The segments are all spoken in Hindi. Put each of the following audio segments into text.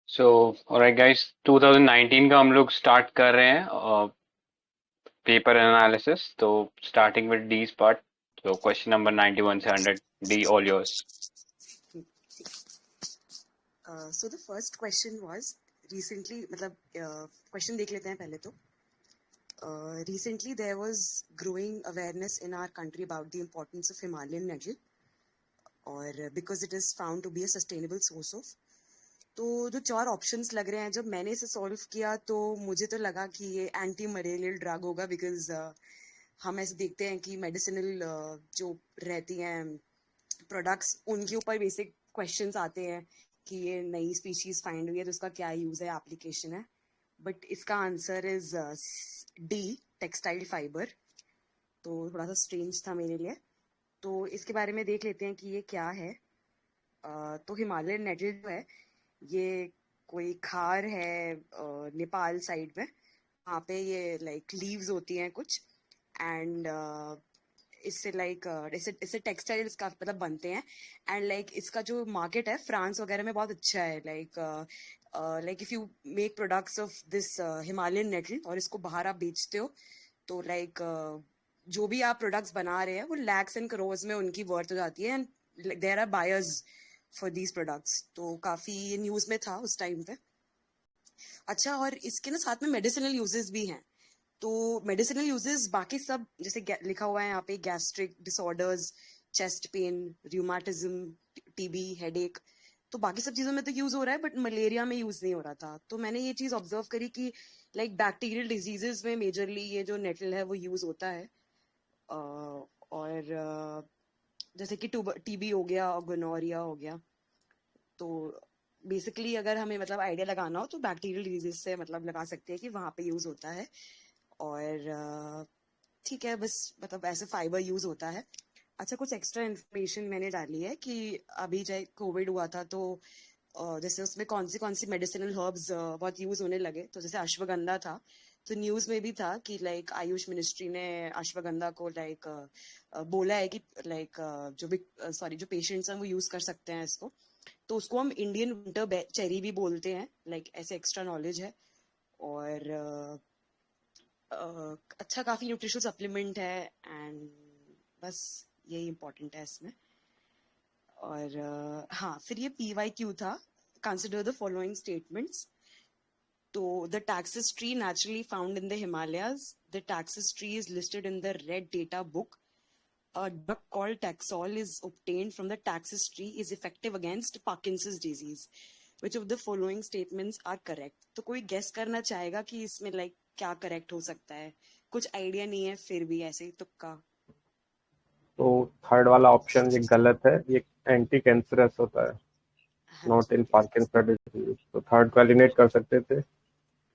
सो ऑलराइट गाइस, 2019 का हम लोग स्टार्ट कर रहे हैं पेपर एनालिसिस। तो स्टार्टिंग विद डी पार्ट। तो क्वेश्चन नंबर 91 से 100, D all yours. So the first question was recently, मतलब question देख लेते हैं पहले तो. Recently there was growing awareness in our country about the importance of Himalayan nettle, और because it is found to be a sustainable source of. तो जो चार ऑप्शंस लग रहे हैं, जब मैंने इसे सॉल्व किया तो मुझे तो लगा कि ये एंटी मलेरियल ड्रग होगा, बिकॉज हम ऐसे देखते हैं कि मेडिसिनल जो रहती हैं प्रोडक्ट्स, उनके ऊपर बेसिक क्वेश्चंस आते हैं कि ये नई स्पीशीज फाइंड हुई है तो उसका क्या यूज है, एप्लीकेशन है. बट इसका answer is D, textile fibre. तो थोड़ा सा स्ट्रेंज था मेरे लिए. तो इसके बारे में देख लेते हैं कि ये क्या है. तो हिमालयन नेटल जो है, ये कोई खार है नेपाल साइड में. वहाँ पे ये लाइक लीव्स होती हैं कुछ, एंड इससे लाइक इससे इससे टेक्सटाइल्स का मतलब बनते हैं. एंड लाइक इसका जो मार्केट है फ्रांस वगैरह में बहुत अच्छा है. Like if you make products of this Himalayan nettle और इसको बाहर आप बेचते हो, तो लाइक जो भी आप प्रोडक्ट्स बना रहे हैं वो लैक्स एंड करोर्स में उनकी वर्थ हो जाती है. And there are buyers for these products. तो काफी ये न्यूज में था उस टाइम पे. अच्छा, और इसके ना साथ में मेडिसिनल यूजेस भी हैं. तो मेडिसिनल यूजेस बाकी सब जैसे लिखा हुआ है यहाँ पे, gastric disorders, chest pain, rheumatism, TB, headache. तो बाकी सब चीजों में तो यूज हो रहा है, बट मलेरिया में यूज नहीं हो रहा था. तो मैंने ये चीज ऑब्जर्व करी कि लाइक बैक्टीरियल डिजीजेस में मेजरली ये जो नेटल है वो यूज होता है. और जैसे कि टीबी हो गया और गोनोरिया हो गया. तो बेसिकली अगर हमें मतलब आइडिया लगाना हो तो बैक्टीरियल डिजीज से मतलब लगा सकते हैं कि वहां पे यूज होता है. और ठीक है, बस मतलब ऐसे फाइबर यूज होता है. अच्छा, कुछ एक्स्ट्रा इन्फॉर्मेशन मैंने डाली है कि अभी चाहे कोविड हुआ था तो जैसे उसमें कौन सी मेडिसिनल हर्ब्स बहुत यूज होने लगे. तो जैसे अश्वगंधा था, तो न्यूज में भी था कि लाइक आयुष मिनिस्ट्री ने अश्वगंधा को लाइक बोला है कि लाइक जो भी जो पेशेंट्स हैं वो यूज कर सकते हैं इसको. तो उसको हम इंडियन विंटर चेरी भी बोलते हैं. लाइक ऐसे एक्स्ट्रा नॉलेज है. और अच्छा, काफी न्यूट्रिशनल सप्लीमेंट है. एंड बस यही इम्पोर्टेंट है इसमें. और हाँ, फिर ये PYQ था. Consider the following statements. तो the taxus tree naturally found in the Himalayas. The taxus tree is listed in the red data book. A drug called Taxol is obtained from the taxus tree, is effective against Parkinson's disease. Which of the following statements are correct? तो कोई गेस करना चाहेगा कि इसमें लाइक क्या करेक्ट हो सकता है? कुछ आइडिया नहीं है, फिर भी ऐसे ही तुक्का. तो थर्ड वाला ऑप्शन ये गलत है, ये एंटी कैंसरस होता है, हाँ not in G. Parkinson disease. तो थर्ड को एलिमिनेट कर सकते थे,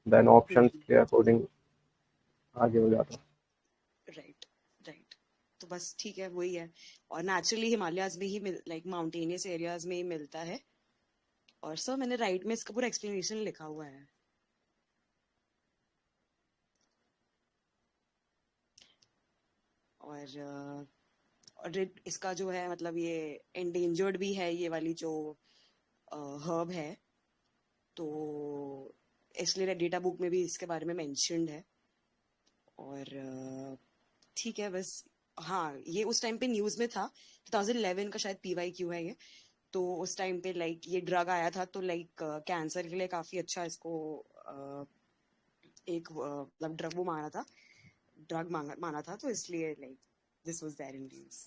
देन ऑप्शंस के अकॉर्डिंग आगे हो जाता. Right, right. तो बस ठीक है, वही है. और नेचुरली हिमालयाज में ही लाइक माउंटेनियस एरियाज में ही मिलता है. और सर मैंने राइट में इसका पूरा एक्सप्लेनेशन लिखा हुआ है. और इसका जो है मतलब ये एंडेंजर्ड भी है, ये वाली जो हर्ब है. तो इसलिए डेटा बुक में भी इसके बारे में मेंशन्ड है. और ठीक है, बस. हाँ, ये उस टाइम पे न्यूज में था. 2011 का शायद PYQ है ये. तो उस टाइम पे लाइक ये ड्रग आया था, तो लाइक कैंसर के लिए काफी अच्छा इसको एक मतलब ड्रग वो माना था, माना था. तो इसलिए like this was there in news.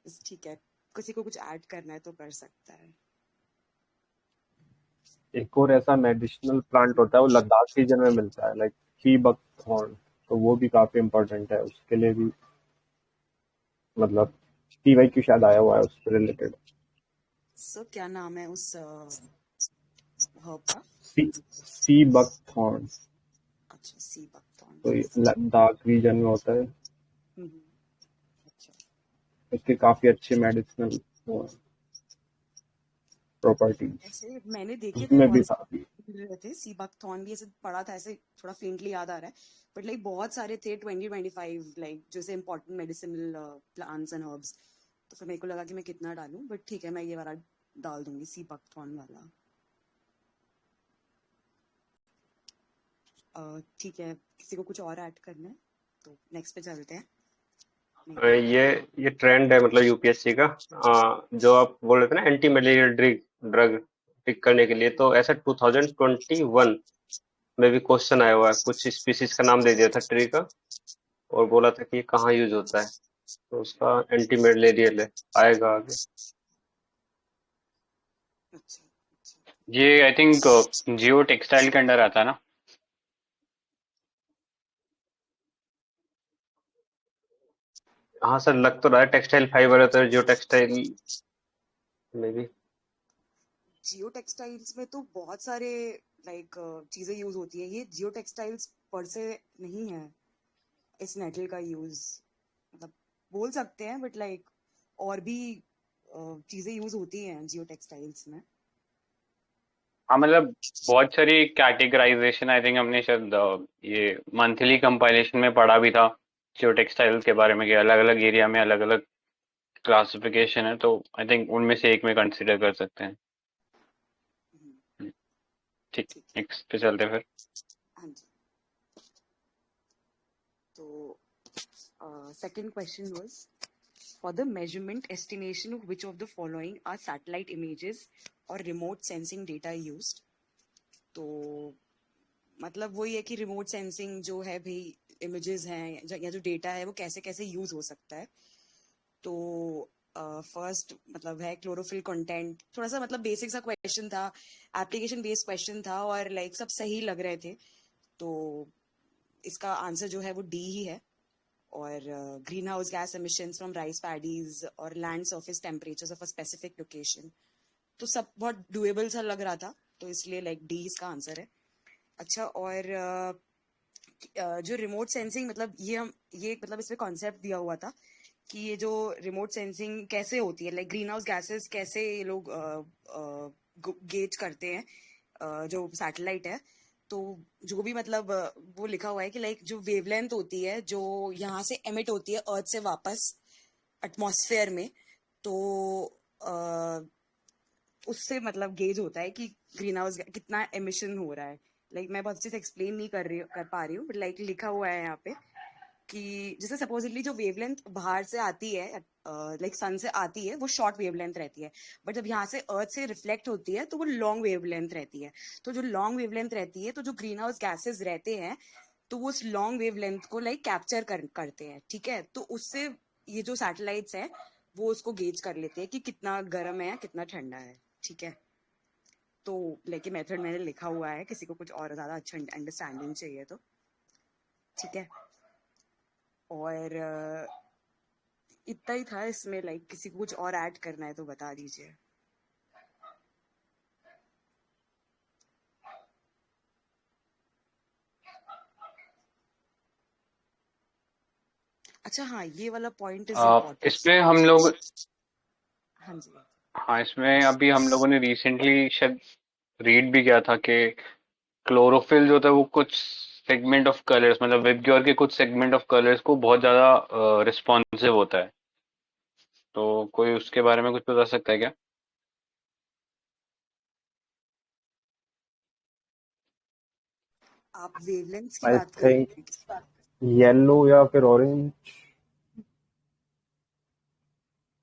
बस ठीक है, किसी को कुछ ऐड करना है तो कर सकता है. एक और ऐसा मेडिसिनल प्लांट होता है, वो लद्दाख रीजन में मिलता है, लाइक सी बकथॉर्न. तो वो भी काफी इम्पोर्टेंट है, उसके लिए भी मतलब PYQ शायद आया हुआ है उससे रिलेटेड. सो क्या नाम है उस हर्ब का? Sea buckthorn. अच्छा, सी बकथॉर्न. तो ये लद्दाख रीजन में होता है. अच्छा. इसके काफी अच्छे मेडिसिनल प्रॉपर्टीज ऐसे मैंने देखे थे उसमें भी बहुत था. मिल रहे थे. सी बकथॉर्न भी ऐसे पढ़ा था, ऐसे थोड़ा फेंटली याद आ रहा है. बट लाइक बहुत सारे थे 2025 लाइक जैसे important medicinal plants and herbs. तो फिर मेरे को लगा कि मैं कितना डालूं, बट ठीक है, मैं ये वाला डाल दूंगी, सी बकथॉर्न वाला. ठीक है, किसी को कुछ और ऐड करना है तो नेक्स्ट पे चलते हैं। ये ट्रेंड है मतलब यूपीएससी का, जो आप बोल रहे थे ना एंटी मलेरियल ड्रग पिक करने के लिए, तो ऐसा 2021 में भी क्वेश्चन आया हुआ है, कुछ स्पीसीज का नाम दे दिया था ट्री का और बोला था कि ये कहाँ यूज होता है, तो उसका एंटी मलेरियल है, आएगा आगे। अच्छा अच्छा। ये आई थिंक जियो टेक्सटाइल के अंडर आता है ना। हाँ सर, लग तो रहा है टेक्सटाइल फाइबर है तो जियो टेक्सटाइल में भी। जियो टेक्सटाइल्स में तो बहुत सारे लाइक चीजें यूज होती है, ये जियो टेक्सटाइल्स पर से नहीं है इस मेटल का यूज, मतलब बोल सकते हैं बट लाइक और भी चीजें यूज होती हैं जियो टेक्सटाइल्स में। हाँ मतलब बहुत सारी कैटेगराइजेशन आई थिंक हमने शायद ये मंथली कंपाइलेशन में पढ़ा भी था जियो टेक्सटाइल के बारे में, कि अलग अलग एरिया में अलग अलग क्लासिफिकेशन है, तो आई थिंक उनमें से एक में कंसिडर कर सकते हैं। हम्म, ठीक, ठीक है। नेक्स्ट पे चलते हैं फिर। हाँ जी, तो second question was, for the measurement estimation of which of the following are satellite images or remote sensing data used। तो मतलब वही है कि रिमोट सेंसिंग जो है भाई, इमेजेस हैं या जो डेटा है वो कैसे कैसे यूज हो सकता है। तो फर्स्ट मतलब है क्लोरोफिल कंटेंट, थोड़ा सा मतलब बेसिक सा क्वेश्चन था, एप्लीकेशन बेस्ड क्वेश्चन था और लाइक सब सही लग रहे थे, तो इसका आंसर जो है वो डी ही है। और greenhouse gas emissions from rice paddies और land surface temperatures of a specific location, तो सब बहुत डुएबल सा लग रहा था, तो इसलिए लाइक डी इसका आंसर है। अच्छा, और जो रिमोट सेंसिंग मतलब ये मतलब इसमें कॉन्सेप्ट दिया हुआ था कि ये जो रिमोट सेंसिंग कैसे होती है, लाइक ग्रीन हाउस गैसेस कैसे ये लोग गेज करते हैं, जो सैटेलाइट है। तो जो भी मतलब वो लिखा हुआ है कि लाइक जो वेवलेंथ होती है जो यहाँ से एमिट होती है अर्थ से वापस एटमॉस्फेयर में, तो उससे मतलब गेज होता है कि ग्रीन हाउस कितना एमिशन हो रहा है। लाइक मैं बहुत अच्छे से एक्सप्लेन नहीं कर पा रही हूँ, बट लाइक लिखा हुआ है यहाँ पे कि जैसे सपोजिटली जो वेवलेंथ बाहर से आती है, लाइक सन से आती है, वो शॉर्ट वेवलेंथ रहती है, बट जब यहाँ से अर्थ से रिफ्लेक्ट होती है तो वो लॉन्ग वेवलेंथ रहती है। तो जो लॉन्ग वेवलेंथ रहती है, तो जो ग्रीन हाउस गैसेज रहते हैं तो वो उस लॉन्ग वेवलेंथ को लाइक कैप्चर करते हैं, ठीक है। तो उससे ये जो सैटेलाइट्स है वो उसको गेज कर लेते हैं कि कितना गर्म है कितना ठंडा है, ठीक है। तो लेकिन मेथड मैंने लिखा हुआ है, किसी को कुछ और ज्यादा अच्छा अंडरस्टैंडिंग चाहिए तो ठीक है। और इतना ही था इसमें, लाइक किसी को कुछ और ऐड करना है तो बता दीजिए। अच्छा हाँ, ये वाला पॉइंट इज इम्पोर्टेंट। इसमें हम लोग, हाँ जी। हाँ इसमें अभी हम लोगों ने रिसेंटली शायद रीड भी किया था कि क्लोरोफिल जो था वो कुछ सेगमेंट ऑफ कलर्स, मतलब वेबग्योर के कुछ सेगमेंट ऑफ कलर्स को बहुत ज्यादा रिस्पॉन्सिव होता है, तो कोई उसके बारे में कुछ बता सकता है क्या? आप वेवलेंथ्स की आई बात कर रहे थिंक हैं? येलो या फिर ऑरेंज।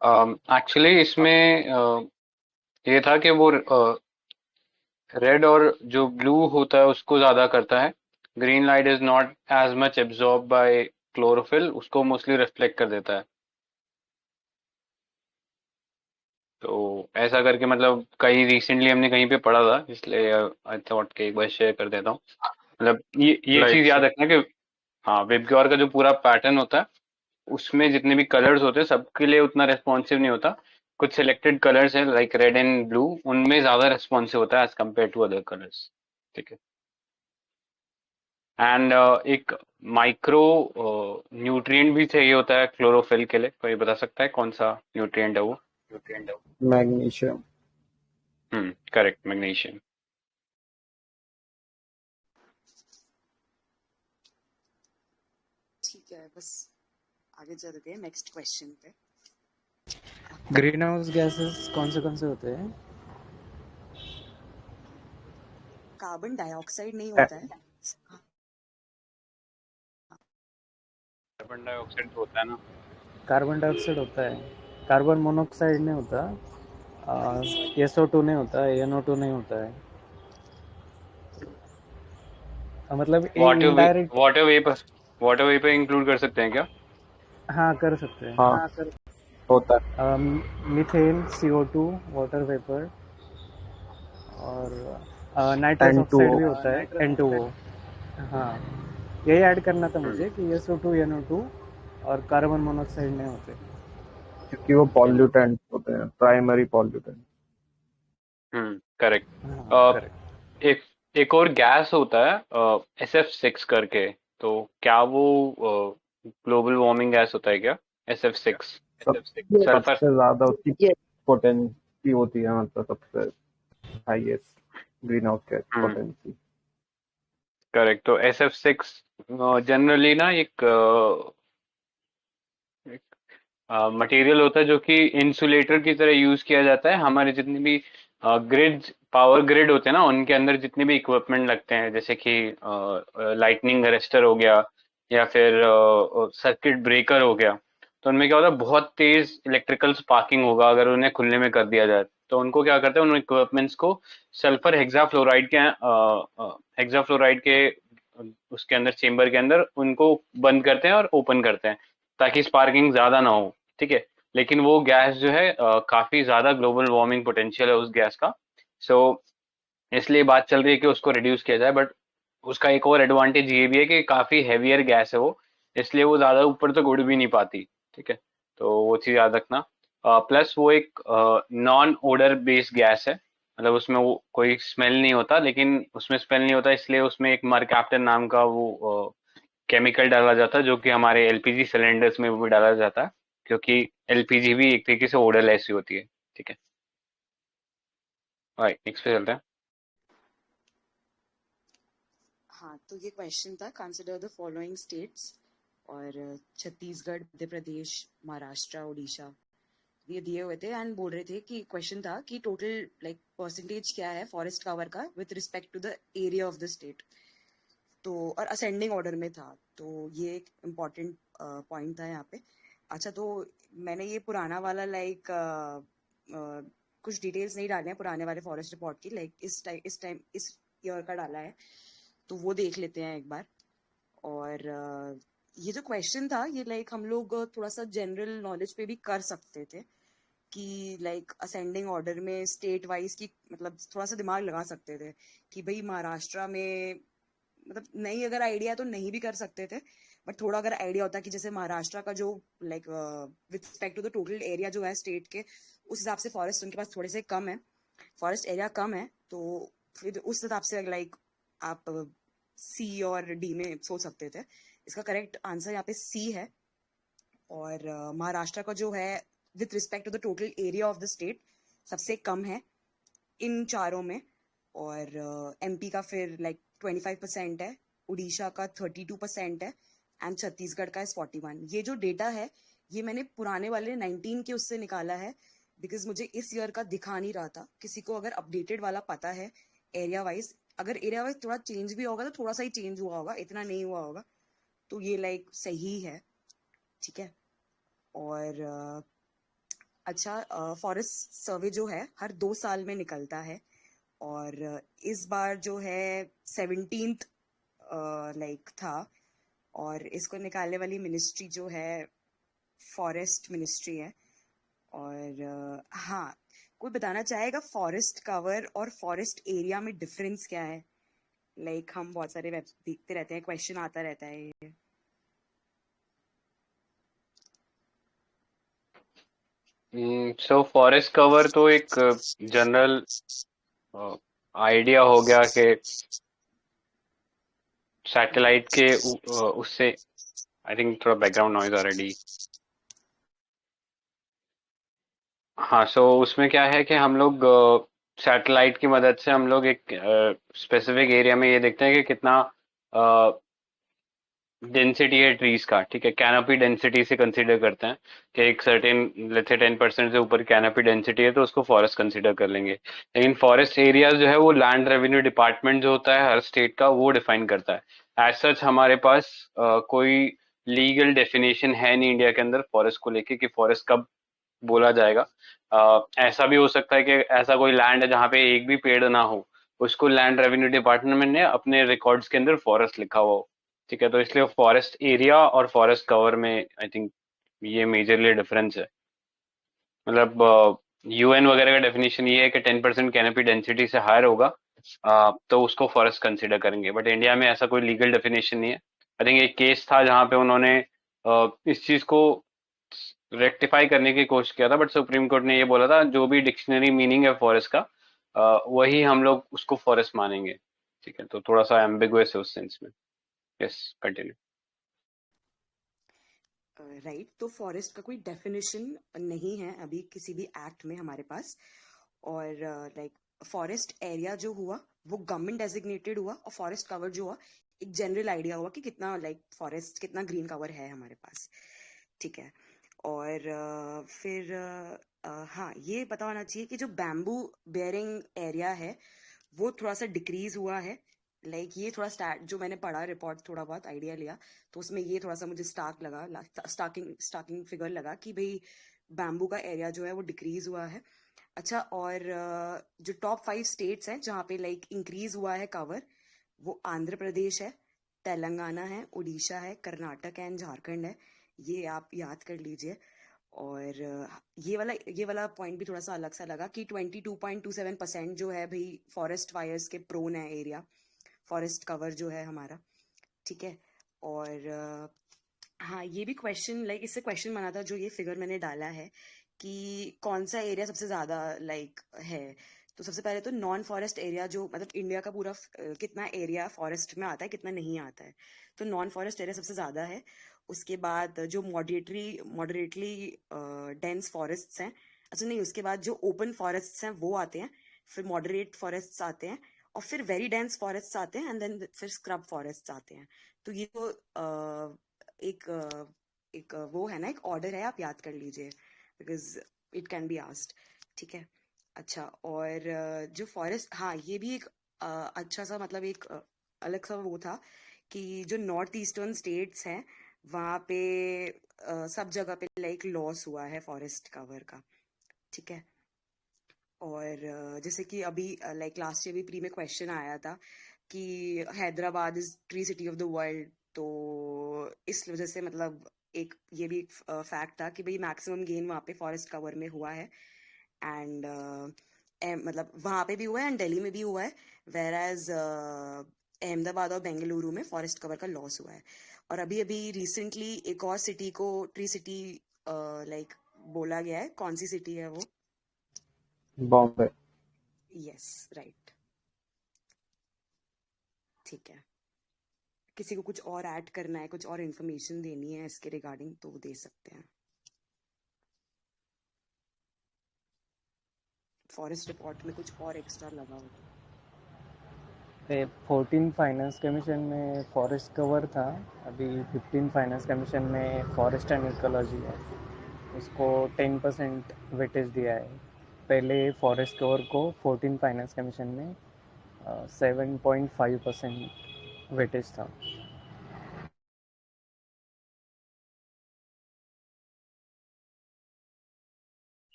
एक्चुअली इसमें ये था कि वो रेड और जो ब्लू होता है उसको ज्यादा करता है, green light is not as much absorb by chlorophyll, उसको मोस्टली रिफ्लेक्ट कर देता है। तो ऐसा करके मतलब कहीं रिसेंटली हमने कहीं पे पढ़ा था, इसलिए आई थॉट कि एक बार शेयर कर देता हूँ। मतलब ये चीज लाइक याद रखना कि हाँ वेबग्योर का जो पूरा पैटर्न होता है उसमें जितने भी कलर्स होते हैं सबके लिए उतना रेस्पॉन्सिव नहीं होता, कुछ सिलेक्टेड कलर्स हैं लाइक रेड एंड ब्लू, उनमें ज्यादा रेस्पॉन्सिव होता है as compare to other colours. ठीक है। एंड एक माइक्रो न्यूट्रिएंट भी चाहिए होता है क्लोरोफिल के लिए, कोई बता सकता है कौन सा न्यूट्रिएंट है वो? मैग्नीशियम। Correct, magnesium. ठीक है, बस आगे चलते हैं नेक्स्ट क्वेश्चन पे। ग्रीन हाउस गैसेस कौन से होते हैं? कार्बन डाइऑक्साइड नहीं होता है। कार्बन डाइऑक्साइड तो होता है ना। कार्बन डाइऑक्साइड होता है, कार्बन मोनोऑक्साइड नहीं होता, SO2 नहीं होता, NO2 नहीं होता है। मतलब इनडायरेक्ट। वाटर वेपर इंक्लूड कर सकते हैं क्या? हाँ कर सकते हैं। हाँ होता है। मीथेन, CO2, वाटर वेपर, और नाइट्रस ऑक्साइड N2O। भी होता है, N2O। हाँ, यही ऐड करना था मुझे कि SO2, NO2 और कार्बन मोनोऑक्साइड नहीं होते। क्योंकि वो पॉल्यूटेंट होते हैं, प्राइमरी पॉल्यूटेंट। करेक्ट। हाँ करेक्ट। एक एक और गैस होता है SF6 करके, तो क्या वो ग्लोबल वार्मिंग गैस होता है क्या? SF6 sulphur. सबसे ज्यादा उसकी पोटेंसी होती है, मतलब सबसे highest green house gas potency. Correct. तो SF6 जनरली ना एक मटेरियल होता है जो कि इंसुलेटर की तरह यूज किया जाता है। हमारे जितने भी ग्रिड पावर ग्रिड होते हैं ना, उनके अंदर जितने भी इक्विपमेंट लगते हैं, जैसे कि लाइटनिंग अरेस्टर हो गया या फिर सर्किट ब्रेकर हो गया, तो उनमें क्या होता है, बहुत तेज इलेक्ट्रिकल स्पार्किंग होगा अगर उन्हें खुलने में कर दिया जाए। तो उनको क्या करते हैं, उन इक्विपमेंट्स को सल्फर हेक्साफ्लोराइड के उसके अंदर, चेम्बर के अंदर उनको बंद करते हैं और ओपन करते हैं ताकि स्पार्किंग ज्यादा ना हो। ठीक है। लेकिन वो गैस जो है काफी ज्यादा ग्लोबल वार्मिंग पोटेंशियल है उस गैस का। सो इसलिए बात चल रही है कि उसको रिड्यूस किया जाए, बट उसका एक और एडवांटेज ये भी है कि काफी हैवियर गैस है वो, इसलिए वो ज्यादा ऊपर तक उड़ भी नहीं पाती। ठीक है। तो वो चीज याद रखना। प्लस वो एक नॉन ओडर बेस्ड गैस है, मतलब उसमें वो कोई स्मेल नहीं होता, लेकिन उसमें स्मेल नहीं होता इसलिए उसमें एक मरकैप्टन नाम का वो केमिकल डाला जाता है, जो कि हमारे LPG सिलेंडर्स में भी डाला जाता है, क्योंकि LPG भी एक तरीके से ओडरलेस ही होती है। ठीक है। राइट, नेक्स्ट पे चलते हैं। हाँ, तो ये क्वेश्चन था, कंसिडर द फॉलोइंग स्टेट्स, और छत्तीसगढ़, मध्य प्रदेश, महाराष्ट्र, उड़ीसा, ये दिए हुए थे एंड बोल रहे थे कि क्वेश्चन था कि टोटल लाइक परसेंटेज क्या है फॉरेस्ट कवर का with respect to the area of the state. तो और असेंडिंग ऑर्डर में था, तो ये एक इम्पॉर्टेंट पॉइंट था यहाँ पे। अच्छा, तो मैंने ये पुराना वाला लाइक कुछ डिटेल्स नहीं डाले हैं पुराने वाले फॉरेस्ट रिपोर्ट की, लाइक इस ईयर का डाला है, तो वो देख लेते हैं एक बार। और ये जो क्वेश्चन था ये लाइक हम लोग थोड़ा सा जनरल नॉलेज पे भी कर सकते थे कि लाइक असेंडिंग ऑर्डर में स्टेट वाइज की, मतलब थोड़ा सा दिमाग लगा सकते थे कि भाई महाराष्ट्र में, मतलब नहीं अगर आइडिया तो नहीं भी कर सकते थे, बट थोड़ा अगर आइडिया होता कि जैसे महाराष्ट्र का जो like with respect to the total area जो है स्टेट के, उस हिसाब से फॉरेस्ट उनके पास थोड़े से कम है, फॉरेस्ट एरिया कम है, तो फिर उस हिसाब से लाइक आप C और D में सोच सकते थे। इसका करेक्ट आंसर यहाँ पे C है। और महाराष्ट्र का जो है with respect to the total area of the state सबसे कम है इन चारों में। और MP का फिर लाइक 25% है, उड़ीसा का 32% है, एंड छत्तीसगढ़ का 41। ये जो डेटा है ये मैंने पुराने वाले 19 के उससे निकाला है, बिकॉज मुझे इस ईयर का दिखा नहीं रहा था। किसी को अगर अपडेटेड वाला पता है एरिया वाइज, अगर एरिया वाइज थोड़ा चेंज भी होगा तो थोड़ा सा ही चेंज हुआ होगा, इतना नहीं हुआ होगा, तो ये लाइक सही है। ठीक है। और अच्छा, फॉरेस्ट सर्वे जो है हर 2 साल में निकलता है, और इस बार जो है 17th लाइक था, और इसको निकालने वाली मिनिस्ट्री जो है फॉरेस्ट मिनिस्ट्री है। और हाँ, कोई बताना चाहेगा फॉरेस्ट कवर और फॉरेस्ट एरिया में डिफरेंस क्या है? लाइक हम बहुत सारे वेब देखते रहते हैं, क्वेश्चन आता रहता है ये। सो फॉरेस्ट कवर तो एक जनरल आइडिया हो गया कि सैटेलाइट के उससे, आई थिंक थोड़ा बैकग्राउंड नॉइज ऑलरेडी। हाँ, सो उसमें क्या है कि हम लोग सैटेलाइट की मदद से हम लोग एक स्पेसिफिक एरिया में ये देखते हैं कि कितना डेंसिटी है ट्रीज का। ठीक है। कैनोपी डेंसिटी से कंसीडर करते हैं कि एक सर्टेन, लेट्स से 10% से ऊपर कैनोपी डेंसिटी है तो उसको फॉरेस्ट कंसीडर कर लेंगे। लेकिन फॉरेस्ट एरिया जो है वो लैंड रेवेन्यू डिपार्टमेंट जो होता है हर स्टेट का, वो डिफाइन करता है। एज सच हमारे पास कोई लीगल डेफिनेशन है नहीं इंडिया के अंदर फॉरेस्ट को लेके कि फॉरेस्ट कब बोला जाएगा। ऐसा भी हो सकता है कि ऐसा कोई लैंड है जहाँ पे एक भी पेड़ ना हो, उसको लैंड रेवेन्यू डिपार्टमेंट ने अपने रिकॉर्ड्स के अंदर फॉरेस्ट लिखा हुआ हो। ठीक है, तो इसलिए फॉरेस्ट एरिया और फॉरेस्ट कवर में आई थिंक ये मेजरली डिफरेंस है। मतलब यूएन वगैरह का डेफिनेशन ये है कि 10% कैनोपी डेंसिटी से हायर होगा तो उसको फॉरेस्ट कंसीडर करेंगे, बट इंडिया में ऐसा कोई लीगल डेफिनेशन नहीं है। आई थिंक एक केस था जहाँ पे उन्होंने इस चीज को रेक्टिफाई करने की कोशिश किया था, बट सुप्रीम कोर्ट ने ये बोला था जो भी डिक्शनरी मीनिंग है फॉरेस्ट का वही हम लोग उसको फॉरेस्ट मानेंगे। ठीक है, तो थोड़ा सा एम्बिगुअस है उस सेंस में। Yes, continue. राइट, तो फॉरेस्ट का कोई डेफिनेशन नहीं है अभी किसी भी एक्ट में हमारे पास। और लाइक फॉरेस्ट एरिया जो हुआ वो गवर्नमेंट डेजिग्नेटेड हुआ, और फॉरेस्ट कवर जो हुआ एक जनरल आइडिया हुआ कि कितना लाइक फॉरेस्ट कितना ग्रीन कवर है हमारे पास। ठीक है, और फिर हाँ ये पता होना चाहिए कि जो बैम्बू बेयरिंग एरिया है वो थोड़ा सा डिक्रीज हुआ है। लाइक ये थोड़ा स्टार्ट जो मैंने पढ़ा रिपोर्ट थोड़ा बहुत आइडिया लिया तो उसमें ये थोड़ा सा मुझे स्टार्किंग फिगर लगा कि भाई बैम्बू का एरिया जो है वो डिक्रीज हुआ है। अच्छा, और जो टॉप 5 स्टेट्स हैं जहाँ पे लाइक इंक्रीज हुआ है कवर, वो आंध्र प्रदेश है, तेलंगाना है, उड़ीसा है, कर्नाटक एंड झारखंड है। ये आप याद कर लीजिए। और ये वाला पॉइंट भी थोड़ा सा अलग सा लगा कि 22.27% जो है भाई फॉरेस्ट फायर्स के प्रोन है एरिया, फॉरेस्ट कवर जो है हमारा। ठीक है, और हाँ ये भी क्वेश्चन लाइक इससे क्वेश्चन बना था जो ये फिगर मैंने डाला है कि कौन सा एरिया सबसे ज्यादा लाइक है। तो सबसे पहले तो नॉन फॉरेस्ट एरिया जो मतलब इंडिया का पूरा कितना एरिया फॉरेस्ट में आता है कितना नहीं आता है, तो नॉन फॉरेस्ट एरिया सबसे ज्यादा है। उसके बाद जो मॉडरेटली डेंस फॉरेस्ट हैं, अच्छा नहीं, उसके बाद जो ओपन फॉरेस्ट हैं वो आते हैं, फिर मॉडरेट फॉरेस्ट आते हैं, और फिर वेरी डेंस फॉरेस्ट आते हैं, एंड देन फिर स्क्रब फॉरेस्ट आते हैं। तो ये तो एक एक वो है ना, एक ऑर्डर है, आप याद कर लीजिए because it can be asked. ठीक है, अच्छा, और जो फॉरेस्ट, हाँ ये भी एक अच्छा सा मतलब एक अलग सा वो था कि जो नॉर्थ ईस्टर्न स्टेट्स हैं वहाँ पे सब जगह पे लाइक लॉस हुआ है फॉरेस्ट कवर का। ठीक है, और जैसे कि अभी लाइक लास्ट ईयर भी प्री में क्वेश्चन आया था कि Hyderabad is tree city of the world, तो इस वजह से मतलब एक ये भी एक फैक्ट था कि भाई मैक्सिमम गेन वहाँ पे फॉरेस्ट कवर में हुआ है। एंड मतलब वहाँ पे भी हुआ है एंड दिल्ली में भी हुआ है, वेर एज अहमदाबाद और बेंगलुरु में फॉरेस्ट कवर का लॉस हुआ है। और अभी अभी रिसेंटली एक और सिटी को ट्री सिटी लाइक बोला गया है। कौन सी सिटी है वो? बॉम्बे। Yes, right. ठीक है, किसी को कुछ और ऐड करना है, कुछ और इन्फॉर्मेशन देनी है इसके रिगार्डिंग तो वो दे सकते हैं। फॉरेस्ट रिपोर्ट में कुछ और एक्स्ट्रा लगा हो तो। 14 फाइनेंस कमीशन में फॉरेस्ट कवर था, अभी 15 फाइनेंस कमीशन में फॉरेस्ट एंड इकोलॉजी है, उसको 10% वेटेज दिया है। पहले फॉरेस्ट कवर को 14 फाइनेंस कमीशन में 7.5% वेटेज था।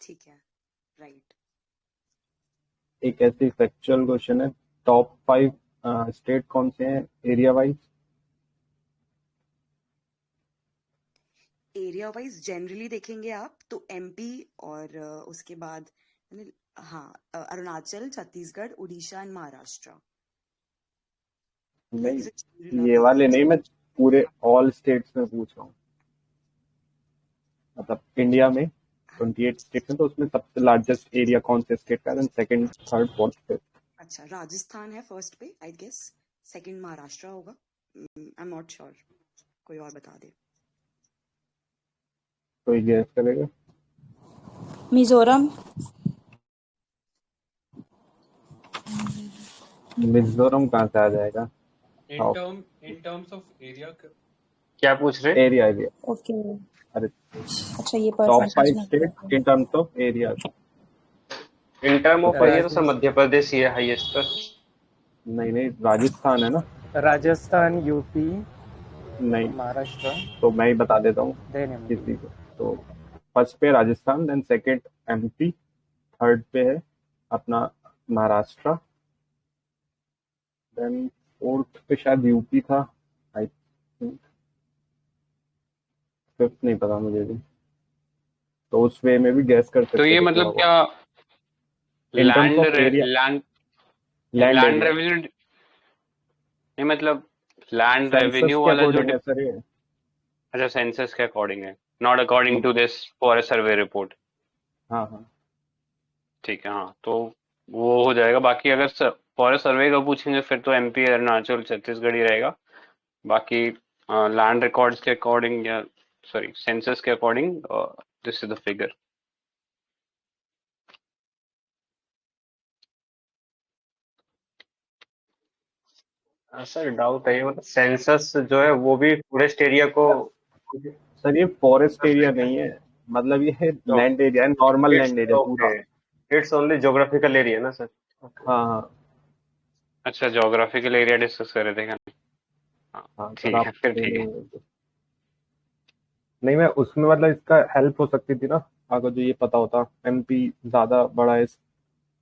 ठीक है, राइट। एक ऐसी फैक्चुअल क्वेश्चन है, टॉप 5 स्टेट कौन से हैं area wise? Area wise generally देखेंगे आप तो एमपी, और उसके बाद हाँ अरुणाचल, छत्तीसगढ़, उड़ीसा एंड महाराष्ट्र। नहीं ये वाले नहीं, मैं पूरे ऑल स्टेट्स में पूछ रहा हूँ। मतलब इंडिया में 28 स्टेट्स हैं तो उसमें सबसे लार्जेस्ट एरिया कौन से स्टेट का है, सेकंड, थर्ड, फोर्थ, फिफ्थ? अच्छा, राजस्थान है फर्स्ट पे आई गेस, सेकंड महाराष्ट्र होगा, आई एम नॉट श्योर, कोई और बता दे। कोई गेस करेगा? मिजोरम। मिजोरम कहाँ से आ जाएगा? इन टर्म्स ऑफ एरिया क्या पूछ रहे? Area area. ओके, अरे अच्छा ये top percentage 5 state in terms of area. In term of area तो सब राजस्थान मध्य प्रदेश ही है हाईएस्ट पर। नहीं राजस्थान है ना। राजस्थान, यूपी, नहीं, महाराष्ट्र, तो मैं ही बता देता हूँ देने मुझे। किसी को। तो फर्स्ट पे Rajasthan, then second MP, third पे है अपना महाराष्ट्र, देन फोर्थ पे शायद यूपी था, आई थिंक। फिफ्थ नहीं पता मुझे भी, तो उस वे में भी गैस कर तो सकते ये थे थोड़ा मतलब बहुत। क्या in terms land of area, land land land area, revenue, नहीं मतलब लैंड सेंसस रेवेन्यू के वाला जो अकॉर्डिंग है सर ये। अच्छा सेंसस के अकॉर्डिंग है, not according to this forest survey report. हाँ हाँ। ठीक है, हाँ तो वो हो जाएगा। बाकी अगर फॉरेस्ट सर्वे का पूछेंगे फिर तो एमपी, अरुणाचल, छत्तीसगढ़ ही रहेगा। बाकी लैंड रिकॉर्ड्स के अकॉर्डिंग या सॉरी सेंसस के according this is the figure. Sir doubt है, मतलब सेंसस जो है वो भी फॉरेस्ट एरिया को सर ये फॉरेस्ट एरिया नहीं है, मतलब ये लैंड एरिया है, normal it's land area okay, पूरा। इट्स ओनली ज्योग्राफिकल एरिया ना सर? हाँ हाँ अच्छा जोग्राफिकल एरिया डिस्कस कर रहे थे क्या? हाँ हाँ सर, ठीक आप है फिर ठीक है। नहीं, मैं उसमें मतलब इसका हेल्प हो सकती थी ना, अगर जो ये पता होता एमपी ज्यादा बड़ा है इस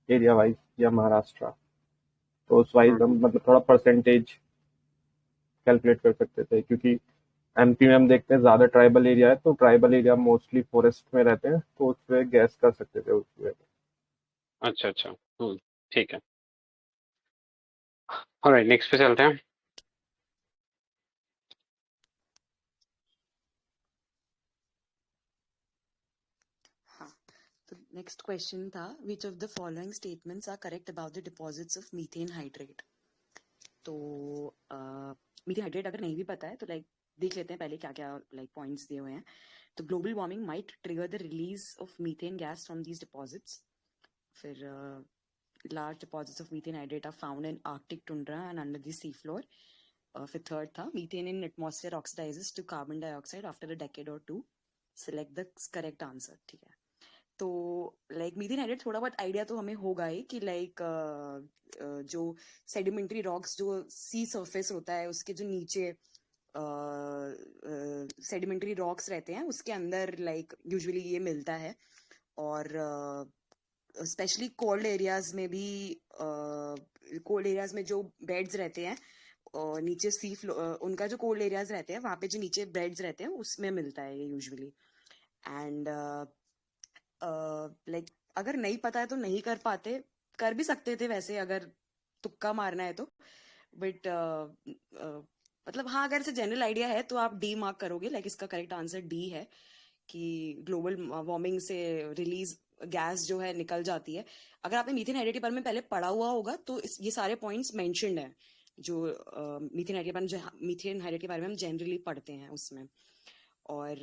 एरिया वाइज या महाराष्ट्र, तो उस वाइज हम मतलब थोड़ा परसेंटेज कैलकुलेट कर सकते थे, क्योंकि एमपी में हम देखते हैं ज्यादा ट्राइबल एरिया है, तो ट्राइबल एरिया मोस्टली फॉरेस्ट में रहते हैं, तो उस पर गैस कर सकते थे उसमें। अच्छा अच्छा ठीक है। ऑलराइट नेक्स्ट पे चलते हैं। हाँ, तो नेक्स्ट क्वेश्चन था which of the following statements are correct about the deposits of methane hydrate. तो मीथेन हाइड्रेट अगर नहीं भी पता है तो लाइक देख लेते हैं पहले क्या क्या लाइक पॉइंट्स दिए हुए हैं। तो global warming might trigger the release of methane gas from these deposits. फिर large deposits of methane hydrate are found in Arctic tundra and under the sea floor. फिर थर्ड था methane in atmosphere oxidizes to carbon dioxide after a decade or two. Select the correct answer. ठीक है, तो लाइक मीथेन हाइड्रेट थोड़ा बहुत आइडिया तो हमें होगा ही कि लाइक जो सेडिमेंट्री रॉक्स जो सी सरफेस होता है उसके जो नीचे सेडिमेंट्री रॉक्स रहते हैं उसके अंदर लाइक यूजुअली ये मिलता है। और स्पेशली कोल्ड एरियाज में भी कोल्ड एरियाज में जो बेड्स रहते हैं नीचे सी फ्लो उनका जो कोल्ड एरियाज रहते हैं वहां पे जो नीचे बेड्स रहते हैं उसमें मिलता है ये यूजुअली। एंड लाइक अगर नहीं पता है तो नहीं कर पाते, कर भी सकते थे वैसे अगर तुक्का मारना है तो, बट मतलब हाँ अगर से जनरल आइडिया है तो आप डी मार्क करोगे। लाइक इसका करेक्ट आंसर डी है कि ग्लोबल वार्मिंग से रिलीज गैस जो है निकल जाती है। अगर आपने मीथेन हाइड्रेट के बारे में पहले पढ़ा हुआ होगा तो ये सारे पॉइंट्स मेंशन्ड है जो मीथेन हाइड्रेट के बारे में हम जनरली पढ़ते हैं उसमें। और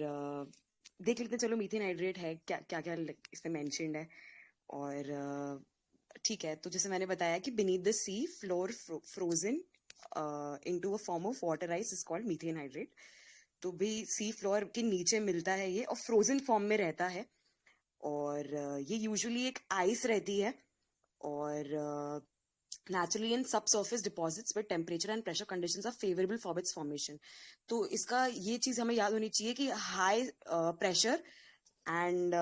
देख लेते हैं, चलो मीथेन हाइड्रेट है क्या क्या क्या इसमें मेंशन्ड है। और ठीक है, तो जैसे मैंने बताया कि beneath the sea floor frozen into a form of water ice is called methane hydrate. तो भी सी फ्लोर के नीचे मिलता है ये और फ्रोजन फॉर्म में रहता है। और ये यूजुअली एक आइस रहती है और naturally in subsurface deposits where temperature and pressure conditions are favorable for its formation. तो इसका ये चीज हमें याद होनी चाहिए कि high pressure and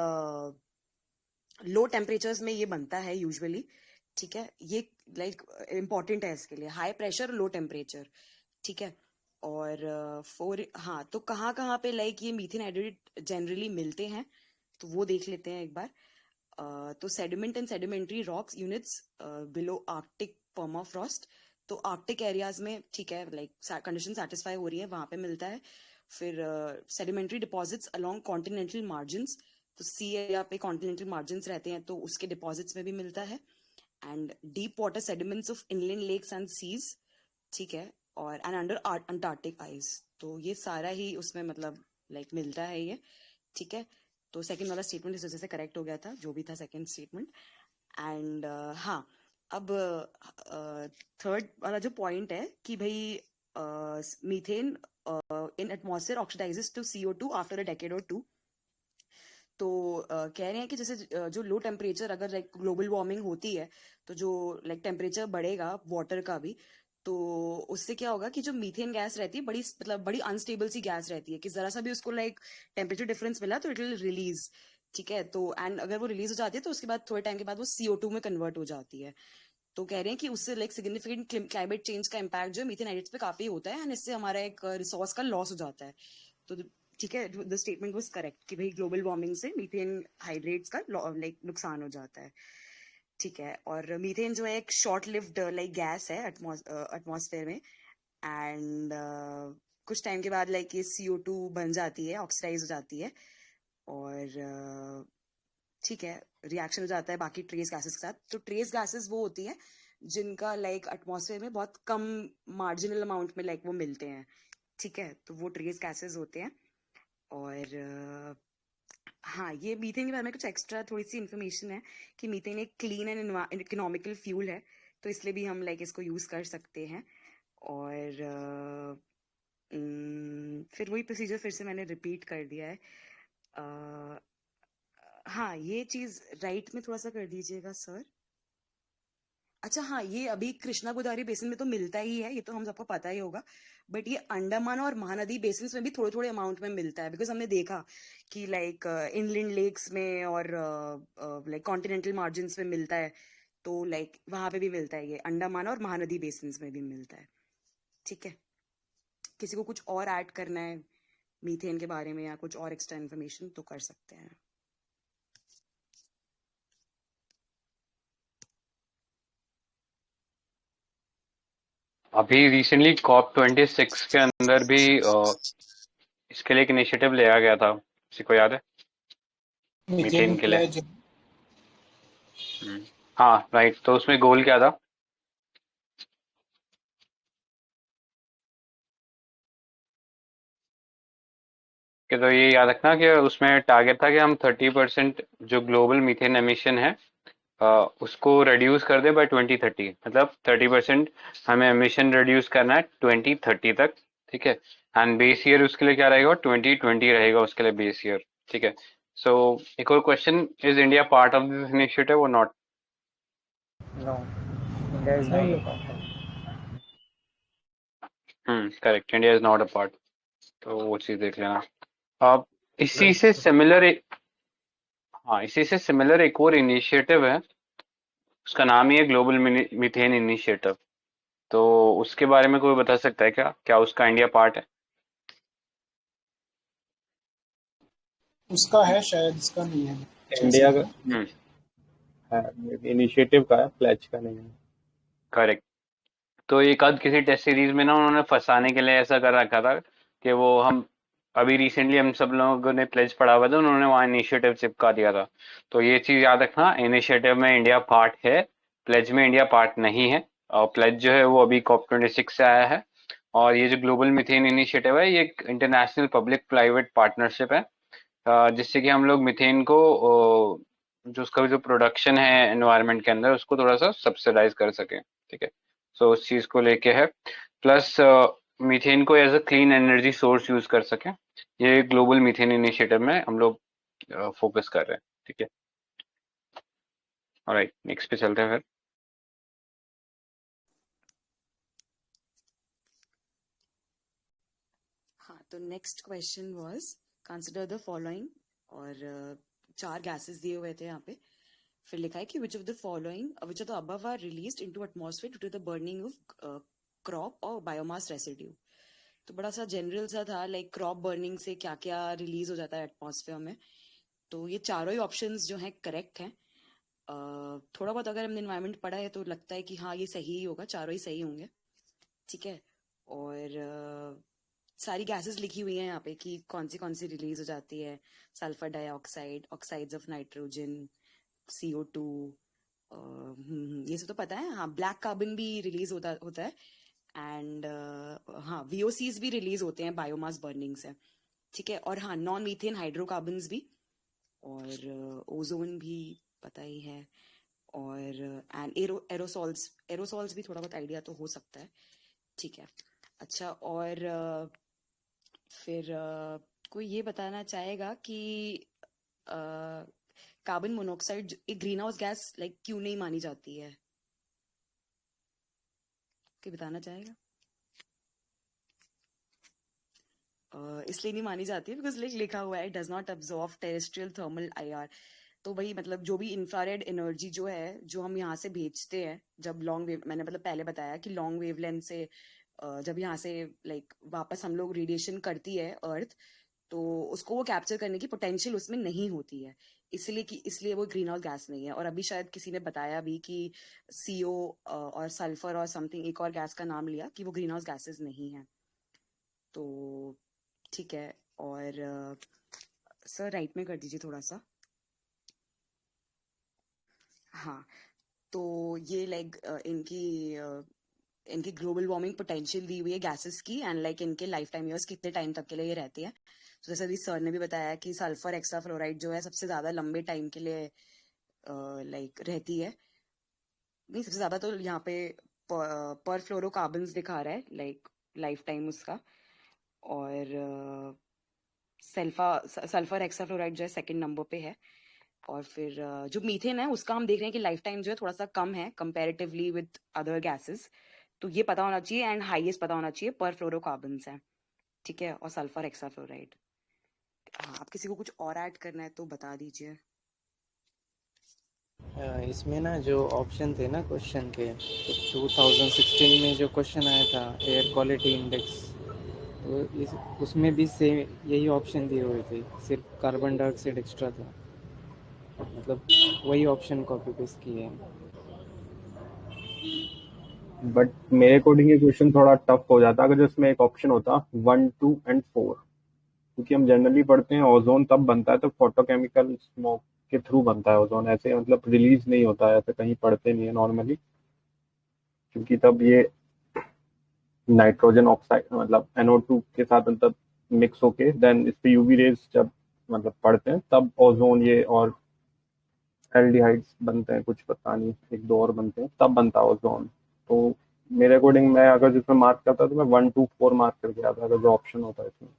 low temperatures में ये बनता है यूजुअली। ठीक है, ये लाइक इम्पोर्टेंट है इसके लिए, हाई प्रेशर लो टेम्परेचर। ठीक है, और हाँ तो कहाँ कहाँ पे लाइक ये मीथेन हाइड्रेट जनरली मिलते हैं तो वो देख लेते हैं एक बार। तो sediment and sedimentary rocks units below Arctic permafrost. तो आर्कटिक एरियाज में ठीक है लाइक कंडीशन सेटिस्फाई हो रही है वहां पे मिलता है। फिर sedimentary deposits along continental margins, तो सी एरिया पे कॉन्टिनेंटल मार्जिन्स रहते हैं तो उसके डिपॉजिट्स में भी मिलता है। And deep water sediments of inland lakes and seas. ठीक है, और एंड अंडर अंटार्कटिक आइस, तो ये सारा ही उसमें मतलब लाइक मिलता है ये। ठीक है, तो सेकंड वाला स्टेटमेंट इस वजह से करेक्ट हो गया था जो भी था सेकंड स्टेटमेंट। एंड हाँ, अब थर्ड वाला जो पॉइंट है कि भाई methane in atmosphere oxidizes to CO2 after a decade और टू। तो कह रहे हैं कि जैसे जो लो टेम्परेचर अगर लाइक ग्लोबल वार्मिंग होती है तो जो लाइक टेम्परेचर बढ़ेगा वाटर का भी, तो उससे क्या होगा कि जो मीथेन गैस रहती है बड़ी मतलब बड़ी अनस्टेबल सी गैस रहती है कि जरा सा भी उसको लाइक टेम्परेचर डिफरेंस मिला तो इट विल रिलीज। ठीक है, तो एंड अगर वो रिलीज हो जाती है तो उसके बाद थोड़े टाइम के बाद वो CO2 में कन्वर्ट हो जाती है। तो कह रहे हैं कि उससे लाइक सिग्निफिकेंट क्लाइमेट चेंज का इम्पैक्ट जो मीथेन हाइड्रेट्स पे काफी होता है एंड इससे हमारा एक रिसोर्स का लॉस हो जाता है। तो ठीक है, द स्टेटमेंट वाज करेक्ट कि भाई ग्लोबल वार्मिंग से मीथेन हाइड्रेट्स का लाइक नुकसान हो जाता है। ठीक है, और मीथेन जो है एक शॉर्ट लिव्ड लाइक गैस है एटमॉस्फेयर में एंड कुछ टाइम के बाद लाइक ये CO2 बन जाती है, ऑक्सीडाइज हो जाती है और ठीक है रिएक्शन हो जाता है बाकी ट्रेस गैसेस के साथ। तो ट्रेस गैसेस वो होती हैं जिनका लाइक एटमॉस्फेयर में बहुत कम मार्जिनल अमाउंट में लाइक वो मिलते हैं। ठीक है, तो वो ट्रेस गैसेस होते हैं। और हाँ, ये मीथेन के बारे में कुछ एक्स्ट्रा थोड़ी सी इन्फॉर्मेशन है कि मीथेन एक क्लीन एंड इकोनॉमिकल फ्यूल है, तो इसलिए भी हम लाइक इसको यूज कर सकते हैं। और फिर वही प्रोसीजर फिर से मैंने रिपीट कर दिया है। हाँ, ये चीज राइट में थोड़ा सा कर दीजिएगा सर। अच्छा हाँ, ये अभी कृष्णा गोदावरी बेसिन में तो मिलता ही है, ये तो हम सबको पता ही होगा। बट ये अंडमान और महानदी बेसिन में भी थोड़े थोड़े अमाउंट में मिलता है, बिकॉज हमने देखा कि लाइक इनलैंड लेक्स में और लाइक कॉन्टिनेंटल मार्जिन में मिलता है। तो लाइक वहां पे भी मिलता है, ये अंडमान और महानदी बेसिन में भी मिलता है। ठीक है, किसी को कुछ और ऐड करना है मीथेन के बारे में या कुछ और एक्स्ट्रा इन्फॉर्मेशन तो कर सकते हैं। अभी रिसेंटली COP26 के अंदर भी इसके लिए एक इनिशिएटिव लिया गया था, किसी को याद है? मीथेन के लिए। हाँ राइट, तो उसमें गोल क्या था? कि तो ये याद रखना कि उसमें टारगेट था कि हम 30% जो ग्लोबल मीथेन एमिशन है उसको रिड्यूस कर दे बाय 2030। मतलब 30% हमें एमिशन रिड्यूस करना है 2030 तक। ठीक है, एंड बेस ईयर उसके लिए क्या रहेगा? 2020 रहेगा उसके लिए बेस ईयर। ठीक है, सो एक और question, is India part of this initiative और not? No, India is not a part. Correct, India is not a part, तो वो चीज देख लेना। अब इसी से सिमिलर हाँ, इसी से सिमिलर एक और इनिशिएटिव है, उसका नाम ही है ग्लोबल मीथेन इनिशिएटिव। तो उसके बारे में कोई बता सकता है क्या? क्या उसका इंडिया पार्ट है? उसका है शायद, इसका नहीं है इंडिया का हम्म, है, इनिशिएटिव का है, प्लेज का नहीं है। करेक्ट। तो एक आध किसी टेस्ट सीरीज में ना उन्होंने फंसाने के लिए ऐसा कर रखा था कि वो हम अभी रिसेंटली हम सब लोगों ने प्लेज पढ़ा हुआ था, उन्होंने वहाँ इनिशिएटिव चिपका दिया था। तो ये चीज याद रखना, इनिशिएटिव में इंडिया पार्ट है, प्लेज में इंडिया पार्ट नहीं है। और प्लेज जो है वो अभी COP26 से आया है। और ये जो ग्लोबल मीथेन इनिशिएटिव है ये एक इंटरनेशनल पब्लिक प्राइवेट पार्टनरशिप है, जिससे कि हम लोग मीथेन को जो उसका जो प्रोडक्शन है एनवायरनमेंट के अंदर उसको थोड़ा सा सब्सिडाइज कर सके। ठीक है, सो उस चीज को लेके है। प्लस मीथेन को as a clean energy source use कर सके, ये ग्लोबल मीथेन इनिशिएटिव में हम लोग फोकस कर रहे हैं। ठीक है, ऑलराइट, नेक्स्ट पे चलते हैं फिर। हाँ, तो next question was consider the following. और चार गैसेस दिए हुए थे यहाँ पे, फिर लिखा है कि which of the following which of the above are released into atmosphere due to the burning of crop और बायोमास रेसिड्यू। तो बड़ा सा जनरल सा था, लाइक क्रॉप बर्निंग से क्या क्या रिलीज हो जाता है एटमॉस्फेयर में। तो ये चारों ही ऑप्शंस जो हैं करेक्ट हैं। थोड़ा बहुत अगर हमने एनवायरमेंट पढ़ा है तो लगता है कि हाँ ये सही ही होगा, चारों ही सही होंगे। ठीक है, और सारी गैसेस लिखी हुई हैं यहाँ पे कि कौन सी रिलीज हो जाती है। Sulphur dioxide, oxides of nitrogen, CO2, ये सब तो पता है। हाँ, ब्लैक कार्बन भी रिलीज होता है एंड हाँ VOCs भी रिलीज होते हैं बायोमास बर्निंग से। ठीक है, और हाँ नॉन मीथेन हाइड्रोकार्बन्स भी, और ओजोन भी पता ही है, और एंड एरोसॉल्स भी थोड़ा बहुत आइडिया तो हो सकता है। ठीक है, अच्छा, और फिर कोई ये बताना चाहेगा कि कार्बन मोनोऑक्साइड एक ग्रीन हाउस गैस लाइक क्यों नहीं मानी जाती है? कि बताना चाहेगा? इसलिए नहीं मानी जाती है बिकॉज लाइक लिखा हुआ है does not absorb terrestrial thermal IR. तो वही मतलब जो भी इंफ्रारेड एनर्जी जो है जो हम यहाँ से भेजते हैं जब लॉन्ग वेव, मैंने मतलब पहले बताया कि लॉन्ग वेवलेंथ से जब यहाँ से लाइक वापस हम लोग रेडिएशन करती है अर्थ, तो उसको वो कैप्चर करने की पोटेंशियल उसमें नहीं होती है, इसलिए वो ग्रीन हाउस गैस नहीं है। और अभी शायद किसी ने बताया भी कि सीओ और सल्फर और समथिंग एक और गैस का नाम लिया कि वो ग्रीन हाउस गैसेज नहीं है। तो ठीक है। और सर राइट में कर दीजिए थोड़ा सा। हाँ, तो ये लाइक इनकी ग्लोबल वार्मिंग पोटेंशियल दी हुई है गैसेस की, एंड लाइक इनके लाइफ टाइम ईयर्स कितने टाइम तक के लिए ये रहती है। तो जैसे अभी सर ने भी बताया कि सल्फर हेक्साफ्लोराइड जो है सबसे ज्यादा लंबे टाइम के लिए लाइक रहती है। नहीं, सबसे ज्यादा तो यहाँ पे पर फ्लोरोकार्बन्स दिखा रहा है लाइक लाइफ टाइम उसका। और सल्फर हेक्साफ्लोराइड जो है सेकंड नंबर पे है। और फिर जो मीथेन है उसका हम देख रहे हैं कि लाइफ टाइम जो है थोड़ा सा कम है कंपैरेटिवली विद अदर गैसेस। तो ये पता होना चाहिए, एंड हाईएस्ट पता होना चाहिए पर फ्लोरोकार्बन्स है, ठीक है, और सल्फर हेक्साफ्लोराइड। हाँ, आप किसी को कुछ और ऐड करना है तो बता दीजिए। इसमें ना जो ऑप्शन थे ना क्वेश्चन के, तो 2016 में जो क्वेश्चन आया था एयर क्वालिटी इंडेक्स, तो उसमें भी सेम यही ऑप्शन दिए हुए थे, सिर्फ कार्बन डाइऑक्साइड एक्स्ट्रा था, मतलब वही ऑप्शन कॉपी पेस्ट किए हैं। बट मेरे अकॉर्डिंग ये क्वेश्चन थोड़ा टफ हो जाता अगर जिसमें एक ऑप्शन होता 1, 2 एंड 4, क्योंकि हम जनरली पढ़ते हैं ओजोन तब बनता है तो फोटोकेमिकल स्मोक के थ्रू बनता है ओजोन, ऐसे मतलब रिलीज नहीं होता है, ऐसे कहीं पढ़ते नहीं है नॉर्मली, क्योंकि तब ये नाइट्रोजन ऑक्साइड मतलब NO2 के साथ मतलब मिक्स होके देन इस पे यूवी रेज जब मतलब पड़ते हैं तब ओजोन ये और एल्डिहाइड्स बनते हैं, कुछ पता नहीं एक दो और बनते हैं तब बनता है ओजोन। तो मेरे अकॉर्डिंग मैं अगर जिसमें मार्क करता तो मैं 1, 2, 4 मार्क करके आता अगर जो ऑप्शन होता है इसमें।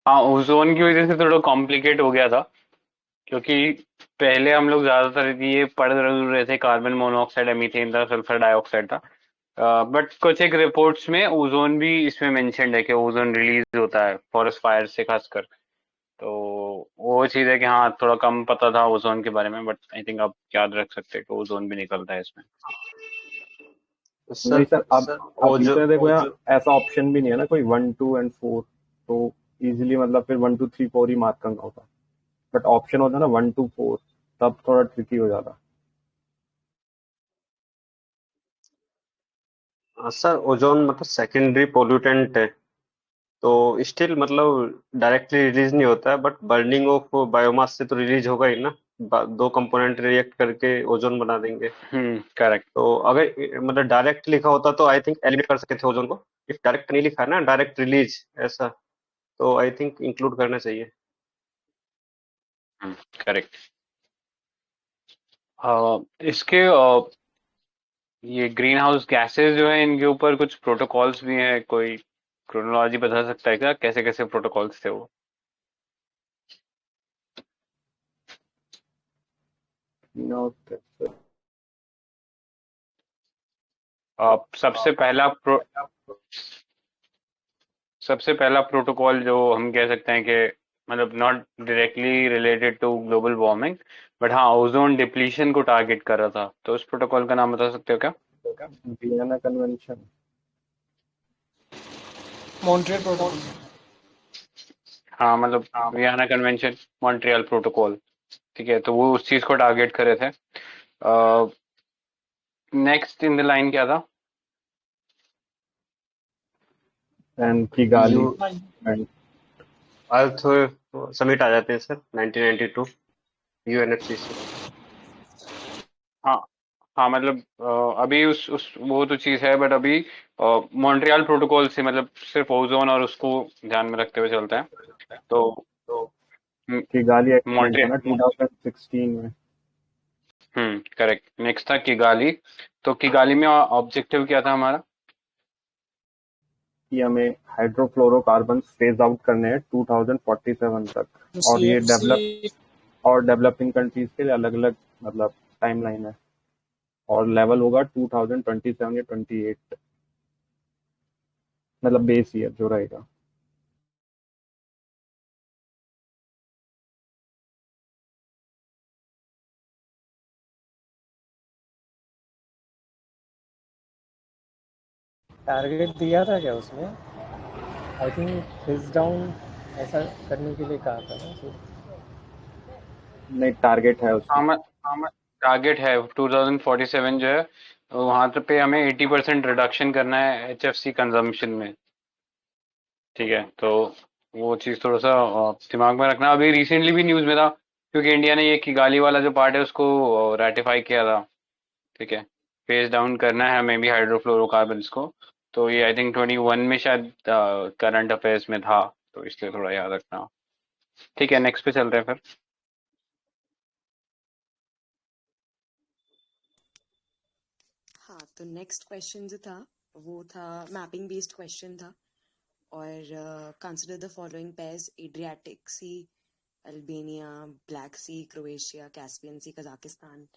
हाँ, ओजोन की वजह से थोड़ा कॉम्प्लिकेट हो गया था, क्योंकि पहले हम लोग ज्यादातर ये पढ़ रहे थे कार्बन मोनोऑक्साइड, मीथेन था, सल्फर डाइऑक्साइड था। बट कुछ एक रिपोर्ट्स में ओजोन भी इसमें मेंशन्ड है कि ओजोन रिलीज होता है फॉरेस्ट फायर से खासकर। तो वो चीज है कि हाँ थोड़ा कम पता था ओजोन के बारे में, बट आई थिंक आप याद रख सकते हैं कि ओजोन भी निकलता है इसमें। नहीं सर सर, अब अभी ओजो तो देखो यार ऐसा ऑप्शन भी नहीं है ना कोई 1, 2 एंड 4, तो इजीली मतलब फिर 1, 2, 3, 4 ही मार्क करना होता। बट ऑप्शन होता ना 1, 2, 4, तब थोड़ा ट्रिकी हो जाता। सर ओजोन मतलब सेकेंडरी पोल्यूटेंट है, तो स्टिल मतलब डायरेक्टली रिलीज नहीं होता है, बट बर्निंग ऑफ बायोमास से तो रिलीज होगा ही ना, दो कंपोनेंट रिएक्ट करके ओजोन बना देंगे। करेक्ट। तो अगर मतलब डायरेक्ट लिखा होता तो आई थिंक एलिमिनेट कर सकते थे ओजोन को। इफ डायरेक्ट नहीं लिखा है ना, डायरेक्ट रिलीज ऐसा, तो आई थिंक इंक्लूड करना चाहिए। करेक्ट। इसके ये ग्रीन हाउस गैसेस जो है इनके ऊपर कुछ प्रोटोकॉल्स भी हैं, कोई क्रोनोलॉजी बता सकता है क्या कैसे कैसे प्रोटोकॉल्स थे वो? सबसे पहला प्रोटोकॉल जो हम कह सकते हैं कि मतलब not directly related to global warming, but हाँ ओजोन डिप्लीशन को टारगेट कर रहा था, तो उस प्रोटोकॉल का नाम बता सकते हो क्या? Vienna convention. Montreal protocol. हाँ मतलब वियना कन्वेंशन, मॉन्ट्रियल प्रोटोकॉल, ठीक है, तो वो उस चीज को टारगेट कर रहे थे। नेक्स्ट इन द लाइन क्या था? And Kigali and Earth Summit आ जाते हैं सर 1992 UNFCCC। हाँ हाँ मतलब अभी उस वो तो चीज है, बट अभी मॉन्ट्रियल प्रोटोकॉल से मतलब सिर्फ ओजोन और उसको ध्यान में रखते हुए चलते हैं। तो किगाली एग्रीमेंट था ना मॉन्ट्रियल 2016 में। करेक्ट। नेक्स्ट था किगाली। तो किगाली में ऑब्जेक्टिव क्या था हमारा? कि हमें हाइड्रोफ्लोरोकार्बन फेज आउट करने हैं 2047 तक, और ये डेवलपिंग कंट्रीज के लिए अलग अलग मतलब टाइमलाइन है। और लेवल होगा 2027 या 28, मतलब बेस ईयर जो रहेगा। टारगेट दिया था क्या उसमें? आई थिंक फिज डाउन ऐसा करने के लिए कहा था ना तो। नहीं, टारगेट है उसमें। हाँ, टारगेट है 2047 जो है, वहां पे हमें 80% रिडक्शन करना है HFC कंजम्पशन में। ठीक है, तो वो चीज़ थोड़ा सा दिमाग में रखना। अभी रिसेंटली भी न्यूज़ में था, क्योंकि इंडिया ने ये किगाली वाला जो पार्ट है उसको रेटिफाई किया था। ठीक है, फेज डाउन करना है हमें भी हाइड्रोफ्लोरोकार्बन्स को। तो ये आई थिंक 21 में शायद करंट अफेयर्स में था, तो इसलिए थोड़ा याद रखना। ठीक है, नेक्स्ट पे चलते हैं फिर। हाँ, तो नेक्स्ट क्वेश्चन जो था वो था मैपिंग बेस्ड क्वेश्चन था। और consider the following pairs: Adriatic Sea, Albania, Black Sea, Croatia, Caspian Sea, Kazakhstan.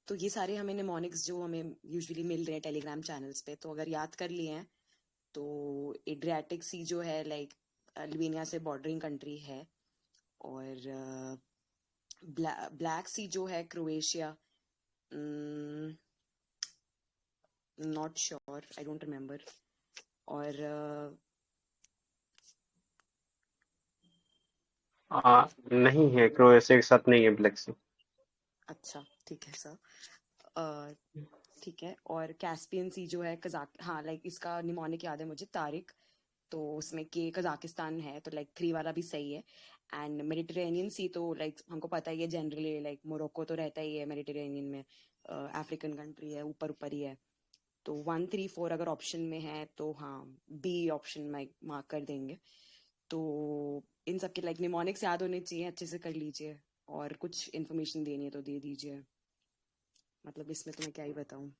तो ये सारे हमें निमोनिक्स जो हमें यूजुअली मिल रहे हैं टेलीग्राम चैनल्स पे, तो अगर याद कर लिए हैं तो एड्रियाटिक सी जो है लाइक अल्बेनिया से बॉर्डरिंग कंट्री है। और ब्लैक सी जो है Croatia, not sure, I don't remember. और नहीं है, क्रोएशिया के साथ नहीं है ब्लैक सी। अच्छा, ठीक है सर। ठीक है, और कैस्पियन सी जो है कजाक, हाँ लाइक इसका निमोनिक याद है मुझे, तारिक। तो उसमें के कजाकिस्तान है, तो लाइक 3 वाला भी सही है। एंड मेडिटेरेनियन सी तो लाइक हमको पता ही है जनरली, लाइक मोरक्को तो रहता ही है मेडिटेरेनियन में, अफ्रीकन कंट्री है, ऊपर ऊपर ही है। तो 1, 3, 4 अगर ऑप्शन में है तो हाँ, बी ऑप्शन में मार्क कर देंगे। तो इन सब के लाइक निमोनिक्स याद होने चाहिए, अच्छे से कर लीजिए। और कुछ इन्फॉर्मेशन देनी है तो दे दीजिए, मतलब इसमें तो मैं क्या ही बताऊं।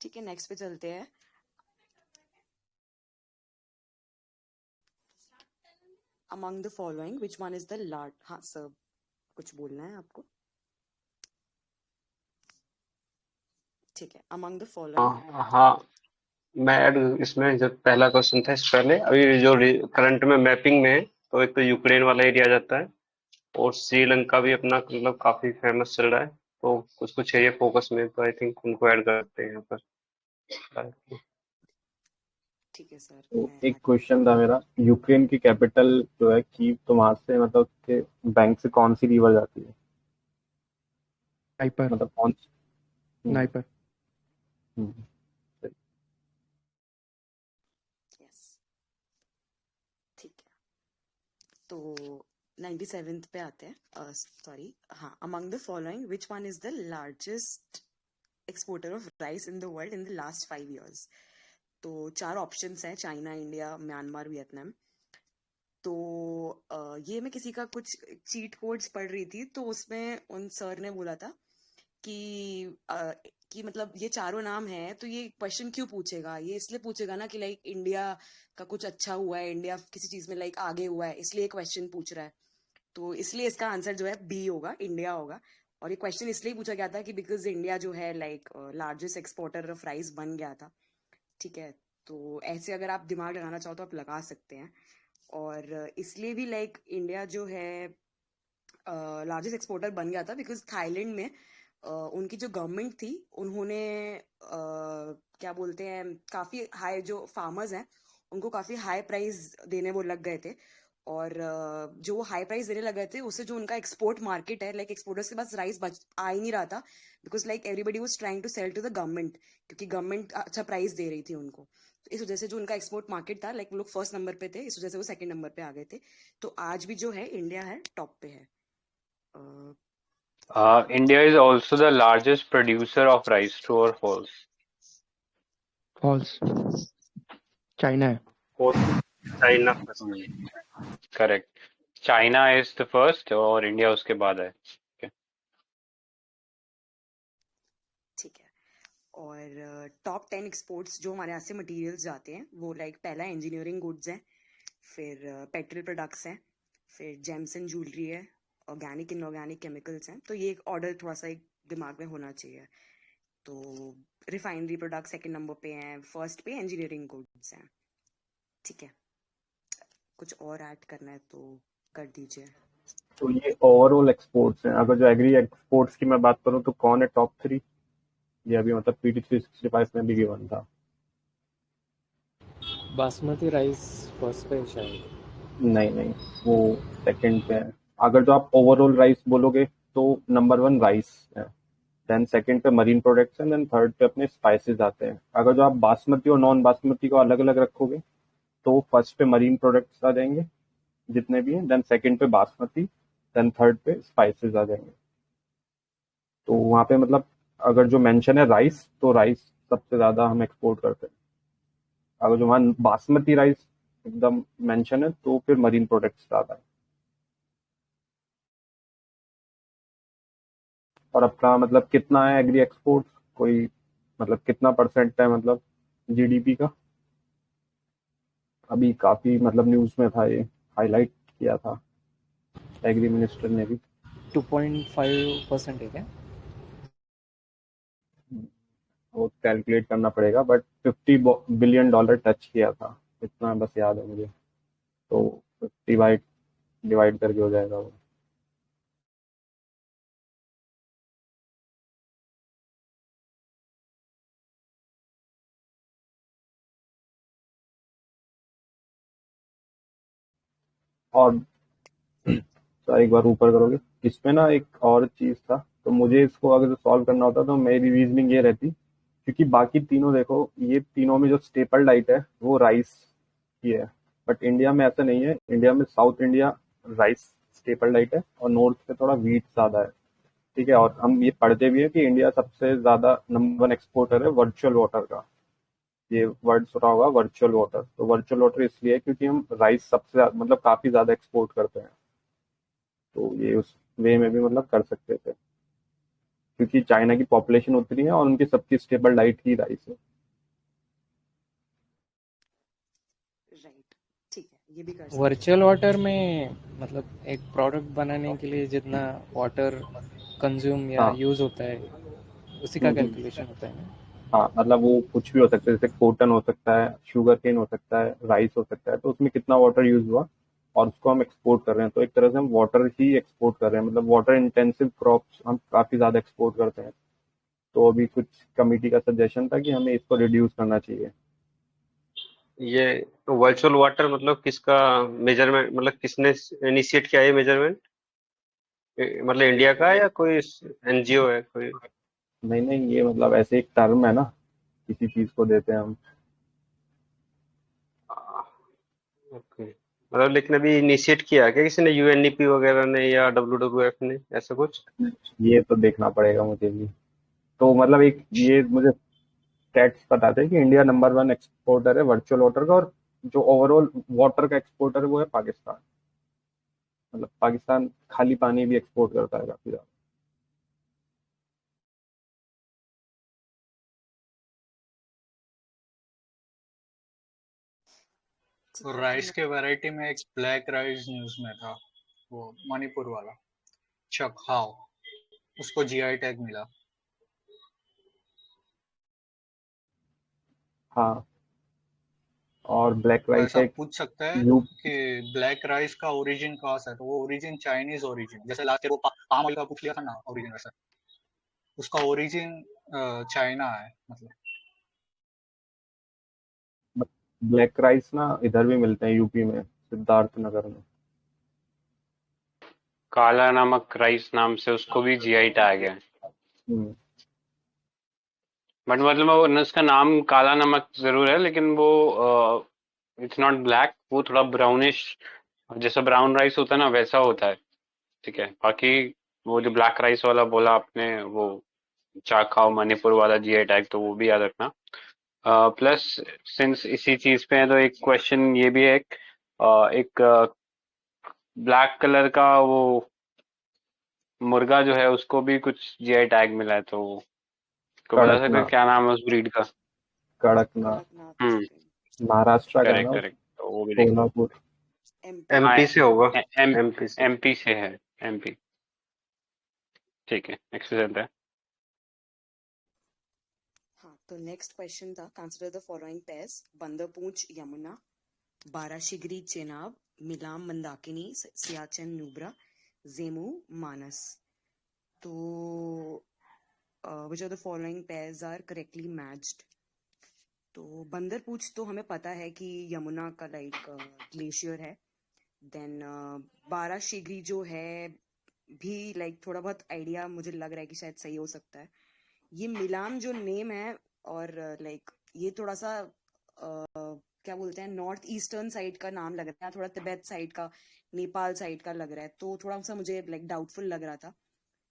ठीक है, नेक्स्ट पे चलते हैं। Among the following which one is the large, हाँ सर कुछ बोलना है आपको? ठीक है, अमंग द फॉलोइंग। हाँ, मैं ऐड इसमें जो पहला क्वेश्चन था इससे पहले, अभी जो करंट में मैपिंग में है, तो एक तो यूक्रेन वाला एरिया आ जाता है, और श्रीलंका भी अपना मतलब काफी फेमस चल रहा है। तो कुछ कुछ एरिया फोकस में, तो आई थिंक उनको ऐड करते हैं यहाँ पर। ठीक है सर, तो मैं एक ऐड करती क्वेश्चन हूँ। था मेरा, यूक्रेन की कैपिटल जो है कीव, तो वहां से मतलब के बैंक से कौन सी रिवर जाती है, नाइपर। मतलब कौन सी? हम्म, नाइपर। हम्म, यस, ठीक है। तो 97th पे आते हैं, सॉरी, हाँ। Among the following which one is the largest exporter of rice in the world in the last 5 years? तो 4 ऑप्शंस हैं: चाइना, इंडिया, म्यांमार, वियतनाम। तो ये मैं किसी का कुछ चीट कोड्स पढ़ रही थी, तो उसमें उन सर ने बोला था कि कि मतलब ये चारों नाम हैं, तो ये क्वेश्चन क्यों पूछेगा? ये इसलिए पूछेगा ना कि लाइक इंडिया का कुछ अच्छा हुआ है, इंडिया किसी चीज में लाइक आगे हुआ है, इसलिए क्वेश्चन पूछ रहा है। तो इसलिए इसका आंसर जो है बी होगा, इंडिया होगा। और ये क्वेश्चन इसलिए पूछा गया था कि बिकॉज इंडिया जो है like largest exporter of rice बन गया था। ठीक है, तो ऐसे अगर आप दिमाग लगाना चाहो तो आप लगा सकते हैं। और इसलिए भी लाइक इंडिया जो है लार्जेस्ट एक्सपोर्टर बन गया था बिकॉज थाईलैंड में उनकी जो गवर्नमेंट थी, उन्होंने क्या बोलते हैं, काफी हाई जो फार्मर्स हैं उनको काफी हाई प्राइस देने वो लग गए थे। और जो वो हाई प्राइस देने लग गए थे, उससे जो उनका एक्सपोर्ट मार्केट है, लाइक एक्सपोर्टर्स के पास राइस बच आ ही नहीं रहा था, because like everybody was trying to sell to the government, क्योंकि गवर्नमेंट अच्छा प्राइस दे रही थी उनको। तो इस वजह से जो उनका एक्सपोर्ट मार्केट था, लाइक वो लोग फर्स्ट नंबर पे थे, इस वजह से वो सेकंड नंबर पे आ गए थे। तो आज भी जो है इंडिया है टॉप पे है। India is also the largest producer of rice, true और फॉल्स? फॉल्स। चाइना है। China first. Correct, China is the first और इंडिया उसके बाद है। Okay. ठीक है। और टॉप 10 एक्सपोर्ट्स जो हमारे यहाँ से मटेरियल्स जाते हैं वो लाइक पहला इंजीनियरिंग गुड्स है, फिर पेट्रोल प्रोडक्ट्स हैं, फिर जेम्स एंड ज्वेलरी है, ऑर्गेनिक इनऑर्गेनिक केमिकल्स हैं। तो ये एक ऑर्डर थोड़ा सा एक दिमाग में होना चाहिए। तो रिफाइनरी प्रोडक्ट सेकंड नंबर पे हैं, फर्स्ट पे इंजीनियरिंग गुड्स हैं। ठीक है, कुछ और ऐड करना है तो कर दीजिए। तो ये ओवरऑल एक्सपोर्ट्स हैं। अगर जो एग्री एक्सपोर्ट्स की मैं बात करूं तो कौन है टॉप 3? ये अभी मतलब PT365 में भी गिवन था। बासमती राइस फर्स्ट पे है शायद। नहीं नहीं, वो सेकंड पे है। अगर जो आप ओवरऑल राइस बोलोगे तो नंबर 1 राइस है, देन सेकंड पे मरीन प्रोडक्ट्स हैं, देन थर्ड पे अपने स्पाइसेस आते हैं। अगर जो आप बासमती और नॉन बासमती को अलग अलग रखोगे तो फर्स्ट पे मरीन प्रोडक्ट्स आ जाएंगे जितने भी हैं, देन सेकंड पे बासमती, देन थर्ड पे स्पाइसेस आ जाएंगे। तो वहाँ पे मतलब अगर जो मेंशन है राइस, तो राइस सबसे ज्यादा हम एक्सपोर्ट करते हैं। अगर जो वहाँ बासमती राइस एकदम मेंशन है तो फिर मरीन प्रोडक्ट्स ज्यादा है। और अपना मतलब कितना है एग्री एक्सपोर्ट, कोई मतलब कितना परसेंट है मतलब GDP का? अभी काफी मतलब न्यूज में था, ये हाईलाइट किया था एग्री मिनिस्टर ने भी। 2.5% है क्या? वो कैलकुलेट करना पड़ेगा, बट $50 बिलियन टच किया था, इतना बस याद है मुझे। तो 50 बाई डिवाइड करके हो जाएगा वो। और तो एक बार ऊपर करोगे, इसमें ना एक और चीज था। तो मुझे इसको अगर सॉल्व करना होता तो मेरी रीजनिंग ये रहती, क्योंकि बाकी तीनों देखो, ये तीनों में जो स्टेपल डाइट है वो राइस की है, बट इंडिया में ऐसा नहीं है। इंडिया में south India rice staple diet है और नॉर्थ पे थोड़ा व्हीट ज्यादा है। ठीक है, और हम ये पढ़ते भी है कि इंडिया सबसे ज्यादा नंबर 1 एक्सपोर्टर है वर्चुअल वाटर का। ये वर्ड सुना होगा वर्चुअल वाटर, तो वर्चुअल वाटर इसलिए है क्योंकि हम राइस सबसे मतलब काफी ज्यादा एक्सपोर्ट करते हैं। तो ये उस वे में भी मतलब कर सकते थे, क्योंकि चाइना की पॉपुलेशन उतनी है और उनकी सबकी स्टेबल डाइट ही राइस है। राइट, ठीक है, ये भी कर सकते वर्चुअल वाटर में मतलब एक प्रोडक्ट बनाने के लिए जितना वाटर कंज्यूम या हाँ। यूज़ होता है उसी का हम्म। कैलकुलेशन होता है ना? हाँ, मतलब वो कुछ भी हो सकता है, जैसे कॉटन हो सकता है, शुगर केन हो सकता है, राइस हो सकता है, तो उसमें कितना वाटर यूज हुआ और उसको हम एक्सपोर्ट कर रहे हैं। तो एक तरह से हम वाटर ही एक्सपोर्ट कर रहे हैं, मतलब वाटर इंटेंसिव क्रॉप्स हम काफी ज्यादा एक्सपोर्ट करते हैं। तो अभी कुछ कमिटी का सजेशन था कि हमें इसको रिड्यूस करना चाहिए। ये वर्चुअल वाटर मतलब किसका मेजरमेंट, मतलब किसने इनिशिएट किया ये मेजरमेंट? मतलब इंडिया का है या कोई NGO है कोई? नहीं नहीं, ये मतलब ऐसे एक टर्म है ना, किसी चीज को देते हैं हम। ओके, मतलब लेकिन अभी इनिशिएट किया है क्या किसी ने, UNEP वगैरह ने या WWF ने, ऐसा कुछ? ये तो देखना पड़ेगा मुझे भी। तो मतलब एक ये मुझे स्टैट्स बताते हैं कि इंडिया नंबर 1 एक्सपोर्टर है वर्चुअल वाटर का, और जो ओवरऑल वाटर का एक्सपोर्टर है वो है पाकिस्तान। मतलब पाकिस्तान खाली पानी भी एक्सपोर्ट करता है काफी ज्यादा। ठीक है। राइस के वैरायटी में एक ब्लैक राइस न्यूज में था, वो मणिपुर वाला चखाओ, उसको GI टैग मिला। हाँ, और ब्लैक तो राइस ऐसा है पूछ सकते हैं यू। कि ब्लैक राइस का ओरिजिन कहाँ से है, तो वो ओरिजिन चाइनीज ओरिजिन, जैसे लास्ट ईयर वो पाम ऑयल का पूछ लिया था ना ओरिजिन, वैसा उसका ओरिजिन चाइना है मतलब। ब्लैक राइस ना इधर भी मिलते हैं, यूपी में सिद्धार्थ नगर में। काला नमक राइस नाम से उसको भी GI टैग है। हम्म। बट मतलब वो उसका नाम काला नमक जरूर है, लेकिन वो इट्स नॉट ब्लैक, वो थोड़ा ब्राउनिश, जैसा ब्राउन राइस होता है ना वैसा होता है। ठीक है, बाकी वो जो ब्लैक राइस वाला बोला आपने, वो चाखाओ मणिपुर वाला GI टैग, तो वो भी याद रखना। प्लस सिंस इसी चीज पे है तो एक क्वेश्चन ये भी है, एक ब्लैक कलर का वो मुर्गा जो है उसको भी कुछ GI टैग मिला है, तो को बता सकते हैं कड़कनाथ। क्या नाम है उस ब्रीड का? कड़कनाथ कड़कनाथ हम्म, चिकन। महाराष्ट्र का है करेक्ट ना, करेक्ट, तो वो भी देख। कोल्हापुर। एमपी। हाँ, एमपी से होगा, एम एमपी से। एमपी से है, एमपी। ठीक है, नेक्स्ट चलते हैं। हाँ, तो नेक्स्ट क्वेश्चन था consider the following pairs: Bandarpunch Yamuna, Barashigri Chenab, Milam Mandakini, Siachen Nubra, Zemu Manas. तो which of the following pairs are correctly matched? तो बंदरपूंछ तो हमें पता है कि यमुना का लाइक ग्लेशियर है। देन बाराशिगरी जो है भी लाइक थोड़ा बहुत आइडिया मुझे लग रहा है कि शायद सही हो सकता है। ये मिलाम जो नेम है और लाइक ये थोड़ा सा क्या बोलते हैं, नॉर्थ ईस्टर्न साइड का नाम लग रहा है, थोड़ा तिब्बत साइड का, नेपाल साइड का लग रहा है, तो थोड़ा सा मुझे लाइक डाउटफुल लग रहा था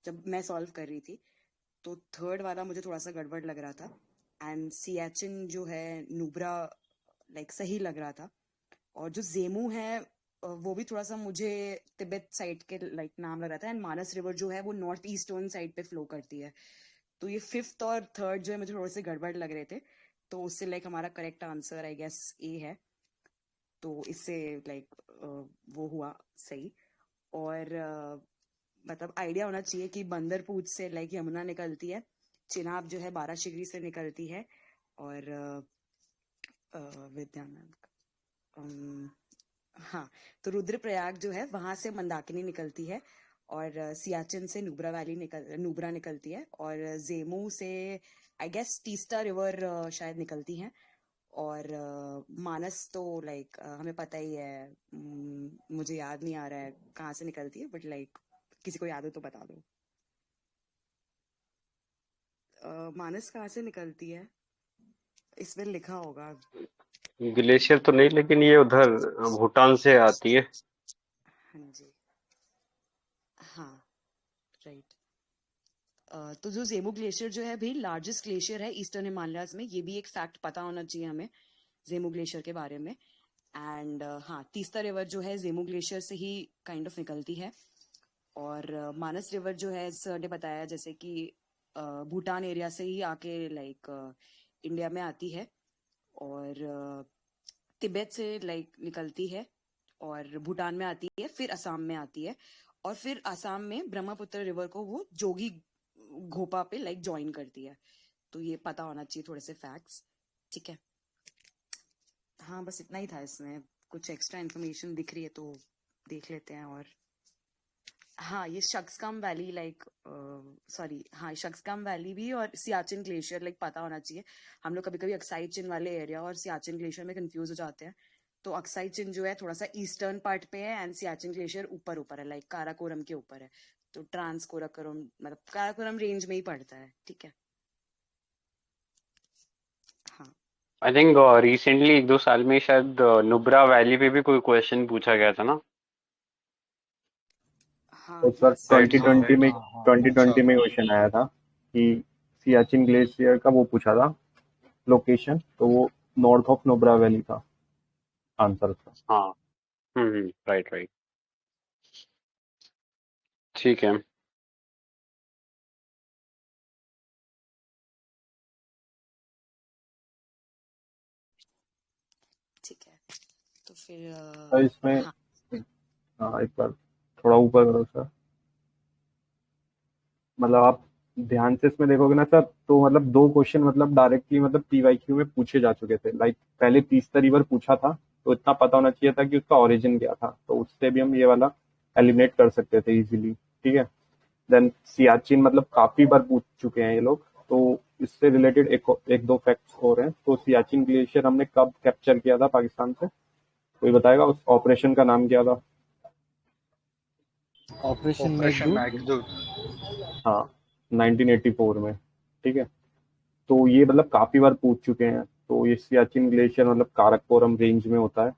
जब मैं सॉल्व कर रही थी। तो थर्ड वाला मुझे थोड़ा सा गड़बड़ लग रहा था। एंड सियाचिन जो है नुब्रा लाइक सही लग रहा था। और जो जेमू है वो भी थोड़ा सा मुझे तिब्बत साइड के लाइक नाम लग रहा था। एंड मानस रिवर जो है वो नॉर्थ ईस्टर्न साइड पे फ्लो करती है। तो ये फिफ्थ और थर्ड जो है मुझे थोड़े से गड़बड़ लग रहे थे, तो उससे लाइक हमारा करेक्ट आंसर आई गेस ए है। तो इससे लाइक वो हुआ सही। और मतलब आइडिया होना चाहिए कि बंदरपूछ से लाइक यमुना निकलती है, चिनाब जो है बाराशिगरी से निकलती है, और विद्या मैम हाँ, तो रुद्रप्रयाग जो है वहां से मंदाकिनी निकलती है, और सियाचिन से नुब्रा निकलती है, और जेमू से आई गेस तीस्ता रिवर शायद निकलती है। और मानस तो लाइक हमें पता ही है। मुझे याद नहीं आ रहा है कहाँ से निकलती है, बट लाइक किसी को याद हो तो बता दो। मानस कहाँ से निकलती है, इसमें लिखा होगा। ग्लेशियर तो नहीं, लेकिन ये उधर भूटान से आती है। हाँ जी, हाँ, राइट। तो जो जेमू ग्लेशियर जो है भी लार्जेस्ट ग्लेशियर है ईस्टर्न हिमालयाज में, ये भी एक फैक्ट पता होना चाहिए हमें जेमू ग्लेशियर के बारे में। एंड हाँ, तीस्ता रिवर जो है जेमू ग्लेशियर से ही काइंड ऑफ निकलती है। और मानस रिवर जो है सर ने बताया जैसे कि भूटान एरिया से ही आके लाइक इंडिया में आती है, और तिब्बत से लाइक निकलती है, और भूटान में आती है, फिर असम में आती है, और फिर असम में ब्रह्मपुत्र रिवर को वो जोगी घोपा पे लाइक ज्वाइन करती है। तो ये पता होना चाहिए थोड़े से फैक्ट्स। ठीक है, हाँ बस इतना ही था इसमें। कुछ एक्स्ट्रा इन्फॉर्मेशन दिख रही है तो देख लेते हैं। और हाँ, ये शक्सकम वैली लाइक सॉरी, हाँ शक्सकम वैली भी और सियाचिन ग्लेशियर लाइक पता होना चाहिए। हम लोग कभी कभी अक्साई चिन वाले एरिया और सियाचिन ग्लेशियर में कंफ्यूज हो जाते हैं। तो अक्साई चिन जो है थोड़ा सा ईस्टर्न पार्ट पे है, एंड सियाचिन ग्लेशियर ऊपर ऊपर है, लाइक काराकोरम के ऊपर है। तो ट्रांस कोराकोरम मतलब काराकोरम रेंज में ही पड़ता है। ठीक है, हाँ आई थिंक रिसेंटली 1-2 साल में शायद नुब्रा वैली पे भी कोई क्वेश्चन पूछा गया था ना। हाँ, तो सर यस राइट, 2020 में, हाँ हाँ, पूछा 2020 में था। क्वेश्चन आया था कि सियाचिन ग्लेशियर का वो पूछा था लोकेशन, तो वो नॉर्थ ऑफ नुब्रा वैली था आंसर था। हाँ, राइट राइट, ठीक है। ठीक है। तो फिर सर इसमें हाँ, हाँ, एक बार थोड़ा ऊपर करो सर। मतलब आप ध्यान से इसमें देखोगे ना सर, तो मतलब दो क्वेश्चन मतलब डायरेक्टली मतलब पीवाईक्यू में पूछे जा चुके थे। लाइक पहले तीस्ता रिवर पूछा था, तो इतना पता होना चाहिए था कि उसका ओरिजिन क्या था, तो उससे भी हम ये वाला एलिमिनेट कर सकते थे इजीली। ठीक है। देन सियाचिन मतलब काफी बार पूछ चुके हैं ये लोग, तो इससे रिलेटेड एक दो फैक्ट्स और हैं। तो सियाचिन ग्लेशियर हमने कब कैप्चर किया था पाकिस्तान से, कोई बताएगा? उस ऑपरेशन का नाम क्या था? Operation operation Meghdoot. मैघदूत। हाँ, 1984 में। ठीक है। तो ये मतलब काफी बार पूछ चुके हैं। तो ये सियाचिन ग्लेशियर मतलब काराकोरम रेंज में होता है।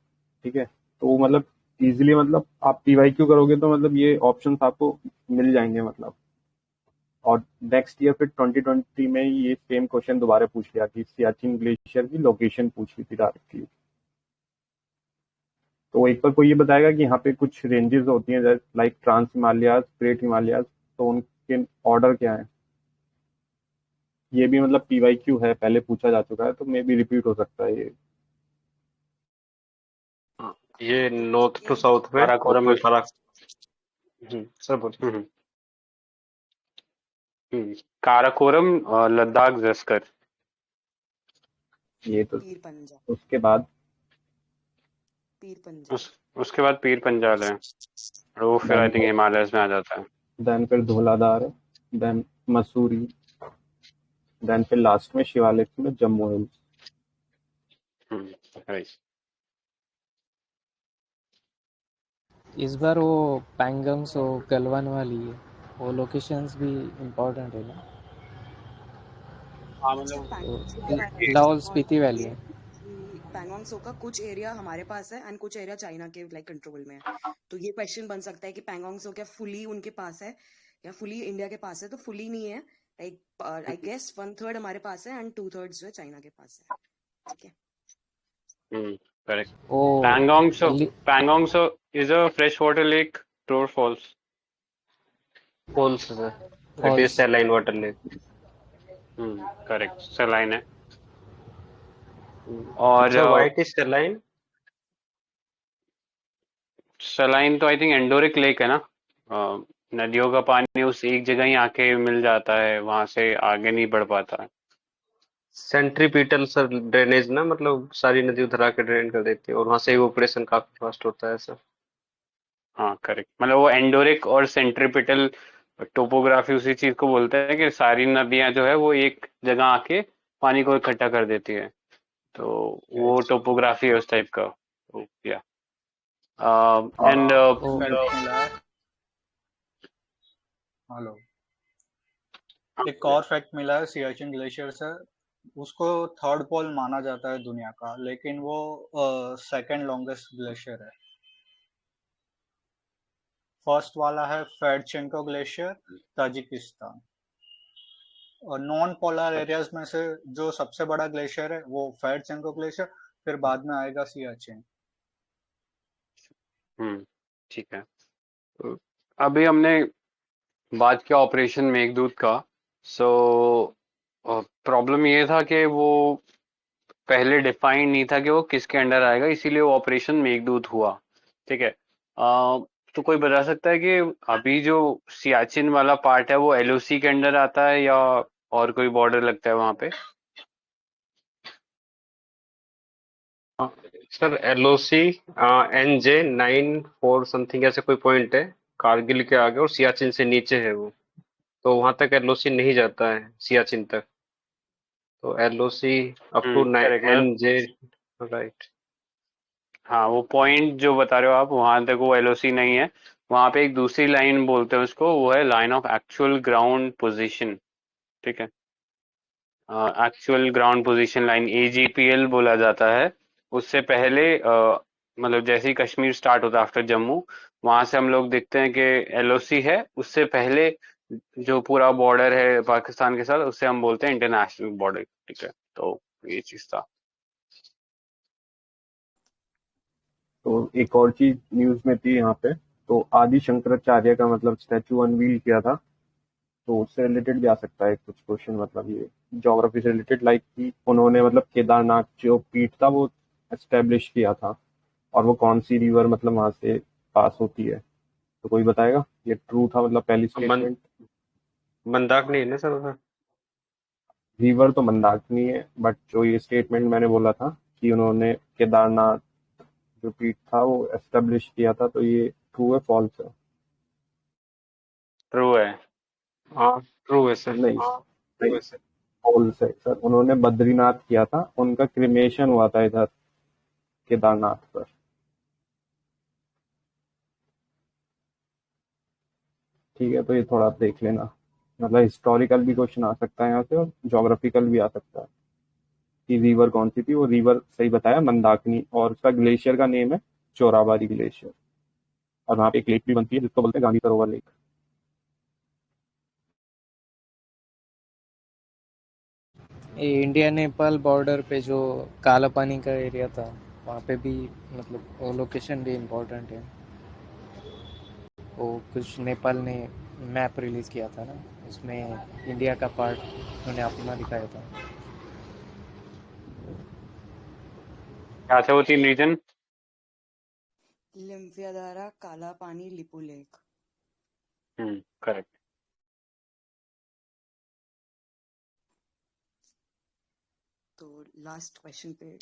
ठीक है। तो मतलब इजीली मतलब आप पीवाईक्यू करोगे तो मतलब ये ऑप्शंस आपको मिल जाएंगे मतलब। और नेक्स्ट ईयर फिर 2020 में ये सेम क्वेश्चन दोबारा पूछ लिया कि सियाचिन ग्लेशियर की लोकेशन पूछी थी डायरेक्टली। तो एक बार कोई ये बताएगा कि यहाँ पे कुछ रेंजेस होती हैं like trans Himalayas, great Himalayas, तो उनके ऑर्डर क्या है? ये भी मतलब PYQ है, पहले पूछा जा चुका है, तो मे बी रिपीट हो सकता है ये। ये नॉर्थ टू साउथ में काराकोरम कोई में सर बोलिए। काराकोरम लद्दाख जस्कर। ये तो पीर पंजाब। उसके बाद पीर पंजाब। उसके बाद पीर पंजाल है, और वो फिर आई थिंक हिमालयस में आ जाता है। देन फिर धौलाधार है, देन मसूरी, देन फिर लास्ट में शिवालिक में जम्मू हिल्स। राइट। इस बार वो पैंगोंग और गलवान वाली है, वो लोकेशंस भी इम्पोर्टेंट है ना। हाँ अच्छा, मतलब पैंगोंग सो तो का मैंने लाहौल और स्पीति वैली ये है। कि पैंगोंग सो का कुछ एरिया हमारे पास है एंड कुछ एरिया चाइना के लाइक कंट्रोल में है। तो ये क्वेश्चन बन सकता है कि पैंगोंग सो क्या फुली उनके पास है या फुली इंडिया के पास है। तो फुली नहीं है, लाइक आई गेस 1/3 हमारे पास है एंड 2/3 जो है चाइना के पास है। ठीक है। करेक्ट। वो Pangong so is a freshwater lake, true or false? False sir, it is false. Saline water lake. Correct, saline है। और अच्छा, व्हाइट इज सैलाइन। सलाइन तो आई थिंक एंडोरिक लेक है ना। नदियों का पानी उस एक जगह ही आके मिल जाता है, वहां से आगे नहीं बढ़ पाता है। सेंट्रीपिटल सर ड्रेनेज ना, मतलब सारी नदी उधर आके ड्रेन कर देती है और वहां से इवोपरेशन काफी फास्ट होता है सर। हाँ करेक्ट, मतलब वो एंडोरिक और सेंट्रीपिटल टोपोग्राफी उसी चीज को बोलते हैं कि सारी नदियां जो है वो एक जगह आके पानी को इकट्ठा कर देती है। तो वो टोपोग्राफी है उस टाइप का। या एंड वो फैक्ट मिला है। हेलो, एक और फैक्ट मिला है सियाचिन ग्लेशियर से। उसको थर्ड पोल माना जाता है दुनिया का, लेकिन वो सेकंड लॉन्गेस्ट ग्लेशियर है। फर्स्ट वाला है फेडचेंको ग्लेशियर, ताजिकिस्तान। और नॉन पोलर एरियाज में से जो सबसे बड़ा ग्लेशियर है वो फेडचेंको ग्लेशियर, फिर बाद में आएगा सियाचिन। ठीक है। तो अभी हमने बात किया ऑपरेशन मेघदूत का। सो प्रॉब्लम ये था कि वो पहले डिफाइन नहीं था कि वो किसके अंडर आएगा, इसीलिए वो ऑपरेशन मेघदूत हुआ। ठीक है। तो कोई बता सकता है कि अभी जो सियाचिन वाला पार्ट है वो LOC के अंडर आता है या और कोई बॉर्डर लगता है वहां पे? सर LOC NJ94 समथिंग ऐसे कोई पॉइंट है कारगिल के आगे, और सियाचिन से नीचे है वो, तो वहां तक LOC नहीं जाता है सियाचिन तक। तो LOC अप टू करेक्ट, मतलब NJ, राइट। हाँ वो पॉइंट जो बता रहे हो आप वहां तक वो LOC नहीं है। वहां पे एक दूसरी लाइन बोलते हैं उसको, वो है line of actual ground position. ठीक है। Actual ground position line AGPL बोला जाता है। उससे पहले मतलब जैसे ही कश्मीर स्टार्ट होता है आफ्टर जम्मू, वहां से हम लोग देखते हैं कि LOC है। उससे पहले जो पूरा बॉर्डर है पाकिस्तान के साथ, उससे हम बोलते हैं इंटरनेशनल बॉर्डर। ठीक है, तो ये चीज था। तो एक और चीज न्यूज में थी यहाँ पे, तो आदि शंकराचार्य का मतलब स्टैचू अनवील किया था, तो उससे रिलेटेड भी आ सकता है कुछ क्वेश्चन, मतलब ये ज्योग्राफी से रिलेटेड, लाइक कि उन्होंने मतलब केदारनाथ जो पीठ था वो एस्टेब्लिश किया था, और वो कौन सी रिवर मतलब वहां से पास होती है। तो कोई बताएगा? ये ट्रू था मतलब पहली स्टेटमेंट? मंदाकिनी है ना सर उधर। रिवर तो मंदाकिनी है, बट जो ये स्टेटमेंट मैंने बोला था कि उन्होंने केदारनाथ जो पीठ था वो एस्टेब्लिश किया था, तो ये ट्रू है फॉल्स है? ट्रू है। हाँ ट्रू है सर। नहीं, नहीं, फॉल्स है सर। उन्होंने बद्रीनाथ किया था, उनका क्रिमेशन हुआ था इधर केदारनाथ पर। ठीक है, तो ये थोड़ा आप देख लेना, मतलब हिस्टोरिकल भी क्वेश्चन आ सकता है यहाँ से और ज्योग्राफिकल भी आ सकता है कि रिवर कौन सी थी। वो रिवर सही बताया मंदाकिनी, और उसका ग्लेशियर का नेम है चोराबारी ग्लेशियर, और वहाँ पे एक लेक भी बनती है जिसको बोलते हैं गांधी सरोवर लेक। ये इंडिया नेपाल बॉर्डर पे जो काला पानी का एरिया था, वहाँ पे भी मतलब वो लोकेशन भी इम्पोर्टेंट है। वो कुछ नेपाल ने मैप रिलीज किया था ना। उसमें इंडिया का पार्ट उन्होंने अपना दिखाया था। क्या थे वो 3 reason? Limpiyadhura, Kala Pani, Lipulekh. Correct. तो लास्ट क्वेश्चन पे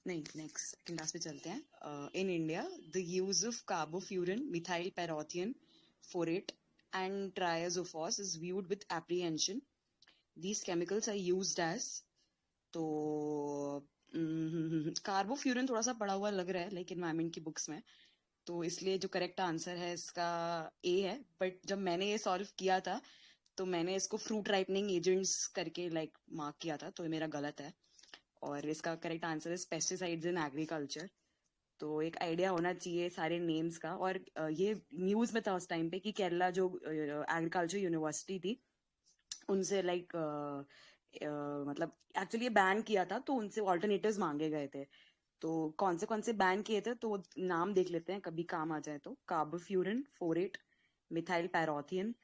नहीं, नेक्स्ट सेकंड लास्ट पे चलते हैं। In India the use of carbofuran, methyl parathion, phorate and triazophos is viewed with apprehension. These chemicals are used as, तो कार्बोफ्यूरिन थोड़ा सा पड़ा हुआ लग रहा है लाइक एनवायरमेंट की बुक्स में, तो इसलिए जो करेक्ट आंसर है इसका ए है। बट जब मैंने ये सॉल्व किया था तो मैंने इसको फ्रूट राइपनिंग एजेंट्स करके लाइक मार्क किया था, तो ये मेरा गलत है। और इसका करेक्ट आंसर है पेस्टिसाइड्स इन एग्रीकल्चर। तो एक आइडिया होना चाहिए सारे नेम्स का। और ये न्यूज में था उस टाइम पे कि केरला जो एग्रीकल्चर यूनिवर्सिटी थी उनसे लाइक मतलब एक्चुअली ये बैन किया था, तो उनसे ऑल्टरनेटिव्स मांगे गए थे। तो कौन से बैन किए थे तो वो नाम देख लेते हैं, कभी काम आ जाए तो। Carbofuran, phorate, methyl parathion,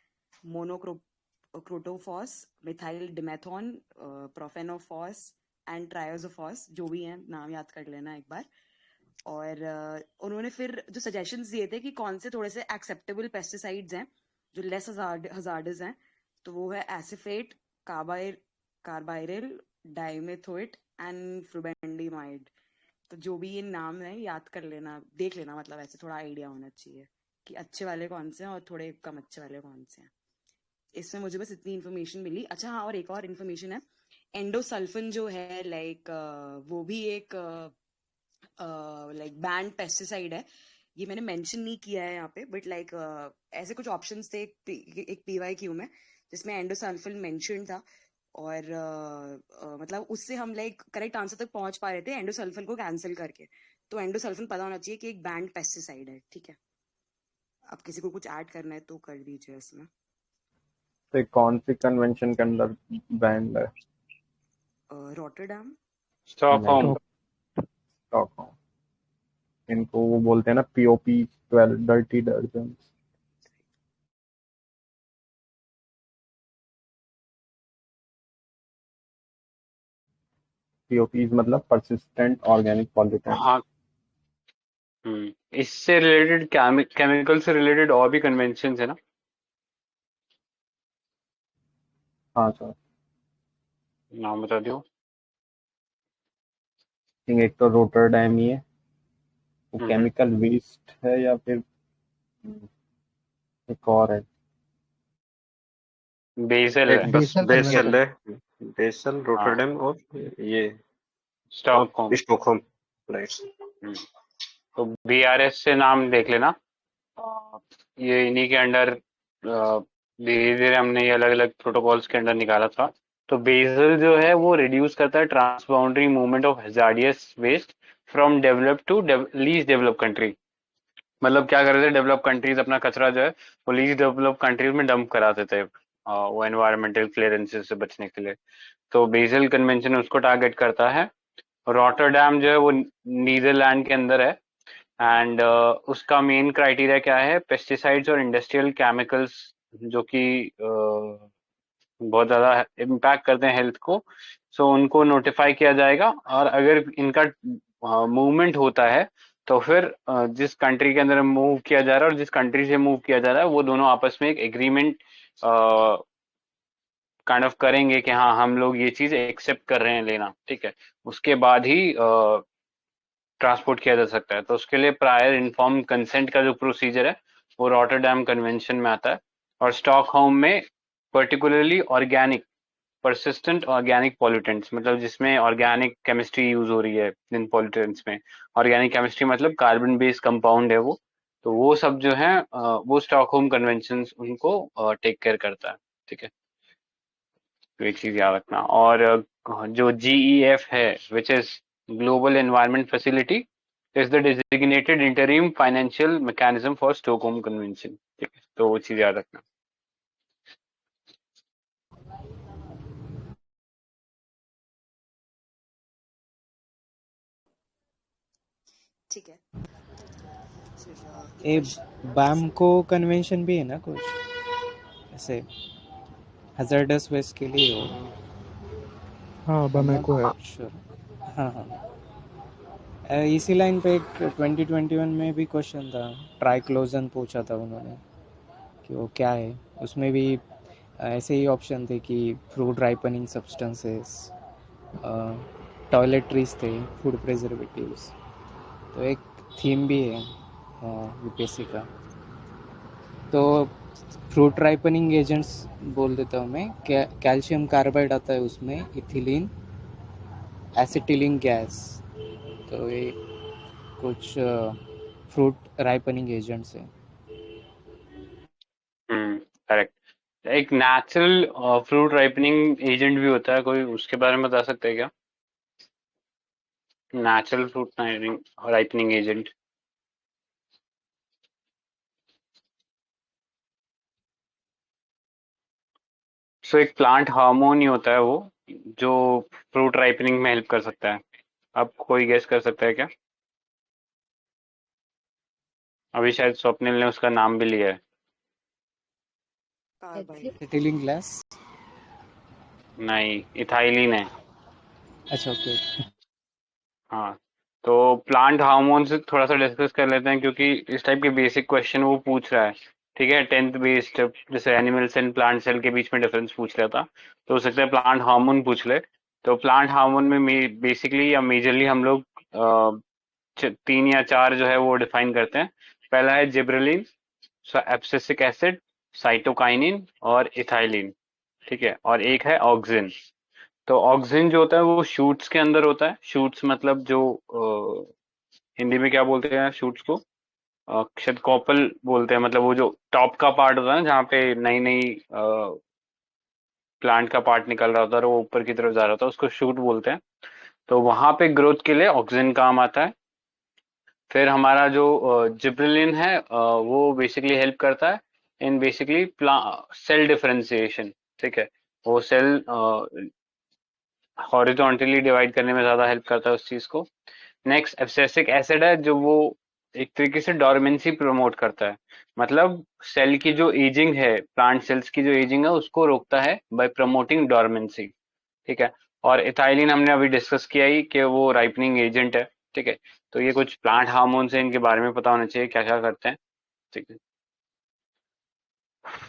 monocrotophos, methyl demeton, profenofos and triazophos, जो भी हैं नाम याद कर लेना एक बार। और उन्होंने फिर जो सजेशंस दिए थे कि कौन से थोड़े से एक्सेप्टेबल पेस्टिसाइड्स हैं जो लेस हजार्डस हैं, तो वो है एसिफेट, कार्बाइरिल, डाइमेथोएट एंड फ्लुबेंडिमाइड। तो जो भी ये नाम है याद कर लेना, देख लेना, मतलब ऐसे थोड़ा आइडिया होना चाहिए कि अच्छे वाले कौन से हैं और थोड़े कम अच्छे वाले कौन से हैं। इसमें मुझे बस इतनी इन्फॉर्मेशन मिली। अच्छा हाँ, और एक और इन्फॉर्मेशन है, एंडोसल्फिन जो है लाइक वो भी एक लाइक बैंड पेस्टिसाइड है। ये मैंने मेंशन नहीं किया है यहाँ पे, बट लाइक ऐसे कुछ ऑप्शंस थे एक PYQ में जिसमें एंडोसल्फिन मेंशन था। और मतलब उससे हम लाइक करेक्ट आंसर तक पहुंच पा रहे थे एंडोसल्फिन को कैंसिल करके। तो एंडोसल्फिन पता होना चाहिए कि एक बैंड पेस्टिसाइड है, ठीक है। अब किसी को कुछ ऐड करना है तो कर दीजिए इसमें। तो कौन सी कन्वेंशन के अंदर बैंड है? Rotterdam, Stockholm. स्टॉकहोम। इनको वो बोलते हैं ना POP 12 डर्टी डर्जन। POPs मतलब परसिस्टेंट ऑर्गेनिक पॉल्यूटेंट। हाँ। इससे रिलेटेड केमिकल से रिलेटेड और भी कन्वेंशन है ना? हाँ सर। नाम बता दो। एक तो रोटरडैम ही है, वो हम्म, केमिकल वेस्ट है, या फिर एक और है। बेसल एक है। बस बेसल बेसल कन्वेंशन। है, बेसल, हाँ, रोटरडैम और ये और स्टॉकहोम। Stockholm, right. हम्म, तो BRS से नाम देख लेना। ये इन्हीं के अंडर धीरे धीरे हमने ये अलग अलग प्रोटोकॉल्स के अंडर निकाला था। तो बेसल जो है वो रिड्यूस करता है transboundary movement of hazardous waste from developed to least develop country. मतलब क्या कर रहे थे, डेवलप कंट्रीज अपना कचरा जो है वो लीस्ट डेवलप कंट्रीज में डंप कराते थे वो एनवायरमेंटल क्लियरेंसेस से बचने के लिए। तो बेसल कन्वेंशन उसको टारगेट करता है। रॉटरडैम जो है वो नीदरलैंड के अंदर है। एंड उसका मेन क्राइटेरिया क्या है, पेस्टिसाइड्स और इंडस्ट्रियल केमिकल्स जो कि बहुत ज़्यादा इम्पैक्ट करते हैं हेल्थ को, सो उनको नोटिफाई किया जाएगा। और अगर इनका मूवमेंट होता है तो फिर जिस कंट्री के अंदर मूव किया जा रहा है और जिस कंट्री से मूव किया जा रहा है वो दोनों आपस में एक एग्रीमेंट काइंड ऑफ करेंगे कि हाँ हम लोग ये चीज़ एक्सेप्ट कर रहे हैं लेना, ठीक है। उसके बाद ही ट्रांसपोर्ट किया जा सकता है। तो उसके लिए प्रायर इन्फॉर्म कंसेंट का जो प्रोसीजर है वो रॉटरडैम कन्वेंशन में आता है। और स्टॉकहोम में particularly organic persistent organic pollutants, मतलब जिसमें ऑर्गेनिक केमिस्ट्री यूज हो रही है इन पॉल्यूटेंट्स में। ऑर्गेनिक केमिस्ट्री मतलब कार्बन बेस्ड कंपाउंड है वो। तो वो सब जो है वो स्टॉकहोम कन्वेंशन उनको टेक केयर करता है, ठीक है। तो एक चीज याद रखना। और जो GEF है which is global environment facility is the designated interim financial mechanism for Stockholm convention, ठीक है। तो वो चीज याद रखना। ठीक है। फिर ये क्वेश्चन बैमको कन्वेंशन भी है ना कुछ ऐसे? हैजर्डस वेस्ट के लिए हो। हाँ I'm not बमेको है। sure। हाँ हाँ। इसी लाइन पे एक 2021 में भी क्वेश्चन था, ट्राइक्लोजन पूछा था उन्होंने कि वो क्या है। उसमें भी ऐसे ही ऑप्शन थे कि फ्रूट राइपनिंग सब्सटेंसेस, टॉयलेटरीज थे, फूड प्रिजर्वेटिव्स। तो एक थीम भी है यूपीएससी का। तो फ्रूट राइपनिंग एजेंट्स बोल देता हूँ मैं। कैल्शियम कार्बाइड आता है उसमें, इथिलीन, एसिटिलीन गैस। तो ये कुछ फ्रूट राइपनिंग एजेंट्स हैं। करेक्ट। एक नेचुरल फ्रूट राइपनिंग एजेंट भी होता है कोई, उसके बारे में बता सकते हैं क्या? Natural fruit ripening agent. So एक प्लांट हार्मोन ही होता है वो, जो फ्रूट राइपनिंग में हेल्प कर सकता है। अब कोई गेस कर सकता है क्या? अभी शायद स्वप्निल ने उसका नाम भी लिया है। कार्बाइड। Acetylene gas. नहीं, इथाइलिन है। अच्छा ओके। हाँ, तो प्लांट हार्मोन से थोड़ा सा डिस्कस कर लेते हैं, क्योंकि इस टाइप के बेसिक क्वेश्चन वो पूछ रहा है। ठीक है, 10th बेस्ड, जैसे एनिमल सेल प्लांट सेल के बीच में डिफरेंस पूछ रहा था, तो हो सकता है प्लांट हार्मोन पूछ ले। तो प्लांट हार्मोन में बेसिकली या मेजरली हम लोग 3 या 4 जो है वो डिफाइन करते हैं। पहला है जिब्रेलिन, एब्सिसिक एसिड, साइटोकाइनिन और इथाइलिन। ठीक है, और एक है ऑक्सिन। तो ऑक्सिन जो होता है वो शूट्स के अंदर होता है। शूट्स मतलब जो हिंदी में क्या बोलते हैं शूट्स को? शायद कॉपल बोलते हैं। मतलब वो जो टॉप का पार्ट होता है ना, जहाँ पे नई नई प्लांट का पार्ट निकल रहा होता है और वो ऊपर की तरफ जा रहा होता है, उसको शूट बोलते हैं। तो वहां पे ग्रोथ के लिए ऑक्सिन काम आता है। फिर हमारा जो जिब्रेलिन है, वो बेसिकली हेल्प करता है इन बेसिकली सेल डिफरेंशिएशन। ठीक है, वो सेल हॉरिजॉन्टली डिवाइड करने में ज्यादा हेल्प करता है उस चीज को। नेक्स्ट एब्सिसिक एसिड है, जो वो एक तरीके से डोरमेंसी प्रमोट करता है। मतलब सेल की जो एजिंग है, प्लांट सेल्स की जो एजिंग है, उसको रोकता है बाय प्रमोटिंग डोरमेंसी। ठीक है, और इथाइलिन हमने अभी डिस्कस किया ही कि वो राइपनिंग एजेंट है। ठीक है, तो ये कुछ प्लांट हार्मोन्स हैं, इनके बारे में पता होना चाहिए क्या क्या करते हैं। ठीक है,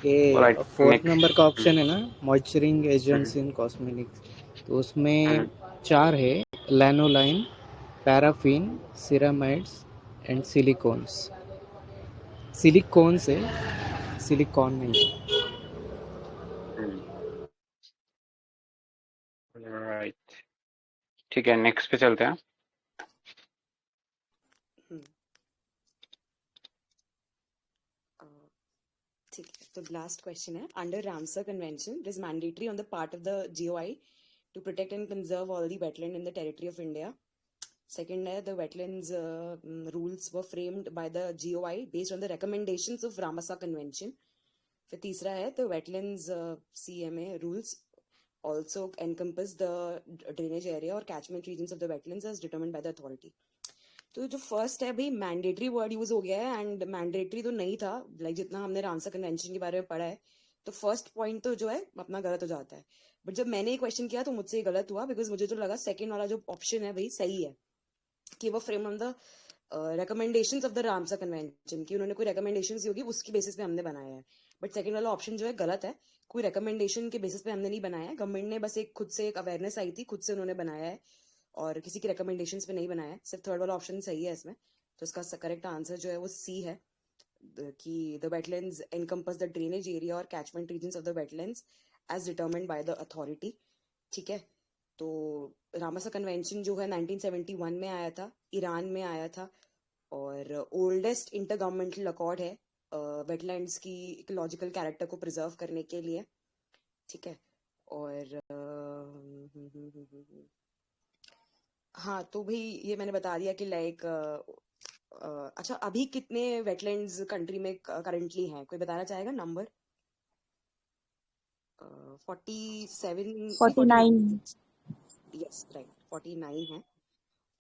ये राइट। 4th नंबर का नेक्स्ट। ऑप्शन है ना, मॉइस्चरिंग एजेंट्स इन कॉस्मेटिक्स। तो उसमें 4 है, lanolin, paraffin, ceramides and silicones. Silicones है, सिलिकॉन नहीं। राइट, ठीक है, नेक्स्ट पे चलते हैं। हम्म, अ, ठीक है, तो लास्ट क्वेश्चन है, under Ramsar convention it is mandatory on the part of the GOI to protect and conserve all the wetland in the territory of India. Second है, the wetlands rules were framed by the GOI based on the recommendations of Ramsar Convention. फिर तीसरा है, the wetlands CMA rules also encompass the drainage area or catchment regions of the wetlands as determined by the authority. तो जो फर्स्ट है भाई, मैंडेटरी वर्ड यूज हो गया है, एंड मैंडेटरी तो नहीं था, लाइक जितना हमने रामसर कन्वेंशन के बारे में पढ़ा है। तो फर्स्ट पॉइंट तो जो है अपना गलत हो जाता है। बट जब मैंने ये क्वेश्चन किया तो मुझसे गलत हुआ, बिकॉज मुझे तो लगा सेकंड वाला जो ऑप्शन है भाई सही है, कि वो frame on the recommendations of the Ramsar convention, कि उन्होंने कोई रिकमेंडेशंस होगी उसकी बेसिस पे हमने बनाया है। बट सेकंड वाला ऑप्शन जो है गलत है, कोई रिकमेंडेशन के बेसिस पे हमने नहीं बनाया है। गवर्नमेंट ने बस एक खुद से एक अवेयरनेस आई थी, खुद से उन्होंने बनाया है, और किसी की रिकमेंडेशंस पे नहीं बनाया है। सिर्फ थर्ड वाला ऑप्शन सही है इसमें। तो इसका करेक्ट आंसर जो है वो सी है, कि the wetlands encompass the drainage area और catchment regions of the wetlands as determined by the authority. ठीक है, तो रामसर कन्वेंशन जो है 1971 में आया था, ईरान में आया था, और ओल्डेस्ट इंटर गवर्नमेंटल अकॉर्ड है वेटलैंड्स की इकोलॉजिकल कैरेक्टर को प्रिजर्व करने के लिए। ठीक है, और हाँ, तो भाई ये मैंने बता दिया कि लाइक अच्छा, अभी कितने वेटलैंड्स कंट्री में करंटली हैं, कोई बताना चाहेगा नंबर? 47, 49। यस राइट, 49 है,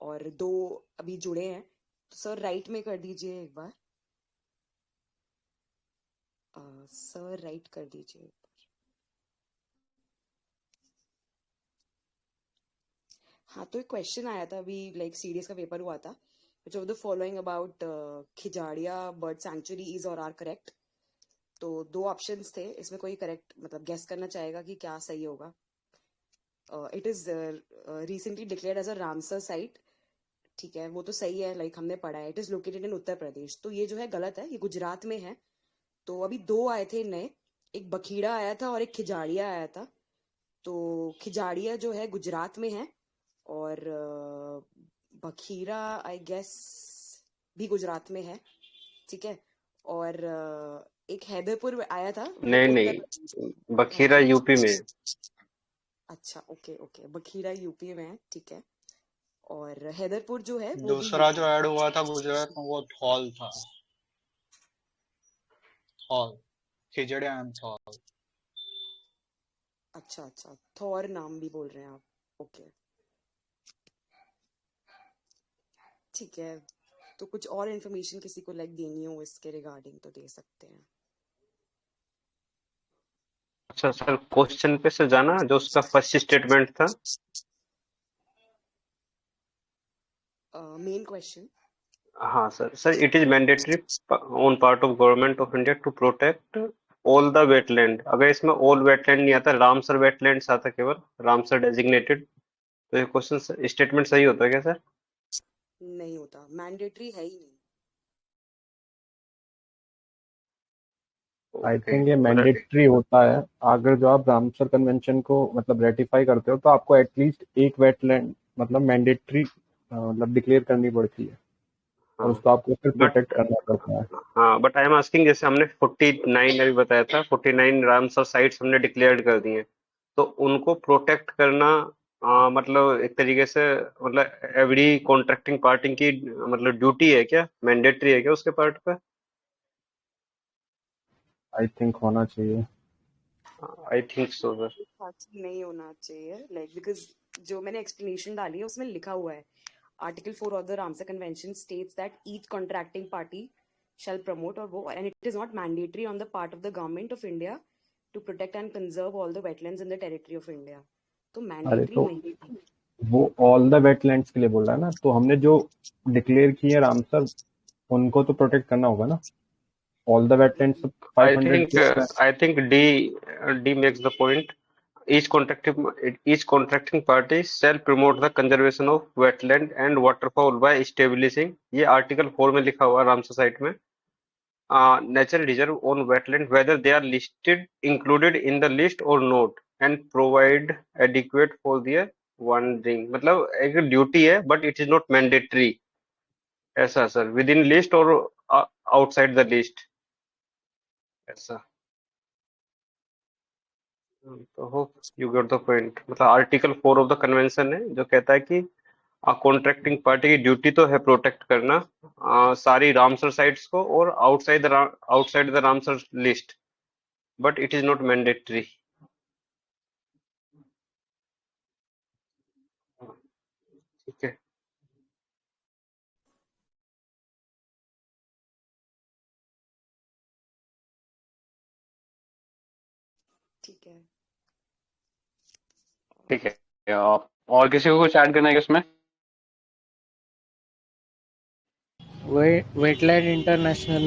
और 2 अभी जुड़े हैं। तो सर राइट में कर दीजिए एक बार, सर राइट कर दीजिए। हाँ, तो एक क्वेश्चन आया था अभी, लाइक सीडीएस का पेपर हुआ था, which of the following about Khijadia bird sanctuary is और आर करेक्ट। तो 2 ऑप्शंस थे, इसमें कोई करेक्ट मतलब गेस करना चाहेगा कि क्या सही होगा। It is recently declared as a Ramsar site. ठीक है, वो तो सही है, लाइक हमने पढ़ा है। It is located in Uttar Pradesh, तो ये जो है गलत है, ये गुजरात में है। तो अभी 2 आए थे नए, एक बखीड़ा आया था और एक खिजाड़िया आया था। तो खिजाड़िया जो है गुजरात में है, और बखीरा आई गेस भी गुजरात में है। ठीक है, और एक हैदरपुर आया था, वो नहीं उत्तर प्रदेश। नहीं, हाँ बखीरा जी, यूपी में है। अच्छा, ओके ओके, बखीरा यूपी में है, ठीक है। और हैदरपुर जो है वो भी दूसरा यूपी जो में। ऐड हुआ था गुजरात में वो थॉल था। थॉल, खिजड़िया एंड थॉल। अच्छा अच्छा, थौर नाम भी बोल रहे हैं आप, ओके ठीक है। तो कुछ और इन्फॉर्मेशन किसी को लाइक देनी हो इसके रिगार्डिंग तो दे सकते हैं। अच्छा सर, क्वेश्चन पे से जाना जो उसका फर्स्ट स्टेटमेंट था। Main question. हाँ sir, sir it is mandatory on part of government of India to protect all the wetland. अगर इसमें ऑल वेटलैंड नहीं आता, रामसर वेटलैंड्स आता केवल, रामसर डेजिग्नेटेड, तो ये क्वेश्चन स्टेटमेंट सही होता है क्या सर? नहीं होता, मैंडेटरी है ही नहीं। आई ओके, थिंक ये मतलब मैंडेटरी होता है। अगर जो आप रामसर कन्वेंशन को मतलब रेटिफाई करते हो तो आपको एटलीस्ट एक वेटलैंड मतलब मैंडेटरी मतलब डिक्लेयर करनी पड़ती है, और हाँ उसको आपको फिर बट, प्रोटेक्ट करना पड़ता है। हाँ बट आई एम आस्किंग, जैसे हमने 49 अभी बताया था, 49 रामसर साइट्स हमने डिक्लेयर कर दी हैं, तो उनको प्रोटेक्ट करना मतलब एक तरीके से मतलब एवरी कॉन्ट्रैक्टिंग पार्टी की मतलब ड्यूटी है क्या, मैंडेटरी है क्या उसके पार्ट पे? आई थिंक होना चाहिए। I think so sir. नहीं होना चाहिए, लाइक बिकॉज जो मैंने एक्सप्लेनेशन डाली है उसमें लिखा हुआ है, article 4 of the Ramsar convention states that each contracting party shall promote और वो, and it is not mandatory on the part of the government of India to protect and conserve all the wetlands in the territory of India। तो अरे मैंडेटरी तो नहीं है। वो ऑल द वेटलैंड्स के लिए बोल रहा है ना, तो हमने जो डिक्लेयर किए रामसर उनको तो प्रोटेक्ट करना होगा ना, all the wetlands I 500 think plus है। I think D makes the point. Each contracting party shall promote the conservation of wetland and waterfowl by establishing, ये आर्टिकल 4 में लिखा हुआ रामसर साइट में, natural reserve on wetland whether they are listed included in the list or not, and provide adequate for their wandering। मतलब एक ड्यूटी है but it is not mandatory, ऐसा सर, विद इन लिस्ट और आउटसाइड द लिस्ट, ऐसा। तो hope you get the point. मतलब आर्टिकल 4 ऑफ द कन्वेंशन है जो कहता है कि कॉन्ट्रैक्टिंग पार्टी की ड्यूटी तो है प्रोटेक्ट करना सारी रामसर साइट्स को और outside the Ramsar list, but it is not mandatory. ठीक है। ठीक है। ठीक है, और किसी को कुछ ऐड करना है क्या उसमें? Wetland international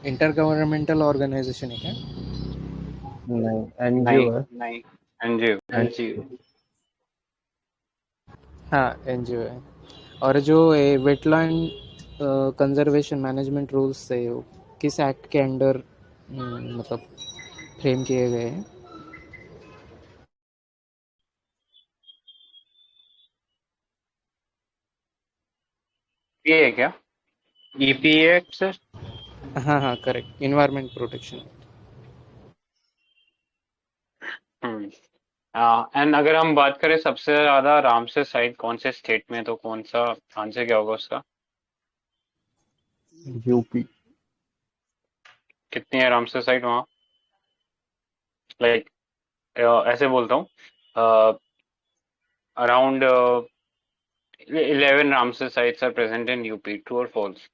inter governmental organisation है क्या? नहीं, एनजीओ नहीं है। नहीं, एनजीओ। एनजीओ। हाँ, एनजीओ है। और जो वेटलैंड कंजर्वेशन मैनेजमेंट रूल्स है वो किस एक्ट के अंडर मतलब फ्रेम किए गए हैं? ये है क्या, ईपीए से? हाँ हाँ, correct, environment protection. Hmm. And अगर हम बात करें सबसे ज्यादा रामसर साइट कौन से स्टेट में है, तो कौन सा आंसर क्या होगा उसका? यूपी। यूपी। कितनी है रामसर साइट वहाँ? लाइक ऐसे बोलता हूँ, around 11 Ramsar sites are present in UP, true और फॉल्स?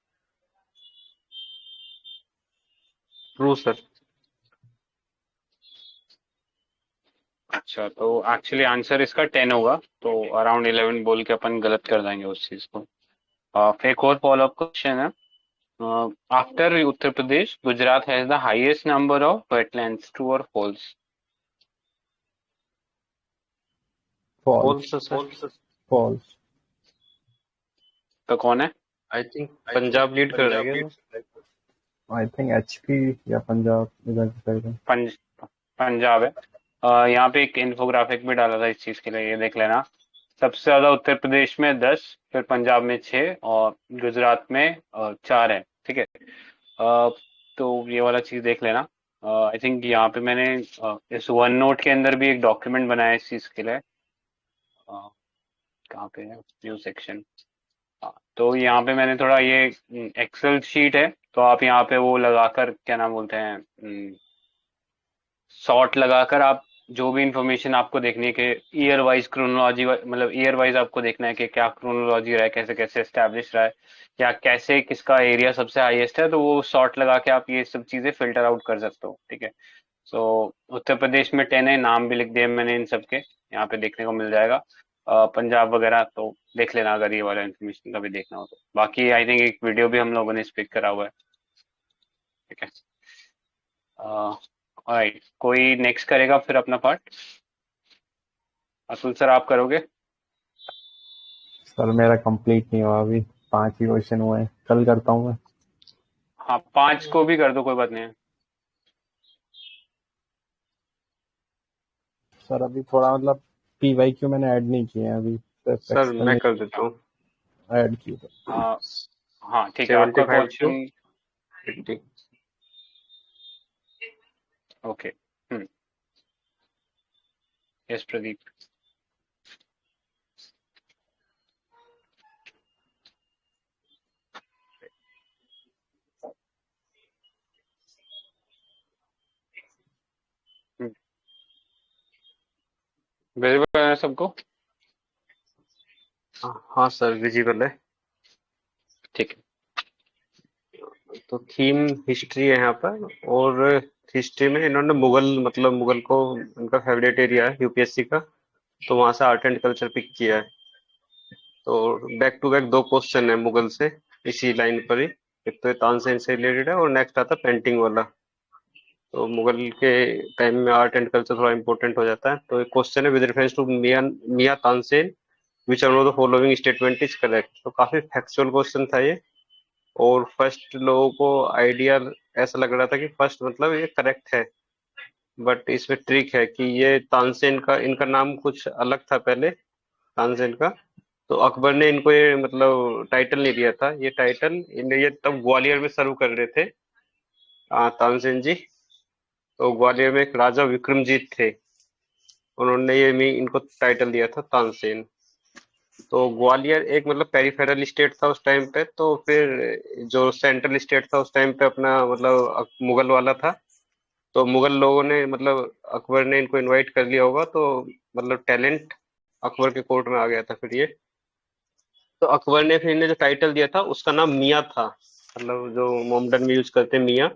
True sir. अच्छा, तो एक्चुअली आंसर इसका 10 होगा, तो अराउंड 11 बोल के अपन गलत कर देंगे उस चीज को। फिर एक और फॉलो अप क्वेश्चन है। After Uttar Pradesh, Gujarat has the highest number of wetlands, true और false? False. False sir. False. तो कौन है? आई थिंक पंजाब लीड कर रहा है क्या सर? आई थिंक एचपी या पंजाब, इधर की साइड है। पंजाब है। यहाँ पे एक इन्फोग्राफिक भी डाला था इस चीज के लिए, ये देख लेना। सबसे ज्यादा उत्तर प्रदेश में 10, फिर पंजाब में 6 और गुजरात में 4 है। ठीक है। तो ये वाला चीज देख लेना। आई थिंक यहाँ पे मैंने इस वन नोट के अंदर भी एक डॉक्यूमेंट बनाया है इस चीज के लिए। कहाँ पे है न्यू सेक्शन? तो यहाँ पे मैंने थोड़ा ये एक्सेल शीट है, तो आप यहाँ पे वो लगाकर, क्या नाम बोलते हैं, सॉर्ट लगाकर आप जो भी इंफॉर्मेशन आपको देखनी है कि ईयर वाइज क्रोनोलॉजी, मतलब ईयर वाइज आपको देखना है कि क्या क्रोनोलॉजी रहा है, कैसे कैसे एस्टेब्लिश रहा है, या कैसे किसका एरिया सबसे हाईएस्ट है, तो वो सॉर्ट लगा के आप ये सब चीजें फिल्टर आउट कर सकते हो। ठीक है। सो उत्तर प्रदेश में 10 है, नाम भी लिख दिए मैंने इन सबके, यहाँ पे देखने को मिल जाएगा। पंजाब वगैरह तो देख लेना अगर ये वाला इन्फॉर्मेशन का भी देखना हो तो। बाकी आई थिंक एक वीडियो भी हम लोगों ने स्पीक करा हुआ है। ठीक है। ऑलराइट, कोई नेक्स्ट करेगा फिर अपना पार्ट? अतुल सर, आप करोगे? सर मेरा कंप्लीट नहीं हुआ अभी, 5 ही क्वेश्चन हुए हैं, कल करता हूँ मैं। हाँ, 5 को भी कर दो, कोई बात नहीं है। सर अभी थोड़ा मतलब पीवाईक्यू मैंने ऐड नहीं किए हैं अभी, सिर्फ सर मैं एक्सप्लेनेशन कर देता हूँ। ऐड किए थे। हाँ ठीक है, आपका 75 to question 80। Okay. Yes Pradeep. Visible है सबको? हाँ सर, विजिबल है। ठीक है। तो थीम हिस्ट्री है यहाँ पर, और हिस्ट्री में इन्होंने मुगल, मतलब मुगल को उनका फेवरेट एरिया है यूपीएससी का, तो वहां से आर्ट एंड कल्चर पिक किया है। तो बैक टू बैक 2 क्वेश्चन है मुगल से, इसी लाइन पर ही। एक तो ये तानसेन से रिलेटेड है, और नेक्स्ट आता पेंटिंग वाला। तो मुगल के टाइम में आर्ट एंड कल्चर थोड़ा इंपॉर्टेंट हो जाता है। तो एक क्वेश्चन है, with reference to Miyan Tansen, which one of the following statement is correct. तो काफी फैक्चुअल क्वेश्चन था ये, और फर्स्ट लोगों को आइडिया ऐसा लग रहा था कि फर्स्ट मतलब ये करेक्ट है, बट इसमें ट्रिक है कि ये तानसेन का, इनका नाम कुछ अलग था पहले, तानसेन का। तो अकबर ने इनको ये मतलब टाइटल नहीं दिया था, ये टाइटल ये तब ग्वालियर में सर्व कर रहे थे तानसेन जी। तो ग्वालियर में एक राजा विक्रमजीत थे, उन्होंने ये इनको टाइटल दिया था तानसेन। तो ग्वालियर एक मतलब पेरिफेरल स्टेट था उस टाइम पे, तो फिर जो सेंट्रल स्टेट था उस टाइम पे अपना मतलब मुगल वाला था। तो मुगल लोगों ने मतलब अकबर ने इनको इनवाइट कर लिया होगा, तो मतलब टैलेंट अकबर के कोर्ट में आ गया था फिर ये। तो अकबर ने फिर इन्हें जो टाइटल दिया था उसका नाम मियाँ था, मतलब जो मोमडन में यूज करते हैं मियाँ।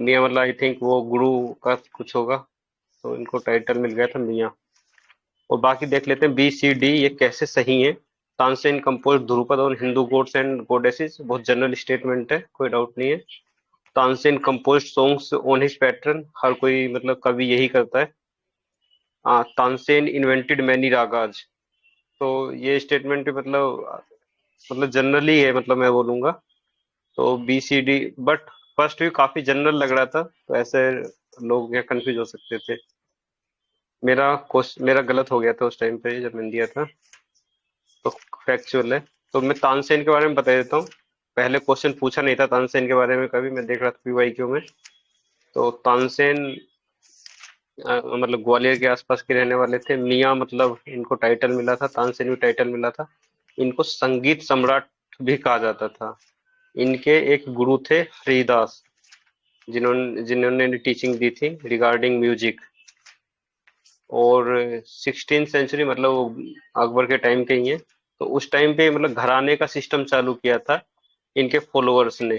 मियाँ मतलब आई थिंक वो गुरु का कुछ होगा, तो इनको टाइटल मिल गया था मियाँ। और बाकी देख लेते हैं बी सी डी ये कैसे सही है। Tansen compose dhrupad on Hindu gods and goddesses, बहुत जनरल स्टेटमेंट है, कोई डाउट नहीं है। Tansen compose songs on his pattern, हर कोई मतलब कवि यही करता है। तानसेन इन्वेंटेड मैनी रागाज, तो ये स्टेटमेंट भी मतलब जनरली है, मतलब मैं बोलूंगा। तो B C D, but first भी काफी जनरल लग रहा था, तो ऐसे लोग क्या कंफ्यूज हो सकते थे। मेरा गलत हो गया था उस टाइम पे जब मैंने दिया था, तो फैक्चुअल है। तो मैं तानसेन के बारे में बता देता हूँ। पहले क्वेश्चन पूछा नहीं था तानसेन के बारे में कभी, मैं देख रहा था पीवाईक्यू में। तो तानसेन मतलब ग्वालियर के आसपास के रहने वाले थे। मियाँ मतलब इनको टाइटल मिला था, तानसेन भी टाइटल मिला था। इनको संगीत सम्राट भी कहा जाता था। इनके एक गुरु थे हरिदास, जिन्होंने जिन्होंने टीचिंग दी थी रिगार्डिंग म्यूजिक। और 16th सेंचुरी मतलब वो अकबर के टाइम के ही है। तो उस टाइम पे मतलब घराने का सिस्टम चालू किया था इनके फॉलोअर्स ने,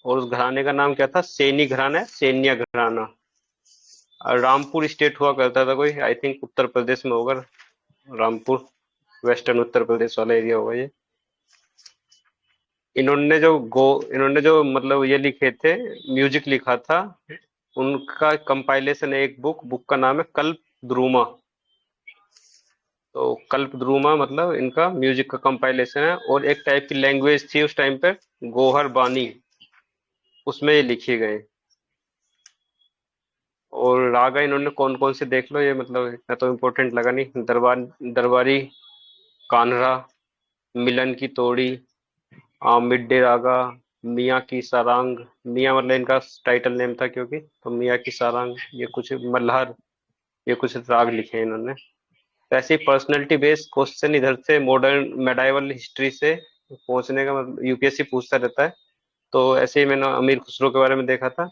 और उस घराने का नाम क्या था, सैनी घराना है, सैन्य घराना। रामपुर स्टेट हुआ करता था कोई, आई थिंक उत्तर प्रदेश में होगा। रामपुर वेस्टर्न उत्तर प्रदेश वाला एरिया होगा ये। इन्होंने जो मतलब ये लिखे थे, म्यूजिक लिखा था, उनका कंपाइलेशन है एक बुक का नाम है कल्प द्रुमा। तो कल्प द्रुमा मतलब इनका म्यूजिक का कंपाइलेशन है, और एक टाइप की लैंग्वेज थी उस टाइम पे, गोहर बानी, उसमें ये लिखे गए। और रागा इन्होंने कौन कौन से देख लो, ये मतलब इतना तो इम्पोर्टेंट लगा नहीं। दरबारी, कान्हरा, मिलन की तोड़ी, मिड डे रागा, मियाँ की सारंग। मियाँ मतलब इनका टाइटल नेम था क्योंकि, तो मियाँ की सारंग, ये कुछ मल्हार, ये कुछ राग लिखे हैं इन्होंने। तो ऐसे पर्सनैलिटी बेस्ड क्वेश्चन इधर से मॉडर्न मेडाइवल हिस्ट्री से पहुंचने का मतलब यूपीएससी पूछता रहता है। तो ऐसे ही मैंने अमीर खुसरो के बारे में देखा था।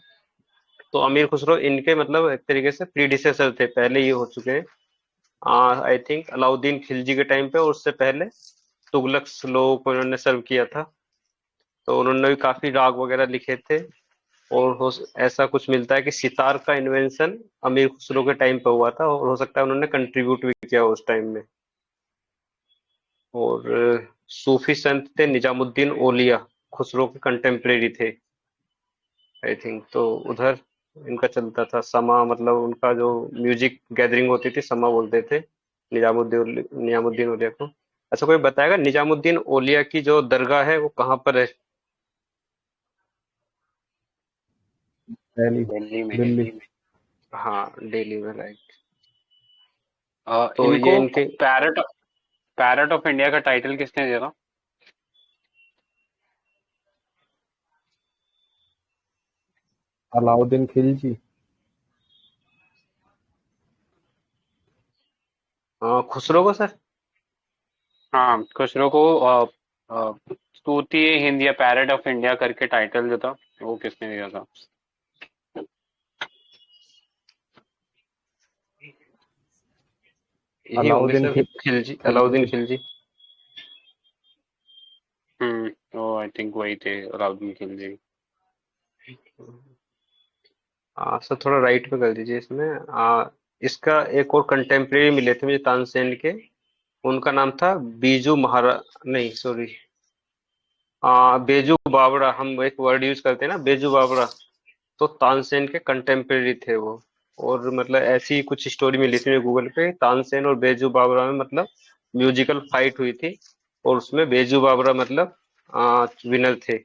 तो अमीर खुसरो इनके मतलब एक तरीके से प्रीडिसेसर थे, पहले ये हो चुके हैं। आई थिंक अलाउद्दीन खिलजी के टाइम पे, और उससे पहले तुगलक लोगों को इन्होंने सर्व किया था। तो उन्होंने भी काफी राग वगैरह लिखे थे। और ऐसा कुछ मिलता है कि सितार का इन्वेंशन अमीर खुसरो के टाइम पे हुआ था, और हो सकता है उन्होंने कंट्रीब्यूट भी किया उस टाइम में। और सूफी संत थे निजामुद्दीन औलिया, खुसरो के कंटेम्परेरी थे आई थिंक। तो उधर इनका चलता था समा, मतलब उनका जो म्यूजिक गैदरिंग होती थी समा बोलते थे निजामुद्दीन औलिया को। अच्छा, कोई बताएगा निजामुद्दीन औलिया की जो दरगाह है वो कहाँ पर है? दिल्ली। दिल्ली में। दिल्ली। हाँ, दिल्ली में, राइट। तो ये इनको इनके पैरट ऑफ इंडिया का टाइटल किसने दिया था? अलाउद्दीन खिलजी। खुसरो को सर। हाँ, खुसरो को स्तुति हिंद या पैरट ऑफ इंडिया करके टाइटल जो था वो किसने दिया था? यही होंगे अलाउद्दीन सर, खिलजी, अलाउद्दीन खिलजी। खिलजी। तो आई थिंक वही थे, अलाउद्दीन खिलजी। सर थोड़ा राइट पे कर दीजिए इसमें। इसका एक और कंटेम्प्रेरी मिले थे मुझे तानसेन के, उनका नाम था बीजू महाराज, नहीं सॉरी, बेजू बावरा। हम एक वर्ड यूज करते हैं ना, बेजू बावरा। तो तानसेन के कंटेम्प्रेरी थे वो। और मतलब ऐसी कुछ स्टोरी मिली थी गूगल पे, तानसेन और बेजू बावरा में मतलब म्यूजिकल फाइट हुई थी, और उसमें बेजू बावरा मतलब विनर थे।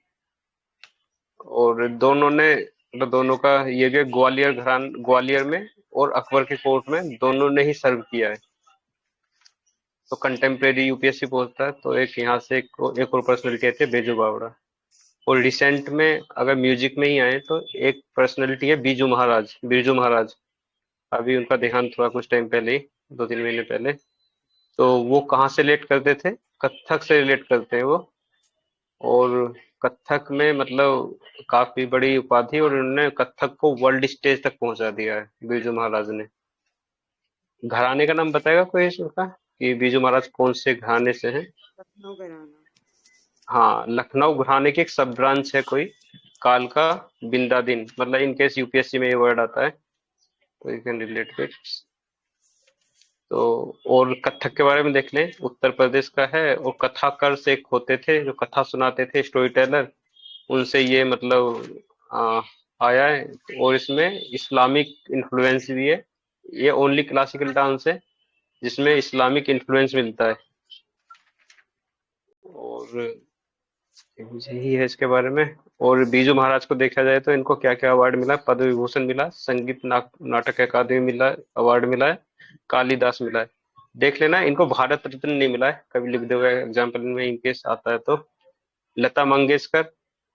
और दोनों ने मतलब दोनों का ये भी ग्वालियर में और अकबर के कोर्ट में दोनों ने ही सर्व किया है। तो कंटेम्प्रेरी यूपीएससी पूछता है, तो एक यहाँ से एक और पर्सनैलिटी थे बेजू बावरा। और रिसेंट में अगर म्यूजिक में ही आए तो एक पर्सनैलिटी है बिरजू महाराज। अभी उनका देहांत हुआ कुछ टाइम पहले ही, 2-3 महीने पहले। तो वो कहाँ से रिलेट करते थे? कथक से रिलेट करते हैं वो। और कथक में मतलब काफी बड़ी उपाधि, और उन्होंने कथक को वर्ल्ड स्टेज तक पहुंचा दिया है बिरजू महाराज ने। घराने का नाम बताएगा कोई इसका, कि बिरजू महाराज कौन से घराने से हैं? लखनऊ घराना। हाँ, लखनऊ घराने की एक सब ब्रांच है कोई, कालका बिंदादिन, मतलब इन केस यूपीएससी में ये वर्ड आता है तो यू कैन रिलेट विद। तो और कथक के बारे में देख लें, उत्तर प्रदेश का है, और कथाकर से एक होते थे जो कथा सुनाते थे, स्टोरी टेलर, उनसे ये मतलब आ, आया है। और इसमें इस्लामिक इन्फ्लुएंस भी है। ये ओनली क्लासिकल डांस है जिसमें इस्लामिक इन्फ्लुएंस मिलता है। और यही है इसके बारे में। और बीजू महाराज को देखा जाए तो इनको क्या क्या अवार्ड मिला? पद्म विभूषण मिला, संगीत नाटक अकादमी मिला, अवार्ड मिला है, कालिदास मिला है। देख लेना, इनको भारत रत्न नहीं मिला है, कभी लिख दोगे एग्जाम्पल में इनकेस आता है तो। लता मंगेशकर,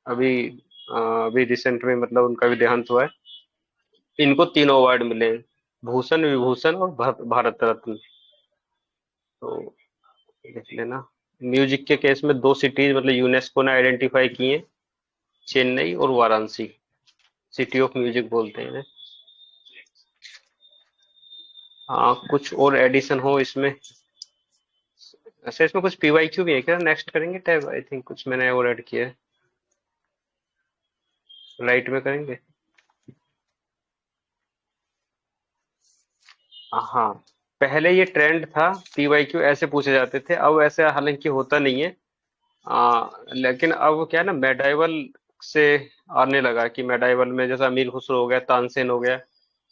अभी अभी रिसेंट में मतलब उनका भी देहांत हुआ है। इनको तीनों अवार्ड मिले हैं, भूषण विभूषण और भारत रत्न। तो देख लेना। म्यूजिक के केस में 2 सिटीज मतलब यूनेस्को ने आइडेंटिफाई की हैं, चेन्नई और वाराणसी, सिटी ऑफ म्यूजिक बोलते हैं। हाँ, कुछ और एडिशन हो इसमें? अच्छा, इसमें कुछ पीवाईक्यू भी है क्या? नेक्स्ट करेंगे टैब, आई थिंक कुछ मैंने और ऐड किया है, राइट में करेंगे। हाँ, पहले ये ट्रेंड था, पीवाईक्यू ऐसे पूछे जाते थे, अब ऐसे हालांकि होता नहीं है। लेकिन अब क्या है ना, मेडाइवल से आने लगा कि मेडाइवल में जैसा अमीर खुसरो हो गया, तानसेन हो गया,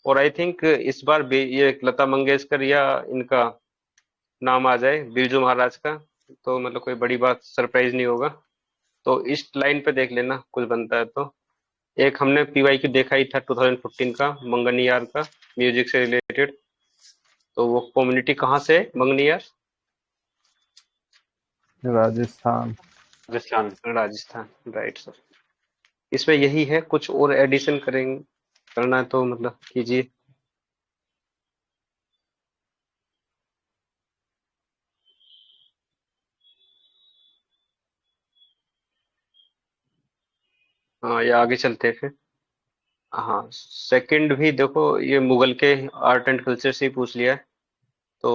और आई थिंक इस बार भी ये लता मंगेशकर या इनका नाम आ जाए, बिरजू महाराज का, तो मतलब कोई बड़ी बात, सरप्राइज नहीं होगा। तो इस लाइन पे देख लेना कुछ बनता है तो। एक हमने पीवाईक्यू देखा ही था 2015 का, मंगनी यार का, म्यूजिक से रिलेटेड। तो वो कम्युनिटी कहाँ से है, मंगनी यार? राजस्थान। राजस्थान। Rajasthan, right sir. इसमें यही है, कुछ और एडिशन करेंगे, करना है तो मतलब कीजिए। हाँ, या आगे चलते हैं फिर। हाँ, सेकंड भी देखो, ये मुगल के आर्ट एंड कल्चर से ही पूछ लिया है। तो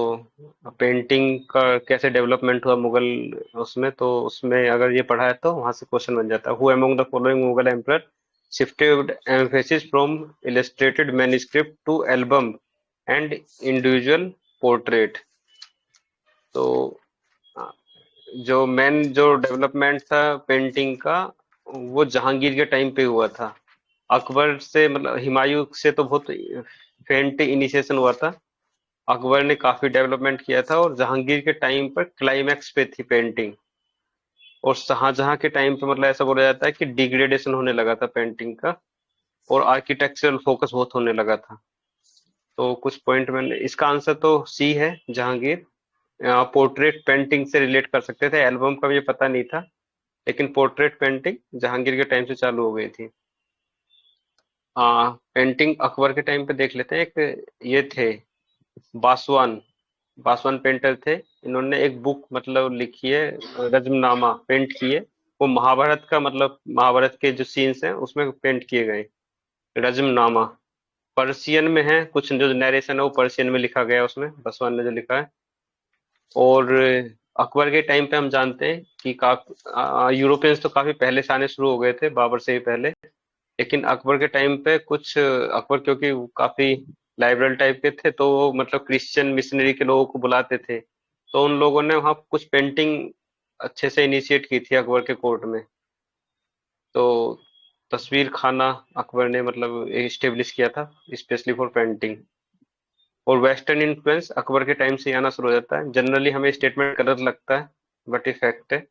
पेंटिंग का कैसे डेवलपमेंट हुआ मुगल, उसमें तो उसमें अगर ये पढ़ा है तो वहां से क्वेश्चन बन जाता है। Who among the following Mughal emperor shifted emphasis from illustrated manuscript to album and individual portrait? तो अ, जो मेन जो डेवलपमेंट था पेंटिंग का, वो जहांगीर के टाइम पे हुआ था। अकबर से मतलब हुमायूं से तो बहुत फेंट इनिशिएशन हुआ था। अकबर ने काफी डेवलपमेंट किया था, और जहांगीर के टाइम पर क्लाइमैक्स पे थी पेंटिंग। और शाहजहां के टाइम पे मतलब ऐसा बोला जाता है कि डिग्रेडेशन होने लगा था पेंटिंग का, और आर्किटेक्चरल फोकस बहुत होने लगा था। तो कुछ पॉइंट मैंने, इसका आंसर तो सी है, जहांगीर। पोर्ट्रेट पेंटिंग से रिलेट कर सकते थे, एल्बम का मुझे पता नहीं था, लेकिन पोर्ट्रेट पेंटिंग जहांगीर के टाइम से चालू हो गई थी। पेंटिंग अकबर के टाइम पे देख लेते हैं। एक ये थे बासवान, बासवान पेंटर थे। इन्होंने एक बुक मतलब लिखी है, रज्मनामा पेंट की है। वो महाभारत का मतलब महाभारत के जो सीन्स हैं उसमें पेंट किए गए, रज्मनामा। पर्शियन में है, कुछ जो नरेशन है वो पर्शियन में लिखा गया है उसमें, बासवान ने जो लिखा है। और अकबर के टाइम पे हम जानते हैं कि यूरोपियंस तो काफी पहले से आने शुरू हो गए थे, बाबर से ही पहले। लेकिन अकबर के टाइम पे कुछ अकबर क्योंकि वो काफी लाइबरल टाइप के थे, तो वो मतलब क्रिश्चियन मिशनरी के लोगों को बुलाते थे। तो उन लोगों ने वहाँ कुछ पेंटिंग अच्छे से इनिशिएट की थी अकबर के कोर्ट में। तो तस्वीर खाना अकबर ने मतलब इस्टेब्लिश किया था स्पेशली फॉर पेंटिंग। और वेस्टर्न इन्फ्लुएंस अकबर के टाइम से ही आना शुरू हो जाता है। जनरली हमें स्टेटमेंट गलत लगता है, बट इफेक्ट है।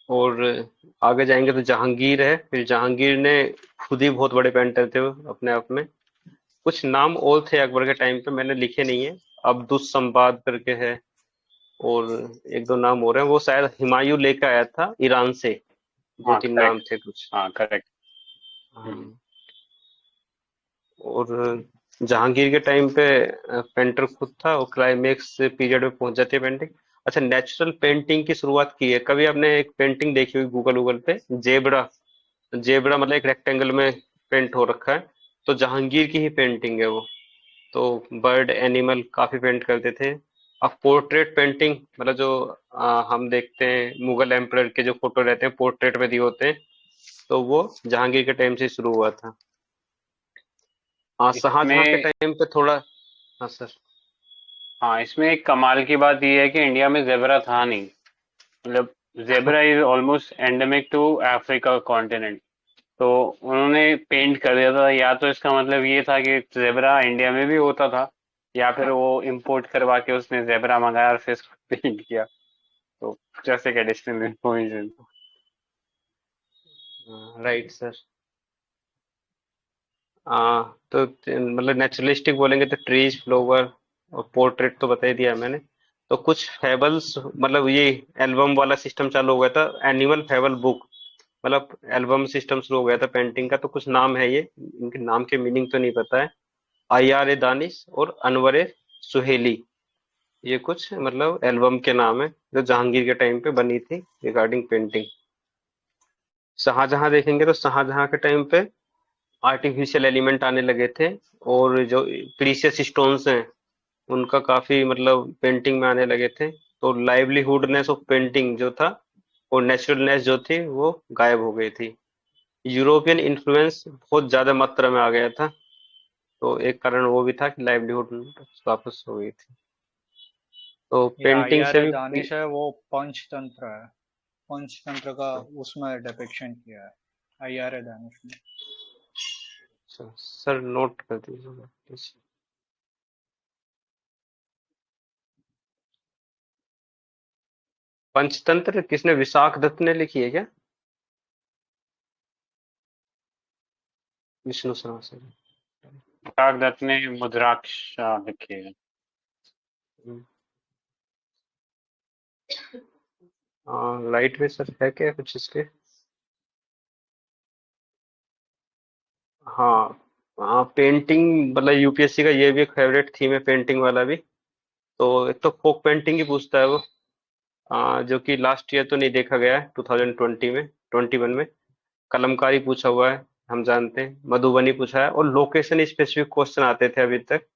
और आगे जाएंगे तो जहांगीर है, फिर जहांगीर ने खुद ही बहुत बड़े पेंटर थे वो अपने आप में। कुछ नाम और थे अकबर के टाइम पे, मैंने लिखे नहीं है। अब्दुस संबाद करके है, और एक दो नाम हो रहे हैं, वो शायद हुमायूं लेके आया था ईरान से। दो हाँ तीन नाम करेक्ट। थे कुछ। हाँ करेक्ट। हाँ। और जहांगीर के टाइम पे पेंटर खुद था, और क्लाइमेक्स पीरियड में पहुंच जाती है पेंटिंग। अच्छा, नेचुरल पेंटिंग की शुरुआत की है कभी आपने? एक पेंटिंग देखी हुई गूगल गूगल पे, जेबरा। जेबरा मतलब एक रेक्टेंगल में पेंट हो रखा है, तो जहांगीर की ही पेंटिंग है वो। तो बर्ड एनिमल काफी पेंट करते थे। अब पोर्ट्रेट पेंटिंग मतलब जो हम देखते हैं मुगल एम्परर के जो फोटो रहते हैं पोर्ट्रेट में दिए होते हैं, तो वो जहांगीर के टाइम से शुरू हुआ था। हाँ, शाहजहां के इसमें टाइम पे थोड़ा। हाँ सर। हाँ, इसमें एक कमाल की बात ये है कि इंडिया में जेबरा था नहीं। मतलब zebra is almost endemic to Africa continent. तो उन्होंने पेंट कर दिया था, या तो इसका मतलब ये था कि जेबरा इंडिया में भी होता था, या फिर वो इंपोर्ट करवा के उसने जेबरा मंगाया और फिर इसको पेंट किया। तो जैसे कि एडिशनल इन्फॉर्मेशन। Right sir. तो मतलब नेचुरलिस्टिक बोलेंगे तो ट्रीज, फ्लावर, और पोर्ट्रेट तो बता ही दिया मैंने। तो कुछ फेबल्स, मतलब ये एल्बम वाला सिस्टम चालू हो गया था, एनिमल फेबल बुक, मतलब एल्बम सिस्टम शुरू हो गया था पेंटिंग का। तो कुछ नाम है ये, इनके नाम के मीनिंग तो नहीं पता है। आईआर ए दानिश और अनवर ए सुहेली, ये कुछ मतलब एल्बम के नाम है जो जहांगीर के टाइम पे बनी थी रिगार्डिंग पेंटिंग। शाहजहां देखेंगे तो शाहजहां के टाइम पे आर्टिफिशियल एलिमेंट आने लगे थे, और जो प्रीशियस स्टोन्स हैं उनका काफी मतलब पेंटिंग में आने लगे थे। तो लाइवलीहुडनेस ऑफ पेंटिंग जो था, और नेचुरलनेस जो थी वो गायब हो गई थी। यूरोपियन इन्फ्लुएंस बहुत ज्यादा मात्रा में आ गया था। तो एक कारण वो भी था कि लाइवलीहुड वापस हो गई थी। तो ये पेंटिंग से आईआर भी दानिश है, वो पंचतंत्र है, पंचतंत्र का उसमें डिपिक्शन किया है आईआर दानिश में। अच्छा, सर नोट कर दीजिएगा प्लीज। पंचतंत्र किसने, विशाख दत्त ने लिखी है क्या? विष्णु शर्मा सर। कागदत्त ने मुद्राक्ष लिखी है। लाइट में सर है क्या कुछ इसके? हाँ हाँ, पेंटिंग मतलब यूपीएससी का ये भी एक फेवरेट थीम है, पेंटिंग वाला भी। तो एक तो फोक पेंटिंग ही पूछता है वो, जो कि लास्ट ईयर तो नहीं देखा गया है, 2020 में, 21 में। कलमकारी पूछा हुआ है, हम जानते हैं। मधुबनी पूछा है, और लोकेशन स्पेसिफिक क्वेश्चन आते थे अभी तक।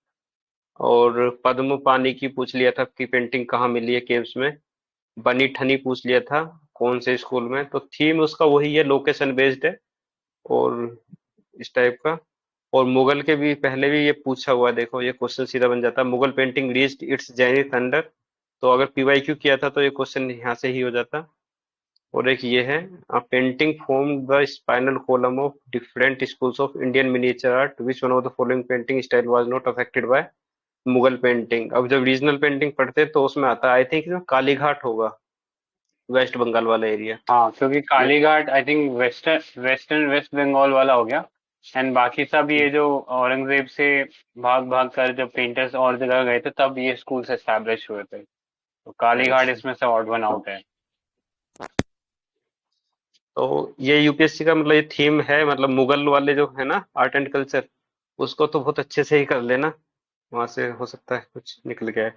और पद्म पानी की पूछ लिया था कि पेंटिंग कहाँ मिली है केव्स में। बनी ठनी पूछ लिया था, कौन से स्कूल में। तो थीम उसका वही है, लोकेशन बेस्ड है, और इस टाइप का। और मुगल के भी पहले भी ये पूछा हुआ है, देखो ये क्वेश्चन सीधा बन जाता है, Mughal painting reached it's zenith under. तो अगर पीवाईक्यू किया था तो ये क्वेश्चन यहाँ से ही हो जाता। और एक ये है, painting form the spinal column of different schools of Indian miniature art, which one of the following painting style was not affected by Mughal painting. अब जब रीजनल पेंटिंग पढ़ते हैं तो उसमें आता है, आई थिंक कालीघाट होगा, वेस्ट बंगाल वाला एरिया। हाँ, क्योंकि ये Kalighat I think western West Bengal वाला हो गया। एंड बाकी सब ये जो औरंगजेब से भाग भाग कर जब पेंटर्स और जगह गए थे तब ये स्कूल्स एस्टैब्लिश हुए थे। तो कालीघाट अच्छा, इसमें से ऑड वन आउट है। तो ये यूपीएससी का मतलब ये थीम है, मतलब मुगल वाले जो है ना आर्ट एंड कल्चर, उसको तो बहुत अच्छे से ही कर लेना, वहां से हो सकता है कुछ निकल गया है।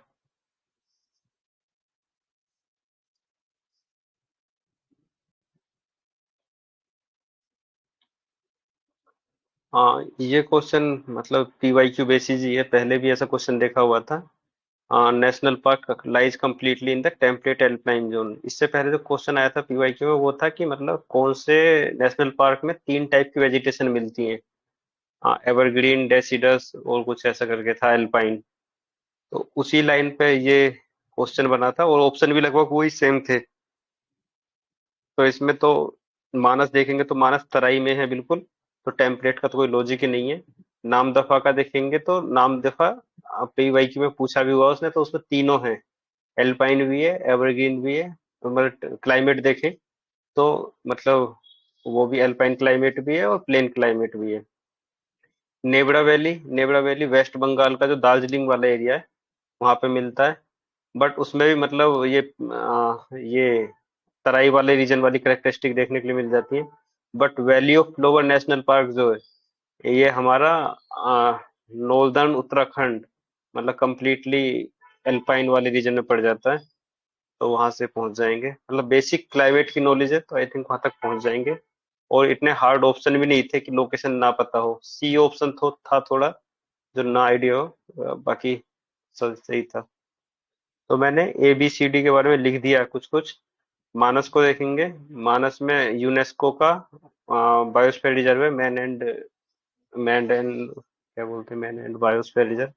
हाँ, ये क्वेश्चन मतलब पीवाईक्यू बेसिस ही है, पहले भी ऐसा क्वेश्चन देखा हुआ था। National park lies completely in the temperate alpine zone. इससे पहले जो क्वेश्चन आया था पीवाईक्यू में वो था कि मतलब कौन से नेशनल पार्क में 3 टाइप की वेजिटेशन मिलती है। एवरग्रीन, डेसिडस और कुछ ऐसा करके था, एल्पाइन। तो उसी लाइन पे ये क्वेश्चन बना था, और ऑप्शन भी लगभग वही सेम थे। तो इसमें तो मानस देखेंगे तो मानस तराई में है बिल्कुल, तो टेम्पलेट का तो कोई लॉजिक ही नहीं है। नाम दफा का देखेंगे तो नाम दफा पीवाईक्यू में पूछा भी हुआ उसने, तो उसमें तीनों हैं, एल्पाइन भी है, एवरग्रीन भी है। तो मतलब क्लाइमेट देखें तो मतलब वो भी एल्पाइन क्लाइमेट भी है और प्लेन क्लाइमेट भी है। नेबड़ा वैली वेस्ट बंगाल का जो दार्जिलिंग वाला एरिया है वहां पे मिलता है। बट उसमें भी मतलब ये तराई वाले रीजन वाली करेक्टरिस्टिक देखने के लिए मिल जाती है। But valley of flower national park जो है ये हमारा नॉर्दर्न उत्तराखंड, मतलब कंप्लीटली एल्पाइन वाले रीजन में पड़ जाता है। तो वहां से पहुंच जाएंगे, मतलब बेसिक क्लाइमेट की नॉलेज है तो आई थिंक वहां तक पहुंच जाएंगे। और इतने हार्ड ऑप्शन भी नहीं थे कि लोकेशन ना पता हो, सी ऑप्शन तो था थोड़ा जो ना आइडिया हो, बाकी सब सही था। तो मैंने ए बी सी डी के बारे में लिख दिया कुछ कुछ। मानस को देखेंगे, मानस में यूनेस्को का बायोस्फीयर रिजर्व है, मैन एंड क्या बोलते हैं, मैन एंड बायोस्फीयर रिजर्व।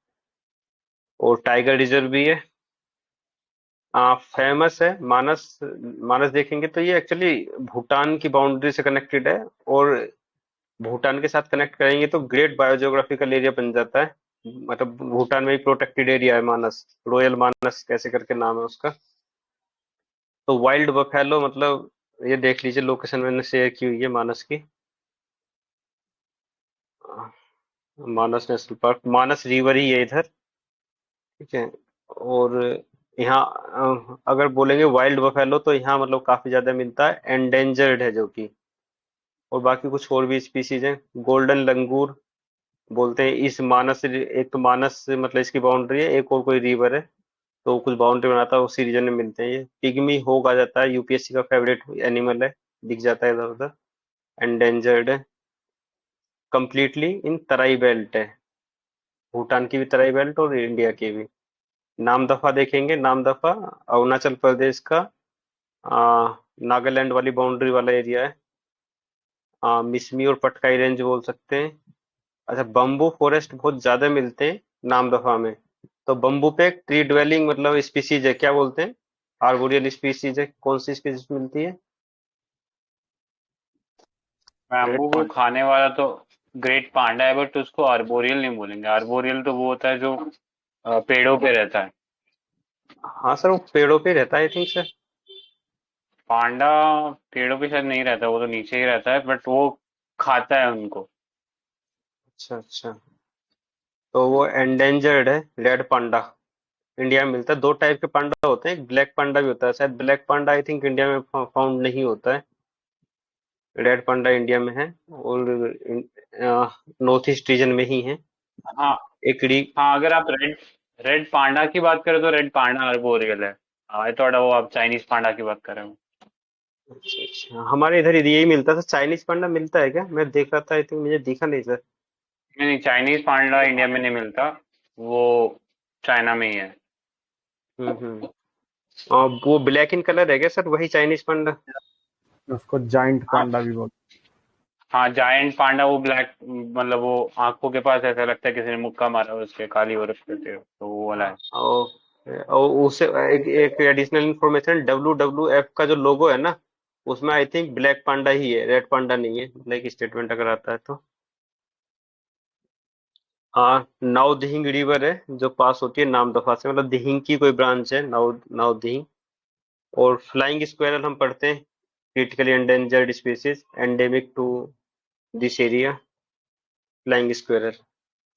और टाइगर रिजर्व भी है, फेमस है मानस। मानस देखेंगे तो ये एक्चुअली भूटान की बाउंड्री से कनेक्टेड है, और भूटान के साथ कनेक्ट करेंगे तो ग्रेट बायोजियोग्राफिकल एरिया बन जाता है। मतलब भूटान में भी प्रोटेक्टेड एरिया है मानस, रॉयल मानस कैसे करके नाम है उसका। तो वाइल्ड बफेलो मतलब ये देख लीजिए, लोकेशन मैंने शेयर की हुई है मानस की। अ, मानस नेशनल पार्क, मानस रिवर ही है इधर, ठीक है। और यहाँ अगर बोलेंगे वाइल्ड बफेलो तो यहाँ मतलब काफी ज्यादा मिलता है, एंडेंजर्ड है जो कि। और बाकी कुछ और भी स्पीसीज हैं, गोल्डन लंगूर बोलते हैं इस मानस, एक तो मानस मतलब इसकी बाउंड्री है, एक और कोई रिवर है तो कुछ बाउंड्री बनाता है, उसी रीजन में मिलते हैं ये। पिग्मी होग आ जाता है, यूपीएससी का फेवरेट एनिमल है, दिख जाता है इधर उधर। एंडेंजर्ड है, कंप्लीटली इन तराई बेल्ट है, भूटान की भी तराई बेल्ट और इंडिया की भी। नाम दफा देखेंगे, नाम दफा अरुणाचल प्रदेश का नागालैंड वाली बाउंड्री वाला एरिया है। मिसमी और पटकाई रेंज बोल सकते हैं। अच्छा, बम्बू फॉरेस्ट बहुत ज्यादा मिलते हैं नामदफा में। तो बम्बू पे एक ट्री ड्वेलिंग मतलब स्पीसीज है, क्या बोलते हैं, आर्बोरियल स्पीसीज है, कौन सी स्पीसीज मिलती है? बैम्बू रेड को पॉइंट। खाने वाला तो ग्रेट पांडा है, बट उसको आर्बोरियल नहीं बोलेंगे। आर्बोरियल तो वो होता है जो पेड़ों पे रहता है। हाँ सर, वो पेड़ों पे रहता है आई थिंक सर। पांडा पेड़ों पे शायद नहीं रहता, वो तो नीचे ही रहता है, बट वो खाता है उनको। अच्छा अच्छा, तो वो एंडेंजर्ड है रेड पांडा। इंडिया में मिलता है, दो टाइप के पांडा होते हैं, एक ब्लैक पांडा भी होता है शायद। Black Panda I think India में फाउंड नहीं होता है। रेड पांडा इंडिया में है, और नॉर्थ ईस्ट रीजन में ही है। हाँ। एक री हाँ, अगर आप रेड रेड पांडा की बात करें तो रेड पांडा आर्बोरियल है। आई थॉट वो आप चाइनीज पांडा की बात कर रहे हो। अच्छा अच्छा, हमारे इधर यही मिलता था। चाइनीज पांडा मिलता है क्या? मैं देख रहा था, आई थिंक मुझे दिखा नहीं सर। नहीं नहीं, चाइनीज पांडा इंडिया में नहीं मिलता, वो चाइना में ही है। हम्म। और वो ब्लैक इन कलर है क्या सर, वही चाइनीज पांडा? उसको जाइंट हाँ। पांडा भी बोलते हाँ, जायंट पांडा वो ब्लैक, मतलब वो आंखों के पास ऐसा लगता है किसी ने मुक्का मारा हो उसके, काली हो रखी होती है, तो वो वाला है। और उसे एक एडिशनल इंफॉर्मेशन, WWF का जो लोगो है ना, उसमें आई थिंक ब्लैक पांडा ही है, रेड पांडा नहीं है, लाइक स्टेटमेंट अगर आता है तो। हाँ, नाउ दिहिंग रिवर है जो पास होती है नामदफा से, मतलब दिहिंग की कोई ब्रांच है, नाउ नाउ दिहिंग। और फ्लाइंग स्क्वेरल हम पढ़ते हैं, critically endangered species, endemic to this area, flying squirrel,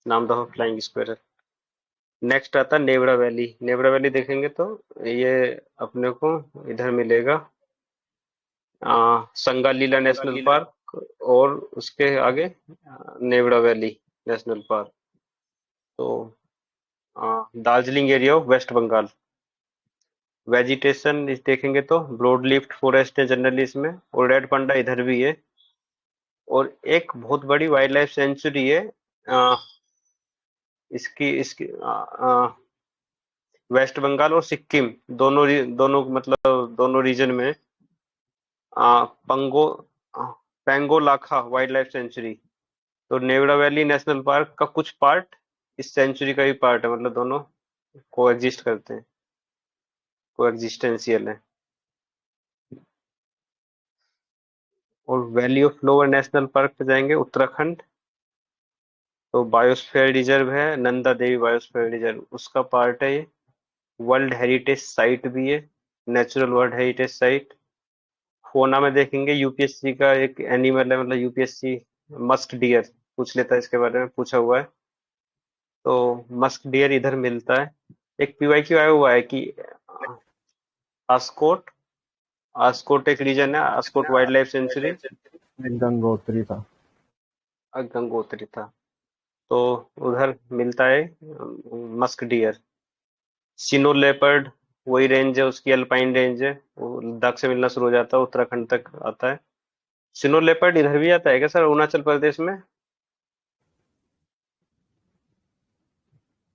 Namdapha flying squirrel. Next आता है नेवरा वैली। नेवरा वैली देखेंगे तो ये अपने को इधर मिलेगा, संगालीला नेशनल पार्क, और उसके आगे नेवरा वैली नेशनल पार्क। तो Darjeeling area of West Bengal. Vegetation देखेंगे तो ब्रॉड लीफ्ड फॉरेस्ट है जनरली इसमें, और रेड पांडा इधर भी है। और एक बहुत बड़ी वाइल्ड लाइफ सेंचुरी है, अ, इसकी इसकी वेस्ट बंगाल और सिक्किम, दोनों मतलब दोनों रीजन में, पंगो पेंगोलाखा वाइल्ड लाइफ सेंचुरी। तो नेवरा वैली नेशनल पार्क का कुछ पार्ट इस सेंचुरी का भी पार्ट है, मतलब दोनों को एग्जिस्ट करते हैं, को एग्जिस्टेंशियल है। और valley of flower national park पे जाएंगे, उत्तराखंड। तो बायोस्फीयर रिजर्व है, नंदा देवी बायोस्फीयर रिजर्व, उसका पार्ट है ये। वर्ल्ड हेरिटेज साइट भी है, नेचुरल वर्ल्ड हेरिटेज साइट। फोना में देखेंगे, यूपीएससी का एक एनिमल है, मतलब यूपीएससी मस्क डियर पूछ लेता है, इसके बारे में पूछा हुआ है। तो मस्क डियर इधर मिलता है। एक पीवाईक्यू आया हुआ है कि आस्कोट, आस्कोट एक रीजन है, आस्कोट वाइल्ड लाइफ सेंचुरी। हैं। गंगोत्री था। गंगोत्री था। तो उधर मिलता है मस्क डियर। सिनो लेपर्ड वही रेंज है, उसकी अल्पाइन रेंज है, वो लद्दाख से मिलना शुरू हो जाता है, उत्तराखंड तक आता है। सिनो लेपर्ड इधर भी आता है क्या सर, अरुणाचल प्रदेश में?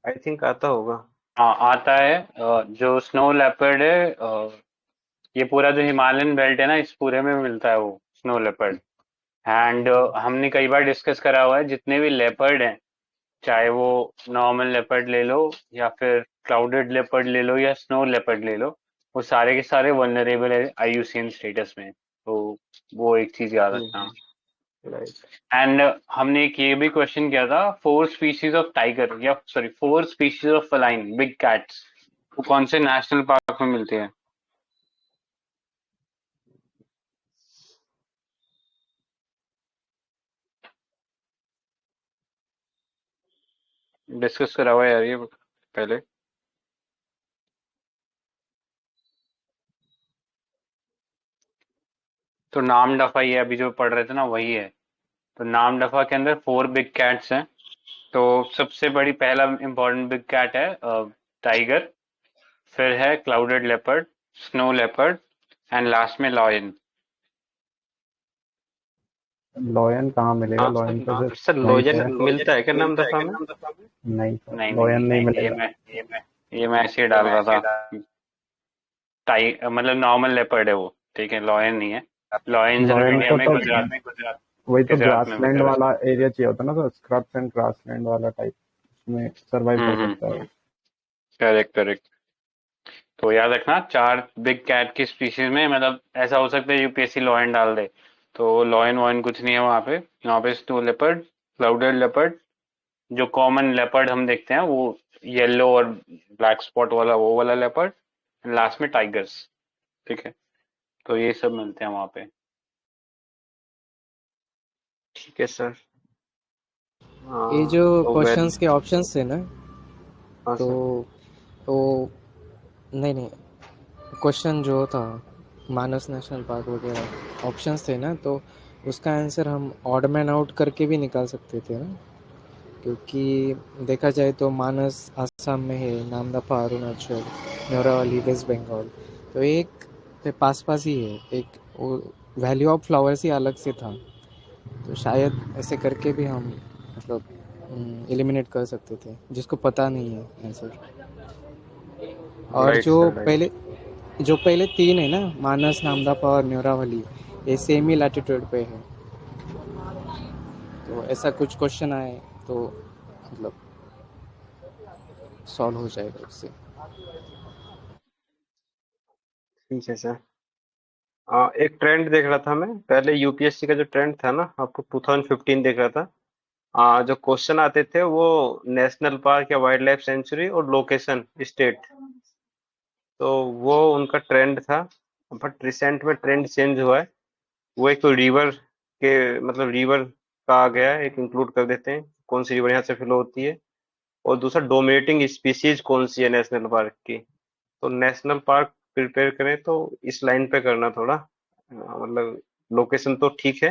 आई थिंक आता होगा। हाँ, आता है। जो स्नो लेपर्ड है, ये पूरा जो हिमालयन बेल्ट है ना, इस पूरे में मिलता है वो स्नो लेपर्ड। एंड हमने कई बार डिस्कस करा हुआ है, जितने भी लेपर्ड हैं, चाहे वो नॉर्मल लेपर्ड ले लो, या फिर क्लाउडेड लेपर्ड ले लो, या स्नो लेपर्ड ले लो, वो सारे के सारे वल्नरेबल है आईयूसीएन स्टेटस में। तो वो एक चीज याद रखना। राइट। एंड हमने एक ये भी क्वेश्चन किया था, फोर स्पीशीज ऑफ टाइगर, या sorry, four species of feline big cats, वो कौन से नेशनल पार्क में मिलते हैं? डिस्कस करा हुआ है यार ये पहले। तो नाम डफा ये अभी जो पढ़ रहे थे ना, वही है। तो नाम डफा के अंदर फोर बिग कैट्स हैं। तो सबसे बड़ी पहला इंपॉर्टेंट बिग कैट है टाइगर, फिर है clouded leopard, snow leopard, and last में लॉयन। लॉयन कहाँ मिलेगा? हाँ लॉयन तो सिर्फ सर, वहीं पे लोजन है। मिलता है क्या नाम दफा में? नहीं सर, नहीं नहीं लॉयन नहीं नहीं नहीं, मिलेगा। ये मैं ऐसे ही डाल रहा था। मतलब नॉर्मल लेपर्ड है वो, ठीक है, लॉयन नहीं है। लॉयन सिर्फ लॉयन इंडिया को में तो गुजरात में। वही तो किसी हाथ में ग्रासलैंड वगैरह। वाला एरिया चाहिए होता ना, तो स्क्रब्स एंड ग्रासलैंड वाला टाइप उसमें सरवाइव कर सकता है वो। Correct correct. तो याद रखना 4 बिग कैट की स्पीशीज में मतलब ऐसा हो सकता है यूपीएससी लॉयन डाल दे, तो लॉयन वॉयन कुछ नहीं है वहाँ पे। यहाँ पे स्नो लेपर्ड, क्लाउडेड लेपर्ड, जो कॉमन लेपर्ड हम देखते हैं वो येलो और ब्लैक स्पॉट वाला वो वाला लेपर्ड, लास्ट में टाइगर्स। ठीक है, तो ये सब मिलते हैं वहाँ पे। ठीक है सर। ये जो तो वेल, क्वेश्चंस के ऑप्शंस थे ना, हाँ तो सर। वो नहीं, क्वेश्चन जो था मानस नेशनल पार्क वगैरह ऑप्शंस थे ना, तो उसका आंसर हम ऑड मैन आउट करके भी निकाल सकते थे ना, क्योंकि देखा जाए तो मानस आसाम में है, नामदफा अरुणाचल, नौरावाली वेस्ट बंगाल, तो एक पे पास पास ही है। एक वो वैल्यू ऑफ फ्लावर्स ही अलग से था, तो शायद ऐसे करके भी हम मतलब एलिमिनेट कर सकते थे जिसको पता नहीं है आंसर। और राइट सर, राइट। जो पहले 3 है ना, मानस, नामदफा और न्योरावली, ये सेम ही लैटिट्यूड पे है, तो ऐसा कुछ क्वेश्चन आए तो मतलब सॉल्व हो जाएगा उससे। ठीक है सर। एक ट्रेंड देख रहा था मैं पहले, यूपीएससी का जो ट्रेंड था ना, आपको 2015 देख रहा था। जो क्वेश्चन आते थे वो नेशनल पार्क या वाइल्ड लाइफ सेंचुरी और लोकेशन स्टेट, तो वो उनका ट्रेंड था। बट रिसेंट में ट्रेंड चेंज हुआ है। वो एक तो रिवर के, मतलब रिवर का आ गया है, एक इंक्लूड कर देते हैं कौन सी रिवर यहाँ से फ्लो होती है, और दूसरा डोमिनेटिंग स्पीसीज कौन सी है नेशनल पार्क की। तो नेशनल पार्क प्रिपेयर करें तो इस लाइन पे करना थोड़ा, मतलब लोकेशन तो ठीक है,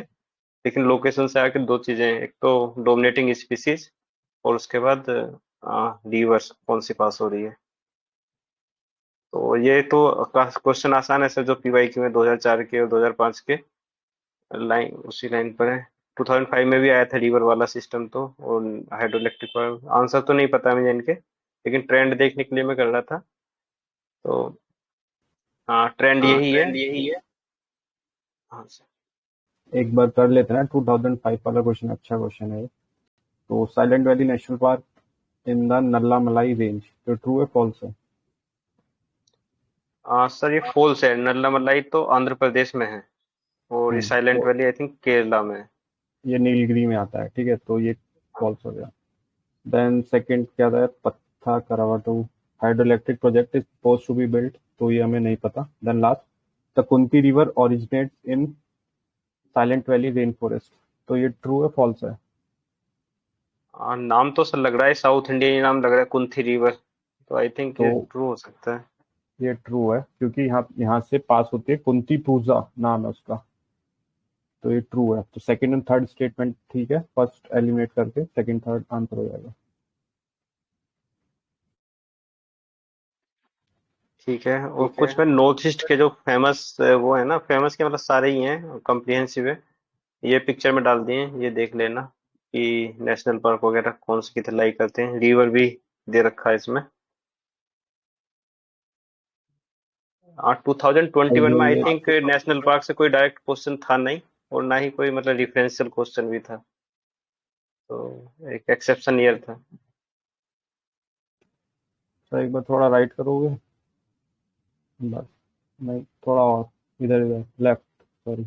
लेकिन लोकेशन से आके दो चीजें हैं, एक तो डोमिनेटिंग स्पीसीज और उसके बाद रिवर्स कौन सी पास हो रही है। तो ये तो क्वेश्चन आसान है सर, जो पीवाईक्यू में 2004 के और 2005 के लाइन उसी लाइन पर है। 2005 में भी आया था रिवर वाला सिस्टम तो, और हाइड्रो इलेक्ट्रिक पर आंसर तो नहीं पता मुझे इनके, लेकिन ट्रेंड देखने के लिए मैं कर रहा था। तो हाँ, ट्रेंड यही है कि हाँ सर। एक बार कर लेते हैं ना, 2005 वाला क्वेश्चन अच्छा क्वेश्चन है। तो silent valley national park in the Nallamalai range, तो ट्रू है फॉल्स है? सर ये फॉल्स है, नल्लामलाई तो आंध्र प्रदेश में है, और ये साइलेंट तो वैली आई थिंक केरला में है। ये नीलगिरी में आता है, ठीक है, तो ये हाँ। फॉल्स हो गया। देन सेकंड क्या था, Pathrakadavu hydro electric project is suppose to be built, तो ये हमें नहीं पता। Then last, the Kunthi river originates in silent valley rain forest, तो ये ट्रू है फॉल्स है? नाम तो सर लग रहा है साउथ इंडियन ही नाम लग रहा है, कुंथी रिवर, तो आई थिंक तो ये ट्रू हो सकता है। ये ट्रू है, क्योंकि यहाँ यहाँ से पास होती है, कुंती पूजा नाम है उसका, तो ये ट्रू है। तो सेकंड एंड थर्ड स्टेटमेंट ठीक है, फर्स्ट एलिमिनेट करके सेकंड थर्ड आंसर हो जाएगा। ठीक है, और कुछ मैं नॉर्थ ईस्ट के जो फेमस वो है ना, फेमस के मतलब सारे ही हैं, कॉम्प्रिहेंसिव है, ये पिक्चर में डाल दिए हैं, ये देख लेना कि नेशनल पार्क वगैरह कौन से कितने लाइक करते हैं। रिवर भी दे रखा है इसमें। 2021 में आई ये थिंक नेशनल पार्क से कोई डायरेक्ट क्वेश्चन था नहीं, और ना ही कोई मतलब रिफरेंशियल क्वेश्चन भी था, तो एक एक्सेप्शन ईयर था। सर एक बार थोड़ा राइट करोगे, बस नहीं थोड़ा और इधर इधर लेफ्ट, सॉरी।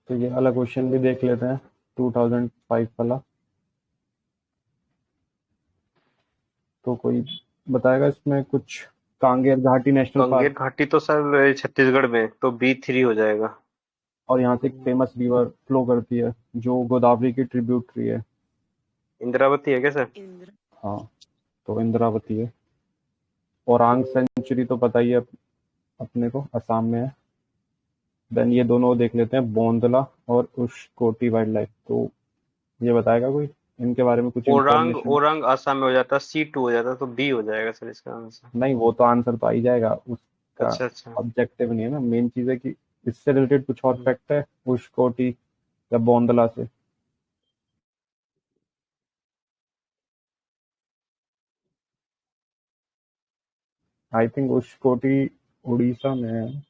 तो ये वाला क्वेश्चन भी देख लेते हैं, 2005 वाला। तो कोई बताएगा इसमें कुछ? कांगेर घाटी नेशनल गंगेर पार्क, घाटी तो सर छत्तीसगढ़ में, तो B3 हो जाएगा। और यहाँ से एक फेमस रिवर फ्लो करती है जो गोदावरी की ट्रिब्यूटरी है। इंद्रावती है क्या सर? इंद्र हाँ, तो इंद्रावती है। ओरांग सेंचुरी तो पता ही है अपने को, असम में है। देन ये दोनों देख लेते हैं, बोंदला और उशकोटी वाइल्ड लाइफ, तो ये बताएगा कोई इनके बारे में कुछ ओरांग, इंफॉर्मेशन? ओरांग असम में हो जाता, C2 हो जाता, तो B हो जाएगा सर इसका आंसर। नहीं, वो तो आंसर तो आ ही जाएगा उसका, अच्छा अच्छा। ऑब्जेक्टिव नहीं है ना, मेन चीज है कि इससे रिलेटेड कुछ और फैक्ट है उशकोटी या बोंदला से? आई थिंक उशकोटी उड़ीसा में है।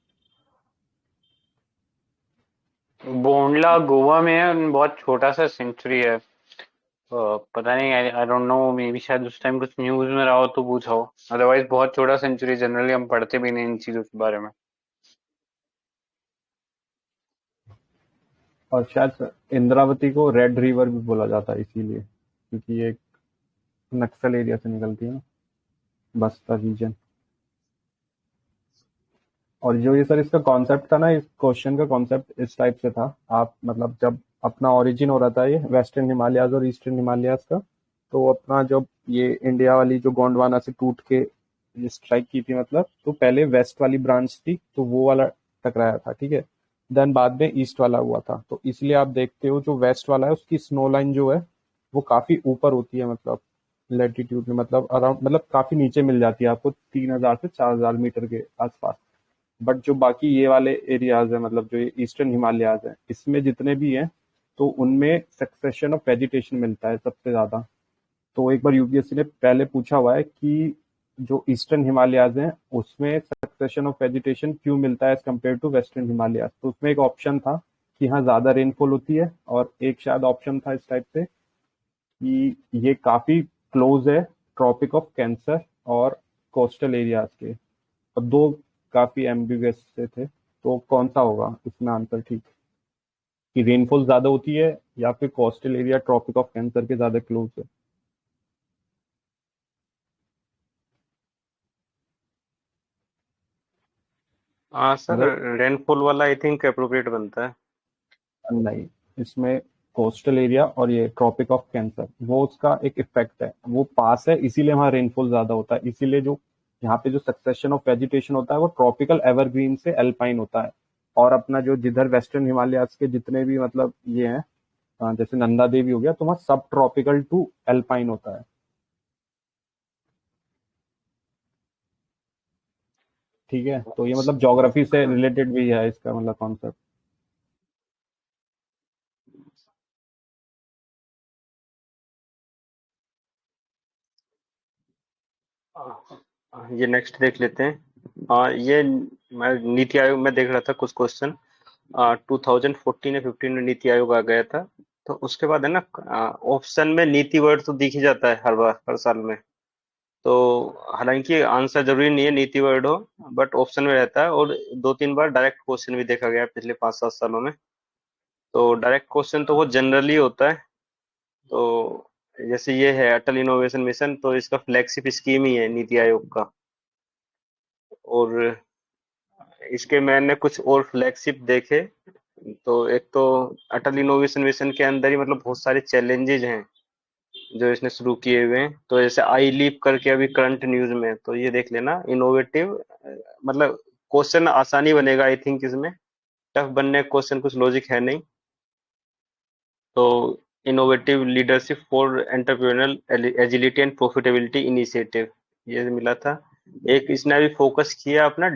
बोंडला गोवा में है, बहुत छोटा सा सेंचुरी है। पता नहीं, I don't know, may be शायद उस टाइम कुछ न्यूज में रहा हो तो पूछा हो। अदरवाइज बहुत छोटा सेंचुरी, जनरली हम पढ़ते भी नहीं इन चीजों के बारे में। और शायद इंद्रावती को रेड रिवर भी बोला जाता है इसीलिए, क्योंकि ये एक नक्सल एरिया से निकलती है ना, बस्तर रीजन। और जो ये सर इसका कॉन्सेप्ट था ना, इस क्वेश्चन का कॉन्सेप्ट इस टाइप से था। आप मतलब जब अपना ओरिजिन हो रहा था ये वेस्टर्न हिमालयाज और ईस्टर्न हिमालयाज का, तो अपना जब ये इंडिया वाली जो गोंडवाना से टूट के स्ट्राइक की थी, मतलब तो पहले वेस्ट वाली ब्रांच थी तो वो वाला टकराया था, ठीक है। देन बाद में ईस्ट वाला हुआ था, तो इसलिए आप देखते हो जो वेस्ट वाला है उसकी स्नो लाइन जो है वो काफी ऊपर होती है, मतलब लेटीट्यूड में, मतलब अराउंड, मतलब काफी नीचे मिल जाती है आपको 3000 से 4000 मीटर के आसपास। बट जो बाकी ये वाले एरियाज है, मतलब जो ईस्टर्न हिमालयाज है, इसमें जितने भी हैं तो उनमें सक्सेशन ऑफ वेजिटेशन मिलता है सबसे ज्यादा। तो एक बार यूपीएससी ने पहले पूछा हुआ है कि जो ईस्टर्न हिमालयाज हैं उसमें सक्सेशन ऑफ वेजिटेशन क्यों मिलता है as compare to western Himalayas. तो उसमें एक ऑप्शन था कि हाँ ज्यादा रेनफॉल होती है, और एक शायद ऑप्शन था इस टाइप से कि ये काफी क्लोज है ट्रॉपिक ऑफ कैंसर और कोस्टल एरियाज के। और दो काफी एम्बिगुअस से थे, तो कौन सा होगा इसमें आंसर ठीक, कि रेनफॉल ज्यादा होती है या फिर coastal area tropic of cancer के ज्यादा क्लोज है। हाँ सर, मतलब रेनफॉल वाला आई थिंक अप्रोप्रिएट बनता है। नहीं, इसमें कोस्टल एरिया और ये ट्रॉपिक ऑफ कैंसर वो उसका एक इफेक्ट है, वो पास है इसीलिए वहाँ रेनफॉल ज्यादा होता है। इसीलिए जो यहाँ पे जो सक्सेशन ऑफ वेजिटेशन होता है वो ट्रॉपिकल एवरग्रीन से एल्पाइन होता है। और अपना जो जिधर वेस्टर्न हिमालयाज के जितने भी मतलब ये हैं, जैसे नंदा देवी हो गया, तो वहाँ सब ट्रॉपिकल टू एल्पाइन होता है, ठीक है। तो ये मतलब ज्योग्राफी से रिलेटेड भी है इसका मतलब कॉन्सेप्ट। ये नेक्स्ट देख लेते हैं। ये मैं नीति आयोग में देख रहा था कुछ क्वेश्चन। 2014 या 15 में नीति आयोग आ गया था, तो उसके बाद है ना, ऑप्शन में नीति वर्ड तो दिख ही जाता है हर बार, हर साल में। तो हालांकि आंसर जरूरी नहीं है नीति वर्ड हो, बट ऑप्शन में रहता है। और 2-3 बार डायरेक्ट क्वेश्चन भी देखा गया है पिछले 5-7 सालों में। तो डायरेक्ट क्वेश्चन तो वो जनरली होता है। तो जैसे ये है अटल इनोवेशन मिशन, तो इसका फ्लैगशिप स्कीम ही है नीति आयोग का। और इसके मैंने कुछ और फ्लैगशिप देखे, तो एक तो अटल इनोवेशन मिशन के अंदर ही मतलब बहुत सारे चैलेंजेज हैं जो इसने शुरू किए हुए हैं। तो जैसे आई लीप करके अभी करंट न्यूज में है, तो ये देख लेना इनोवेटिव, मतलब क्वेश्चन आसानी बनेगा आई थिंक इसमें, टफ बनने क्वेश्चन कुछ लॉजिक है नहीं। तो innovative leadership for entrepreneurial agility and profitability initiative, ये मिला था। एक इसने अभी फोकस किया अपना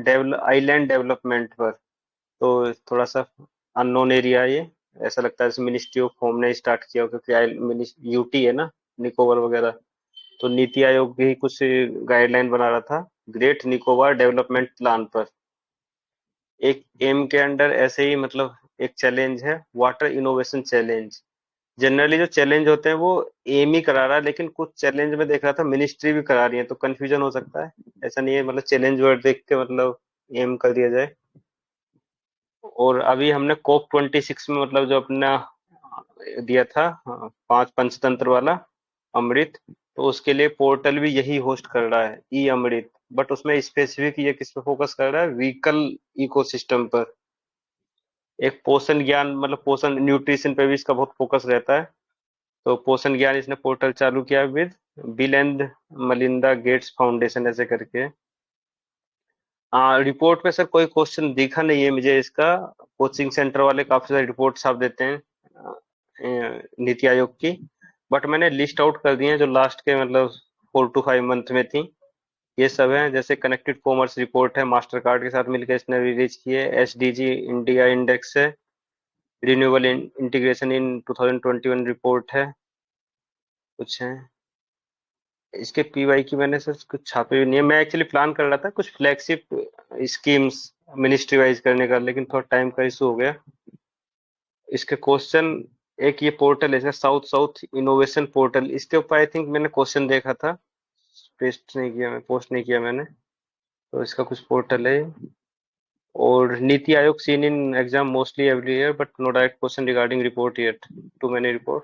आइलैंड डेवलपमेंट पर। तो थोड़ा सा अननोन एरिया है ये, ऐसा लगता है जैसे मिनिस्ट्री ऑफ होम ने स्टार्ट किया हो, क्योंकि यूटी है ना, निकोबार वगैरह। तो नीति आयोग भी कुछ गाइडलाइन बना रहा था ग्रेट निकोबार डेवलपमेंट प्लान पर। एक एम के अंडर ऐसे ही मतलब एक चैलेंज है वाटर इनोवेशन चैलेंज। जनरली जो चैलेंज होते हैं वो एम ही करा रहा है, लेकिन कुछ चैलेंज में देख रहा था मिनिस्ट्री भी करा रही है, तो कंफ्यूजन हो सकता है। ऐसा नहीं है मतलब चैलेंज वर्ड देख के मतलब एम कर दिया जाए। और अभी हमने COP26 में मतलब जो अपना दिया था, 5 पंचतंत्र वाला अमृत, तो उसके लिए पोर्टल भी यही होस्ट कर रहा है, ई अमृत। बट उसमें स्पेसिफिक ये किस पे फोकस कर रहा है, व्हीकल इकोसिस्टम पर। एक पोषण ज्ञान मतलब पोषण न्यूट्रिशन पे भी इसका बहुत फोकस रहता है। तो पोषण ज्ञान इसने पोर्टल चालू किया with Bill and Melinda Gates Foundation ऐसे करके। रिपोर्ट में सर कोई क्वेश्चन दिखा नहीं है मुझे इसका। कोचिंग सेंटर वाले काफी सारी रिपोर्ट छाप देते हैं नीति आयोग की, बट मैंने लिस्ट आउट कर दी है जो लास्ट के मतलब 4 to 5 मंथ में थी। ये सब है, जैसे कनेक्टेड कॉमर्स रिपोर्ट है, मास्टर कार्ड के साथ मिलकर इसने रिलीज की है। एसडीजी इंडिया इंडेक्स है, रिन्यूएबल इंटीग्रेशन इन 2021 रिपोर्ट है, कुछ है। इसके पीवाई की मैंने सर कुछ छापे भी नहीं है। मैं एक्चुअली प्लान कर रहा था कुछ फ्लैगशिप स्कीम्स मिनिस्ट्री वाइज करने का, लेकिन थोड़ा टाइम का इशू हो गया। इसके क्वेश्चन, एक ये पोर्टल है इसका साउथ साउथ इनोवेशन पोर्टल, इसके ऊपर आई थिंक मैंने क्वेश्चन देखा था, पोस्ट नहीं किया मैंने। तो इसका कुछ पोर्टल है। और NITI Aayog seen in exam mostly every year but no direct question regarding report yet, too many report.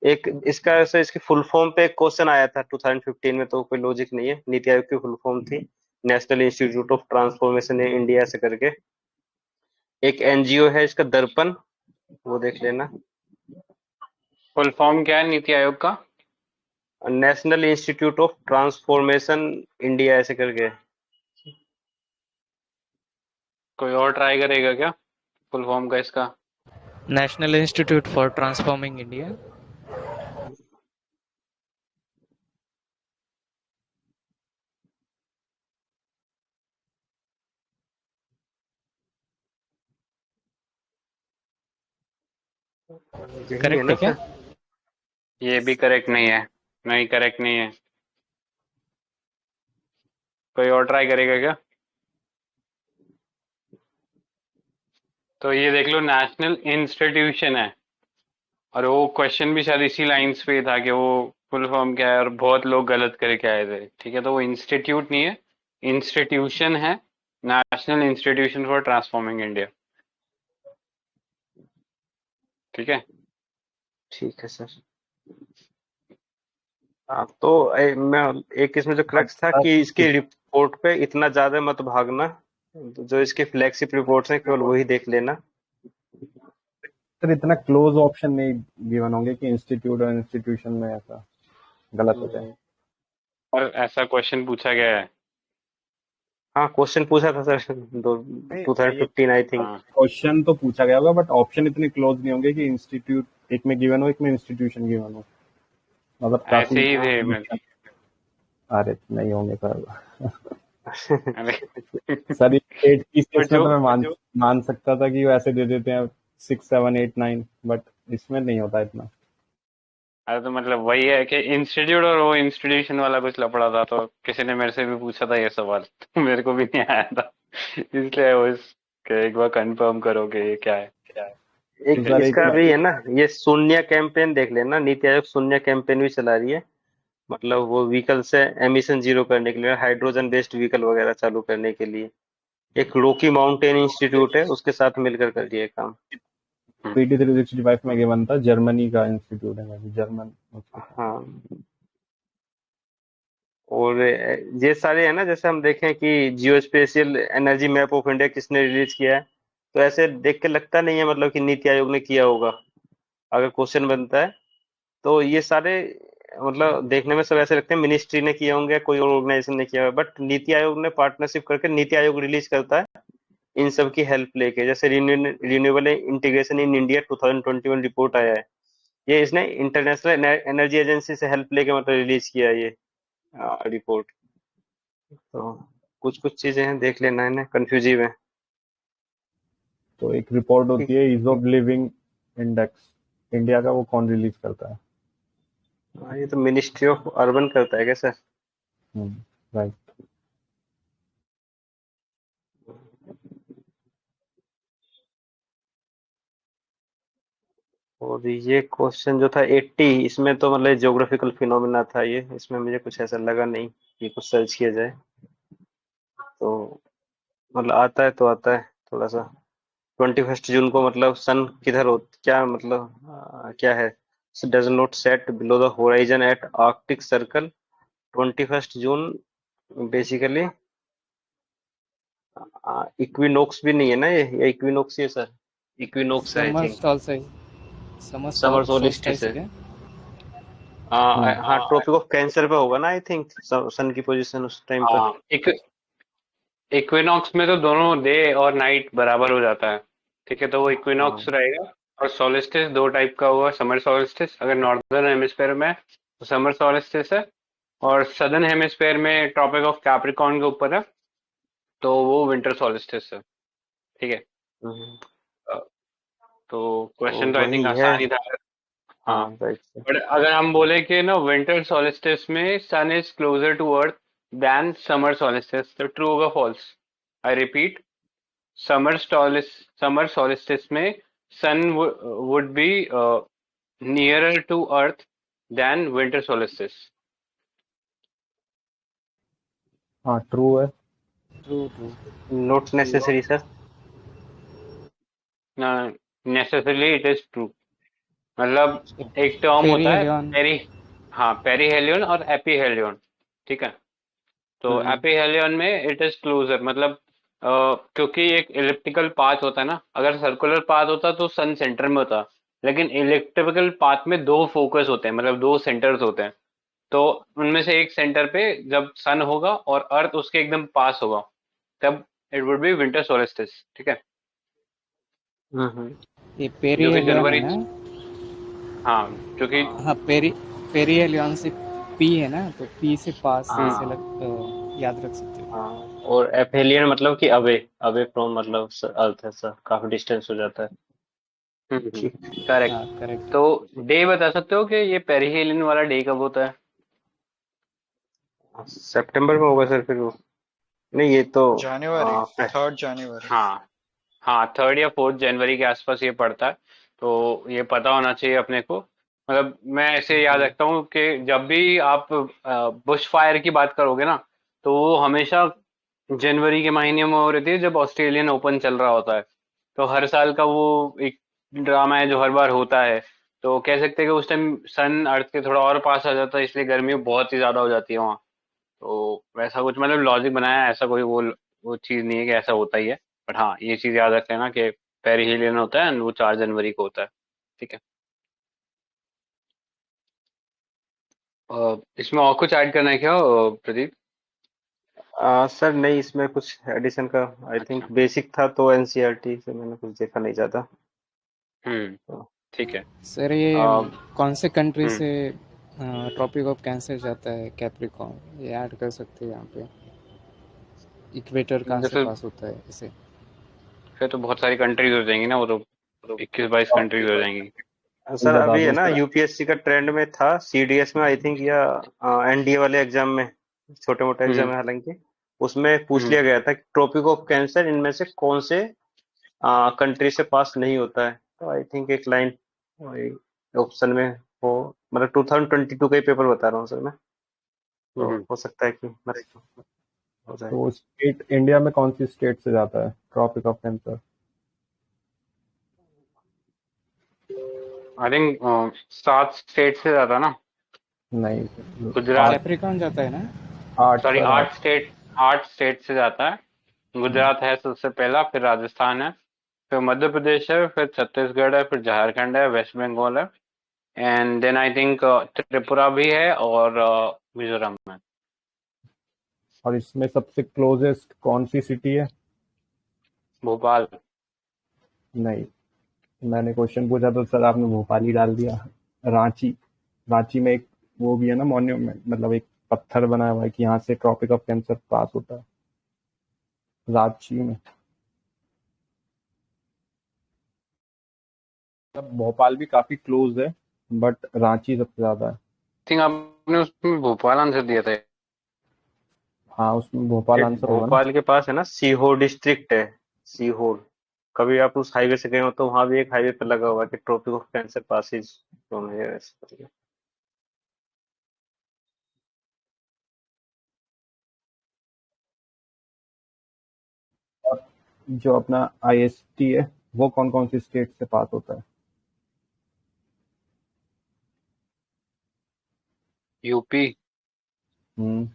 एक इसका ऐसे इसकी फुल फॉर्म पे एक क्वेश्चन आया था 2015 में, तो कोई लॉजिक नहीं है। नीति आयोग की फुल फॉर्म थी national institute of transformation in India से करके। एक एनजीओ है इसका दर्पण, वो देख लेना। फुल फॉर्म क्या है नीति आयोग का? National institute of transformation India ऐसे करके। कोई और ट्राई करेगा क्या फुल फॉर्म का इसका? National institute for transforming India. यही है करेक्ट ना है क्या? सर? ये भी करेक्ट नहीं है। नहीं, करेक्ट नहीं है। कोई और ट्राई करेगा क्या? तो ये देख लो, नेशनल इंस्टीट्यूशन है, और वो क्वेश्चन भी शायद इसी लाइंस पे था कि वो फुल फॉर्म क्या है, और बहुत लोग गलत करके आए थे। ठीक है, तो वो इंस्टीट्यूट नहीं है, इंस्टीट्यूशन है, national institution for transforming India. ठीक है। ठीक है सर। हाँ तो मैं एक इसमें जो क्रक्स था अच्छा, कि इसकी रिपोर्ट पे इतना ज्यादा मत भागना, तो जो इसके फ्लैगशिप रिपोर्ट्स हैं केवल वही देख लेना। सर इतना क्लोज ऑप्शन नहीं गिवन होंगे कि इंस्टीट्यूट और इंस्टीट्यूशन में ऐसा गलत हो जाए। और ऐसा क्वेश्चन पूछा गया है। हाँ क्वेश्चन पूछा था सर, नहीं, 2015 आई थिंक। हाँ, क्वेश्चन तो पूछा गया होगा बट ऑप्शन इतने क्लोज नहीं होंगे कि इंस्टीट्यूट एक में गिवन हो, एक में इंस्टीट्यूशन गिवन हो। मतलब काफी ऐसे ही थे अरे नहीं होंगे सर। अरे सर ये 8 की तो केस में तो जो मैं मान सकता था कि वो ऐसे दे देते हैं 6 7 8 9, बट इसमें नहीं होता इतना। अरे तो मतलब वही है कि इंस्टीट्यूट और वो इंस्टीट्यूशन वाला कुछ लफड़ा था, तो किसी ने मेरे से भी पूछा था ये सवाल, तो मेरे को भी नहीं आया था, इसलिए वो एक बार कंफर्म करो कि ये क्या है। एक सर एक इसका भी है ना, ये शून्य कैंपेन देख लेना। नीति आयोग शून्य कैंपेन भी चला रही है, मतलब वो व्हीकल से एमिशन जीरो करने के लिए, हाइड्रोजन बेस्ड व्हीकल वगैरह चालू करने के लिए। एक रोकी माउंटेन इंस्टीट्यूट है, उसके साथ मिलकर कर रही है काम। PT 365 में गिवन था, जर्मनी का इंस्टीट्यूट है, जर्मन। हाँ, और ये सारे है ना, जैसे हम देखें कि geospatial energy map of India किसने रिलीज किया है, तो ऐसे देख के लगता नहीं है मतलब कि नीति आयोग ने किया होगा। अगर क्वेश्चन बनता है तो ये सारे मतलब देखने में सब ऐसे लगते हैं मिनिस्ट्री ने किए होंगे, कोई और ऑर्गेनाइजेशन ने किया होगा, बट नीति आयोग ने पार्टनरशिप करके नीति आयोग रिलीज करता है इन सब की हेल्प लेके। जैसे renewable integration in India 2021 report आया है, ये इसने इंटरनेशनल एनर्जी एजेंसी से हेल्प लेके मतलब रिलीज किया है ये रिपोर्ट। तो कुछ कुछ चीजें हैं, देख लेना है ना, कंफ्यूजिव है। तो एक रिपोर्ट ठीक। होती है ease of living index India का, वो कौन रिलीज करता है? ये तो मिनिस्ट्री ऑफ अर्बन करता है क्या सर? राइट। और ये क्वेश्चन जो था 80, इसमें तो मतलब ज्योग्राफिकल फिनोमिना था ये, इसमें मुझे कुछ ऐसा लगा नहीं कि कुछ सर्च किया जाए। तो मतलब आता है तो आता है थोड़ा सा। 21 जून को मतलब सन किधर हो, क्या मतलब क्या है, does not set below the horizon at Arctic Circle. 21 June basically equinox भी नहीं है ना, ये इक्विनोक्स ही है सर, इक्विनोक्स है I summer think. Summer solstice solstice है। है क्या? हाँ ट्रॉपिक ऑफ कैंसर पे होगा ना आई थिंक, सन की पोजीशन उस टाइम पर। हाँ, इक्विनॉक्स में तो दोनों डे और नाइट बराबर हो जाता है। ठीक है, तो वो इक्विनॉक्स रहेगा। और सोलिस्टिस दो टाइप का हुआ, समर सोलिस्टिस अगर नॉर्दर्न हेमिस्फेयर में तो समर सोलिस्टिस है, और सदर्न हेमिस्फेयर में ट्रॉपिक ऑफ कैप्रिकॉर्न के ऊपर है तो वो विंटर सोलिस्टिस है। ठीक है, हम्म, तो तो क्वेश्चन तो आई वही थिंक है। आसान ही था। हाँ हाँ राइट। बट अगर हम बोले कि ना विंटर सोलिस्टिस में sun is closer to earth than summer solstice, तो ट्रू होगा false? I repeat, summer solis summer solstice में sun would be nearer to earth than winter solstice. हाँ ट्रू है। True true. Not necessary sir. Necessarily it is true. मतलब एक टर्म होता है पेरीहेलियन। हाँ पेरीहेलियन और एपीहेलियन, ठीक है। तो एपीहेलियन में इट इज क्लोजर, मतलब क्योंकि एक इलिप्टिकल पाथ होता है ना, अगर सर्कुलर पाथ होता तो सन सेंटर में होता, लेकिन इलिप्टिकल पाथ में दो फोकस होते हैं, मतलब दो सेंटर्स होते हैं। तो उनमें से एक सेंटर पे जब सन होगा और अर्थ उसके एकदम पास होगा, तब it would be winter solstice, ठीक है। ये जो कि पेरीहेलियन है जनवरी, ना? हाँ जो कि हाँ, पेरीहेलियन से पी है ना, तो पी से पास से हाँ ऐसे याद रख सकते हो। हाँ, और एफेलियन मतलब कि अवे अवे फ्रॉम, मतलब अर्थ है सर, काफी डिस्टेंस हो जाता है। ठीक। करेक्ट। हाँ करेक्ट। तो डे बता सकते हो कि ये पेरिहेलियन वाला डे कब होता है? सितंबर में होगा सर फिर वो। नहीं ये तो जनवरी, 3rd जनवरी। हाँ हाँ 3rd या 4th जनवरी के आसपास ये पड़ता है, तो ये पता होना चाहिए अपने को। मतलब मैं ऐसे याद रखता हूँ कि जब भी आप बुश फायर की बात करोगे ना, तो वो हमेशा जनवरी के महीने में हो रही थी जब ऑस्ट्रेलियन ओपन चल रहा होता है। तो हर साल का वो एक ड्रामा है जो हर बार होता है। तो कह सकते हैं कि उस टाइम सन अर्थ के थोड़ा और पास आ जाता है, इसलिए गर्मी बहुत ही ज्यादा हो जाती है वहाँ। तो वैसा कुछ मतलब लॉजिक बनाया है, ऐसा कोई वो चीज नहीं है कि ऐसा होता ही है। बट हाँ ये चीज याद रख लेना कि पेरिहेलियन होता है and वो 4 जनवरी को होता है, ठीक है। इसमें और कुछ ऐड करना है क्या प्रदीप? सर नहीं, इसमें कुछ एडिशन का आई अच्छा। थिंक बेसिक था, तो एनसीईआरटी से मैंने कुछ देखा नहीं ज्यादा। तो, ठीक है। सर ये अ, कौन से कंट्री हम्म से ट्रॉपिक ऑफ कैंसर जाता है कैप्रिकॉर्न, ये ऐड कर सकते हैं यहाँ पे। इक्वेटर कहाँ से जैसे पास होता है इसे। फिर तो बहुत सारी कंट्रीज हो जाएंगी ना, वो तो 21-22 कंट्रीज हो जाएंगी। सर बता अभी है दो ना सर। यूपीएससी का ट्रेंड में था, सीडीएस में आई थिंक, या एनडीए वाले एग्जाम में, छोटे मोटे एग्जाम हम्म है हालांकि, उसमें पूछ हम्म लिया गया था कि ट्रॉपिक ऑफ कैंसर इनमें से कौन से कंट्री से पास नहीं होता है। तो आई थिंक एक लाइन ऑप्शन में हो, मतलब 2022 का ही पेपर बता रहा हूँ सर मैं, तो हम्म। हो सकता है कि मतलब हो जाए। तो स्टेट इंडिया में कौन सी स्टेट से जाता है tropic of cancer? I think 7 state से ज्यादा ना। नहीं, गुजरात, आठ। कैप्रिकॉर्न जाता है ना? आठ सॉरी सर, 8 आठ। स्टेट, 8 स्टेट से जाता है। गुजरात है सबसे पहला, फिर राजस्थान है, फिर मध्य प्रदेश है, फिर छत्तीसगढ़ है, फिर झारखंड है, वेस्ट बंगाल है, and then I think Tripura भी है, और मिजोरम है। और इसमें सबसे क्लोजेस्ट कौन सी सिटी है? भोपाल। नहीं, मैंने क्वेश्चन पूछा तो सर आपने भोपाल ही डाल दिया। रांची। रांची में एक वो भी है ना मॉन्यूमेंट, मतलब एक पत्थर बना हुआ है कि यहाँ से ट्रॉपिक ऑफ कैंसर पास होता है, रांची में। मतलब भोपाल भी काफी क्लोज है, बट रांची सबसे ज्यादा है। थिंक आपने उसमें भोपाल आंसर दिया था। हाँ, उसमें भोपाल एक आंसर होगा ना। भोपाल के पास है ना सीहोर डिस्ट्रिक्ट है, सीहोर। कभी आप उस हाईवे से गए हो तो वहां भी एक हाईवे पे लगा हुआ है कि tropic of cancer passes from here, ऐसे करके। और जो अपना आईएसटी है, वो कौन कौन सी स्टेट से पास होता है? यूपी हम्म।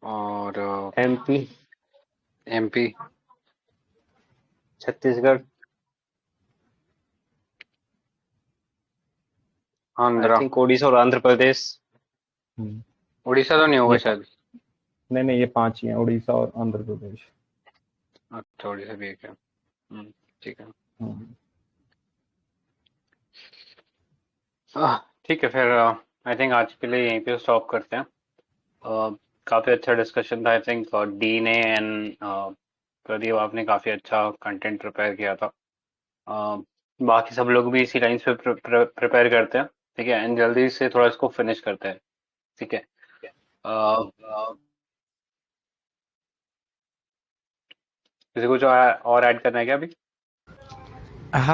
और एमपी, एमपी, छत्तीसगढ़, आई आंध्रा। थिंक ओडिशा और आंध्र प्रदेश। हम्म। उड़ीसा तो नहीं होगा ये शायद। नहीं नहीं, ये पांच ही हैं, उड़ीसा और आंध्र प्रदेश। अच्छा उड़ीसा भी एक है। ठीक है। हम्म। ठीक है फिर आई थिंक आज के लिए यहीं पे स्टॉप करते हैं। काफी अच्छा डिस्कशन था। आई थिंक डी ने एंड प्रदीप आपने काफी अच्छा कंटेंट प्रिपेयर किया था। बाकी सब लोग भी इसी लाइन पे प्रिपेयर करते हैं, ठीक है, एंड जल्दी से थोड़ा इसको फिनिश करते हैं, ठीक है। किसी को जो और ऐड करना है क्या अभी?